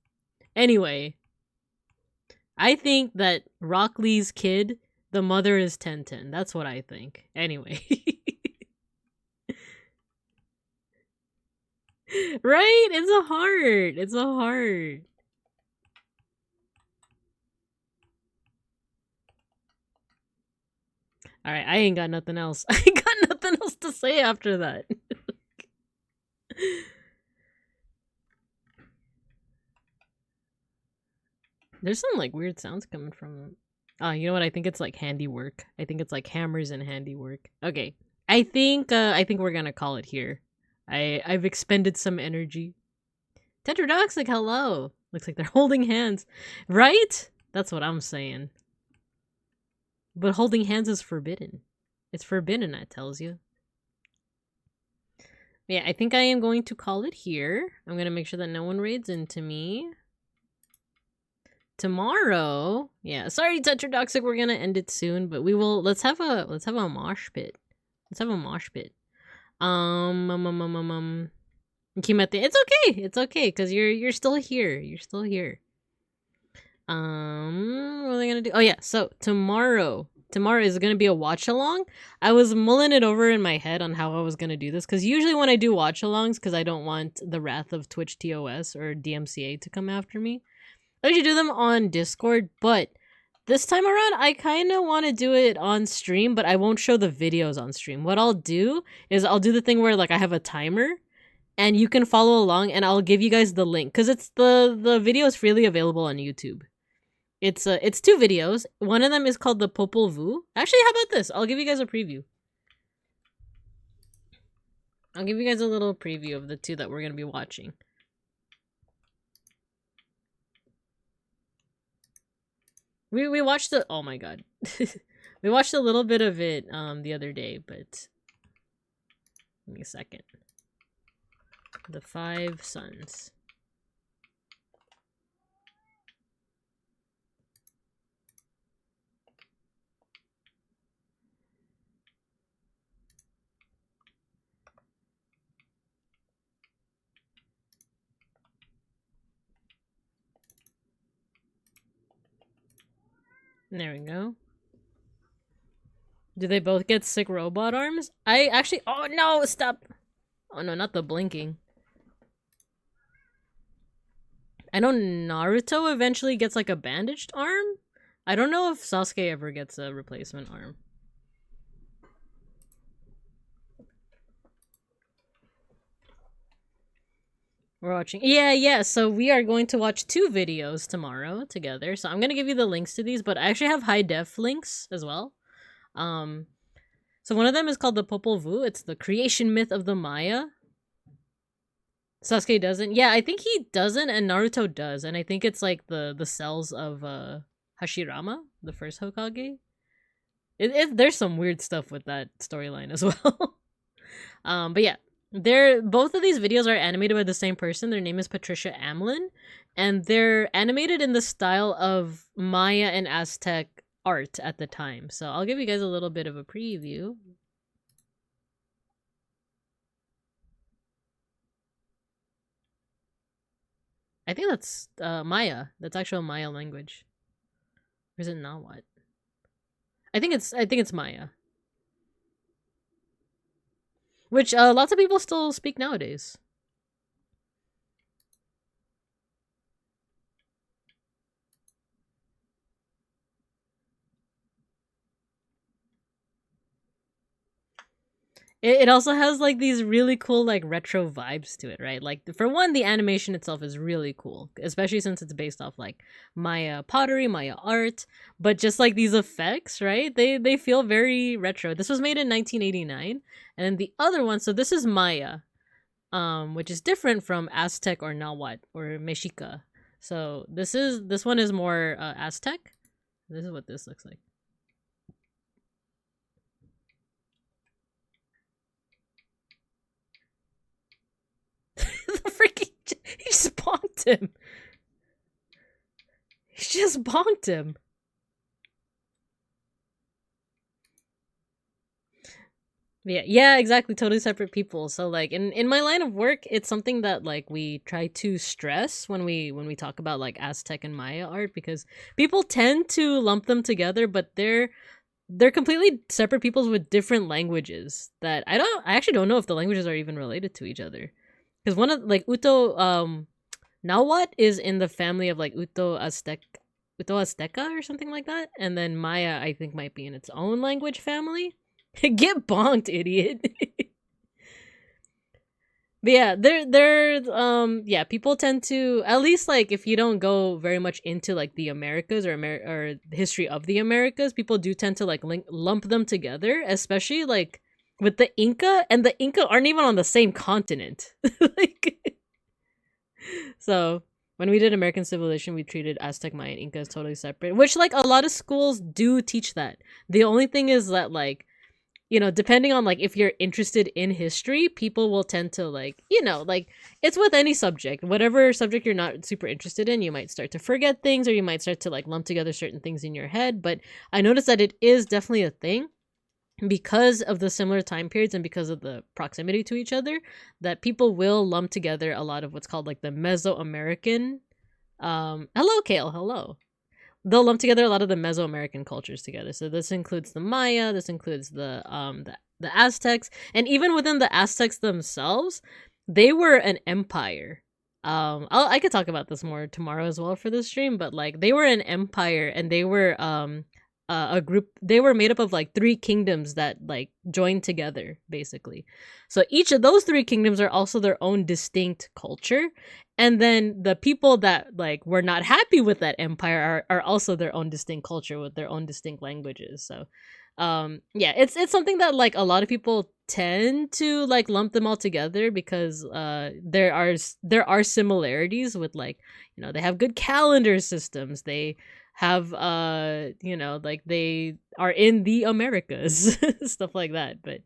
Speaker 1: Anyway. I think that Rock Lee's kid, the mother is 1010. That's what I think. Anyway. Right? It's a heart. It's a heart. Alright, I ain't got nothing else. I ain't got nothing else to say after that. There's some like weird sounds coming from them. Oh, you know what? I think it's like handiwork. I think it's like hammers and handiwork. Okay. I think we're gonna call it here. I've expended some energy. Tetradoxic, hello. Looks like they're holding hands. Right? That's what I'm saying. But holding hands is forbidden. It's forbidden, that tells you. Yeah, I think I am going to call it here. I'm gonna make sure that no one raids into me. Tomorrow, yeah. Sorry, Tetradoxic, we're gonna end it soon, but we will. Let's have a mosh pit. Let's have a mosh pit. Kimete, it's okay. It's okay because you're still here. You're still here. What are they gonna do? Oh yeah. So tomorrow is gonna be a watch along. I was mulling it over in my head on how I was gonna do this because usually when I do watch alongs, because I don't want the wrath of Twitch TOS or DMCA to come after me, I usually do them on Discord, but this time around, I kind of want to do it on stream, but I won't show the videos on stream. What I'll do is I'll do the thing where like I have a timer, and you can follow along, and I'll give you guys the link because it's the video is freely available on YouTube. It's 2 videos. One of them is called the Popol Vuh. Actually, how about this? I'll give you guys a preview. I'll give you guys a little preview of the 2 that we're gonna be watching. We watched the oh my god. We watched a little bit of it the other day, but give me a second. The 5 Sons. There we go. Do they both get sick robot arms? I actually... Oh, no! Stop! Oh, no, not the blinking. I know Naruto eventually gets, like, a bandaged arm? I don't know if Sasuke ever gets a replacement arm. We're watching... Yeah, so we are going to watch 2 videos tomorrow together. So I'm gonna give you the links to these, but I actually have high def links as well. So one of them is called the Popol Vuh. It's the creation myth of the Maya. Sasuke doesn't. Yeah, I think he doesn't, and Naruto does. And I think it's like the cells of Hashirama, the first Hokage. There's some weird stuff with that storyline as well. But yeah, both of these videos are animated by the same person. Their name is Patricia Amlin, and they're animated in the style of Maya and Aztec art at the time. So I'll give you guys a little bit of a preview. I think that's Maya. That's actual Maya language. Or is it not what? I think it's Maya. Which lots of people still speak nowadays. It also has like these really cool like retro vibes to it, right? Like for one, the animation itself is really cool, especially since it's based off like Maya pottery, Maya art, but just like these effects, right? They feel very retro. This was made in 1989, and then the other one, so this is Maya, which is different from Aztec or Nahuatl or Mexica. So this one is more Aztec. This is what this looks like. The freaking he just bonked him. He just bonked him. Yeah, exactly. Totally separate people. So like in my line of work, it's something that like we try to stress when we talk about like Aztec and Maya art, because people tend to lump them together, but they're completely separate peoples with different languages that I actually don't know if the languages are even related to each other. Because one of like Nahuatl is in the family of like Uto Azteca or something like that, and then Maya I think might be in its own language family. Get bonked, idiot. But yeah, yeah, people tend to, at least like if you don't go very much into like the Americas or or the history of the Americas, people do tend to like lump them together, especially like with the Inca, and the Inca aren't even on the same continent. Like, so when we did American civilization, we treated Aztec, Maya, and Inca as totally separate, which like a lot of schools do teach that. The only thing is that like, you know, depending on like if you're interested in history, people will tend to like, you know, like it's with any subject, whatever subject you're not super interested in, you might start to forget things, or you might start to like lump together certain things in your head. But I noticed that it is definitely a thing because of the similar time periods and because of the proximity to each other, that people will lump together a lot of what's called like the Mesoamerican. Hello, Kale. Hello. They'll lump together a lot of the Mesoamerican cultures together. So this includes the Maya, this includes the Aztecs, and even within the Aztecs themselves, they were an empire. I could talk about this more tomorrow as well for this stream, but like they were an empire, and they were a group. They were made up of like 3 kingdoms that like joined together basically. So each of those 3 kingdoms are also their own distinct culture, and then the people that like were not happy with that empire are also their own distinct culture with their own distinct languages. So yeah, it's something that like a lot of people tend to like lump them all together because there are similarities with, like, you know, they have good calendar systems, they have you know, like they are in the Americas, stuff like that. But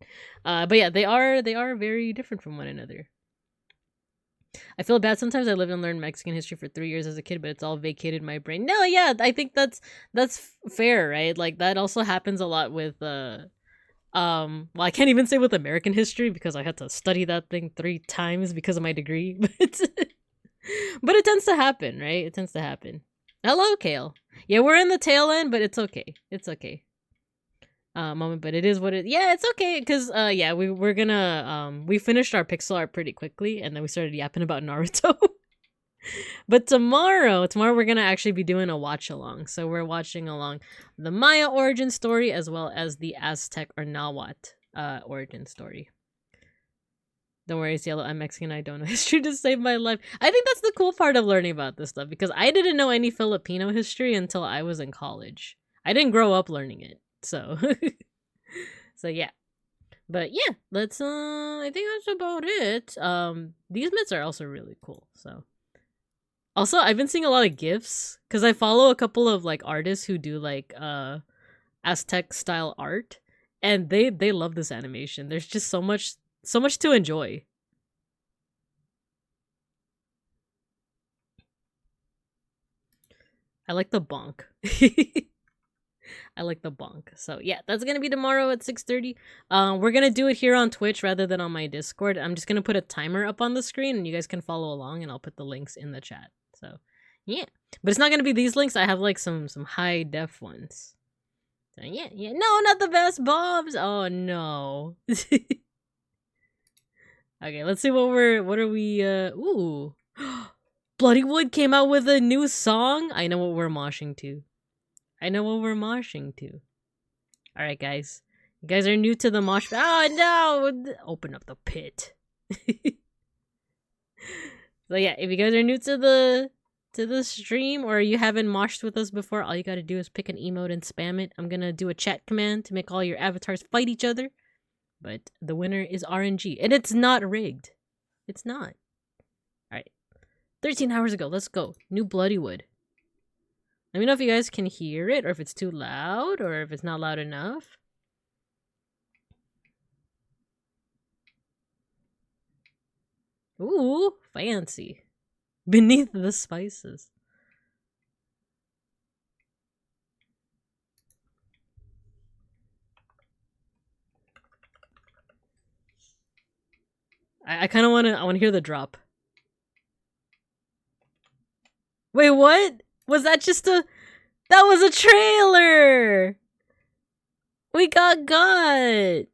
Speaker 1: yeah, they are very different from one another. I feel bad sometimes. I lived and learned Mexican history for 3 years as a kid, but it's all vacated my brain. No, yeah, I think that's fair, right? Like that also happens a lot with well, I can't even say with American history because I had to study that thing 3 times because of my degree. But it tends to happen, right? It tends to happen. Hello, Kale. Yeah, we're in the tail end, but it's okay. It's okay. Moment, but it is what it. Yeah, it's okay because yeah, we're gonna we finished our pixel art pretty quickly, and then we started yapping about Naruto. But tomorrow we're gonna actually be doing a watch along. So we're watching along the Maya origin story as well as the Aztec or Nahuatl origin story. Don't worry, Cielo, I'm Mexican. I don't know history to save my life. I think that's the cool part of learning about this stuff, because I didn't know any Filipino history until I was in college. I didn't grow up learning it. So so yeah. But yeah, let's I think that's about it. These mitts are also really cool. So also, I've been seeing a lot of GIFs because I follow a couple of like artists who do like Aztec style art, and they love this animation. There's just so much to enjoy. I like the bonk. I like the bonk. So yeah, that's gonna be tomorrow at 6:30. We're gonna do it here on Twitch rather than on my Discord. I'm just gonna put a timer up on the screen, and you guys can follow along, and I'll put the links in the chat. So yeah, but it's not gonna be these links. I have like some high def ones. So yeah. No, not the best bombs. Oh no. Okay, let's see what are we. Ooh, Bloodywood came out with a new song. I know what we're moshing to. All right, guys. You guys are new to the mosh. Oh no! Open up the pit. So yeah, if you guys are new to the stream, or you haven't moshed with us before, all you gotta do is pick an emote and spam it. I'm gonna do a chat command to make all your avatars fight each other. But the winner is RNG, and it's not rigged. It's not. All right. 13 hours ago. Let's go. New Bloodywood. Let me know if you guys can hear it, or if it's too loud, or if it's not loud enough. Ooh, fancy. Beneath the spices. I kind of want to hear the drop. Wait, what? Was that just a... That was a trailer! We got. That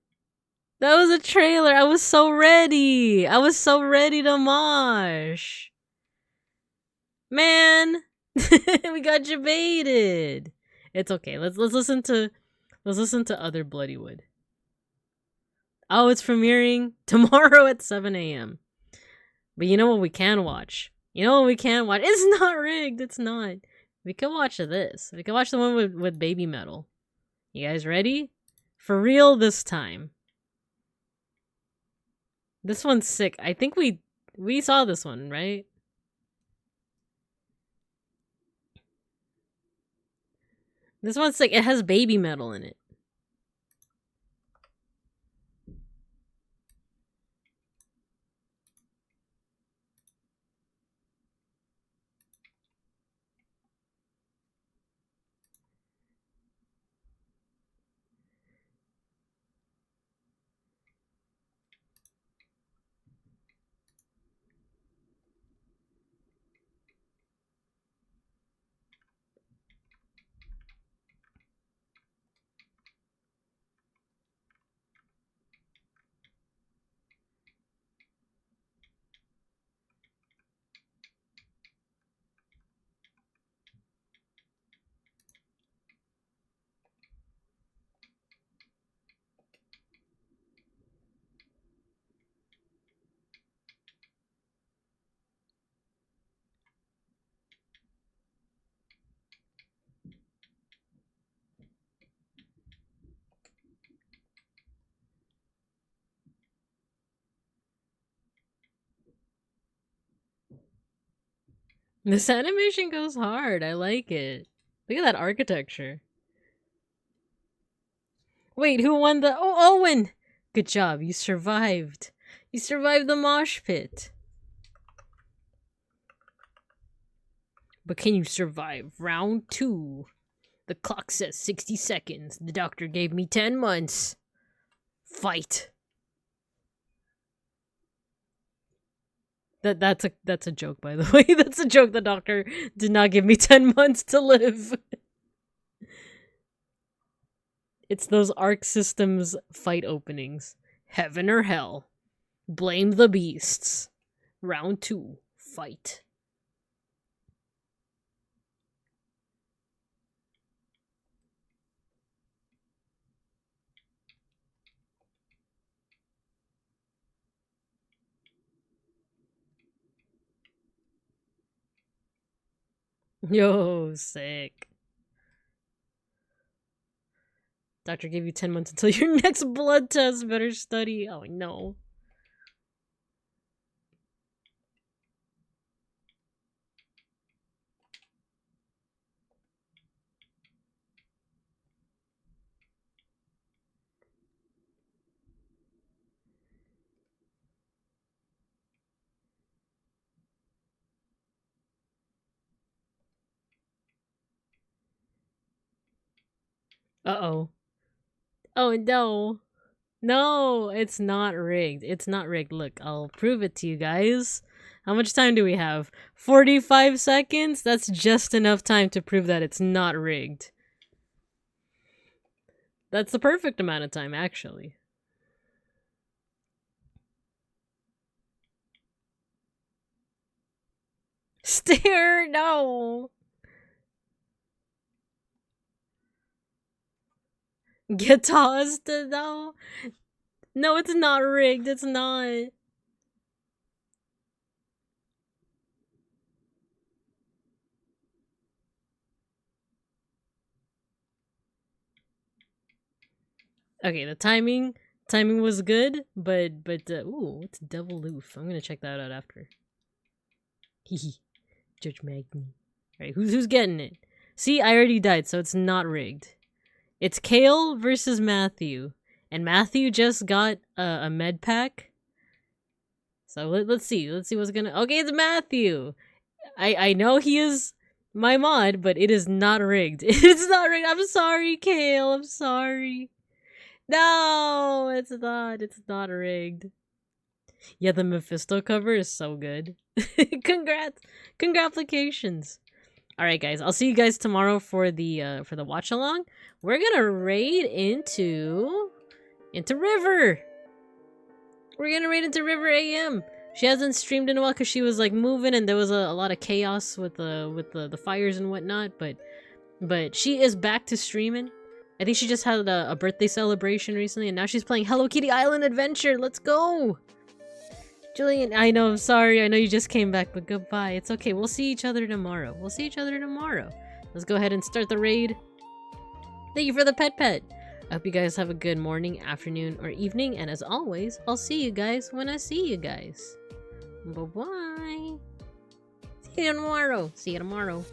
Speaker 1: was a trailer. I was so ready. I was so ready to mosh. Man, we got debated. It's okay. Let's listen to other Bloodywood. Oh, it's premiering tomorrow at 7 a.m. But you know what we can watch? It's not rigged. It's not. We can watch this. We can watch the one with Baby Metal. You guys ready? For real this time. This one's sick. I think we saw this one, right? This one's sick. It has Baby Metal in it. This animation goes hard. I like it. Look at that architecture. Wait, who won the... Oh, Owen! Good job. You survived. You survived the mosh pit. But can you survive round 2? The clock says 60 seconds. The doctor gave me 10 months. Fight. That's a joke, by the way. That's a joke. The doctor did not give me 10 months to live. It's those Arc Systems fight openings. Heaven or hell. Blame the beasts. Round 2. Fight. Yo, sick. Doctor gave you 10 months until your next blood test. Better study. Oh, no. Uh-oh. Oh, no. No, it's not rigged. It's not rigged. Look, I'll prove it to you guys. How much time do we have? 45 seconds? That's just enough time to prove that it's not rigged. That's the perfect amount of time, actually. Stare, no. Get tossed, no. No, it's not rigged. It's not. Okay, the timing was good, but ooh, what's Devil Loof? I'm gonna check that out after. Hehe. Judge Magni. Alright, who's getting it? See, I already died, so it's not rigged. It's Kale versus Matthew. And Matthew just got a med pack. So let's see. Let's see what's gonna... Okay, it's Matthew! I know he is my mod, but it is not rigged. It's not rigged. I'm sorry, Kale. I'm sorry. No, it's not. It's not rigged. Yeah, the Mephisto cover is so good. Congrats. Congratulations. All right, guys. I'll see you guys tomorrow for the watch along. We're gonna raid into River. We're gonna raid into River AM. She hasn't streamed in a while because she was like moving and there was a lot of chaos with the fires and whatnot. But she is back to streaming. I think she just had a birthday celebration recently and now she's playing Hello Kitty Island Adventure. Let's go! Julian, I know, I'm sorry. I know you just came back, but goodbye. It's okay. We'll see each other tomorrow. We'll see each other tomorrow. Let's go ahead and start the raid. Thank you for the pet. I hope you guys have a good morning, afternoon, or evening. And as always, I'll see you guys when I see you guys. Bye-bye. See you tomorrow. See you tomorrow.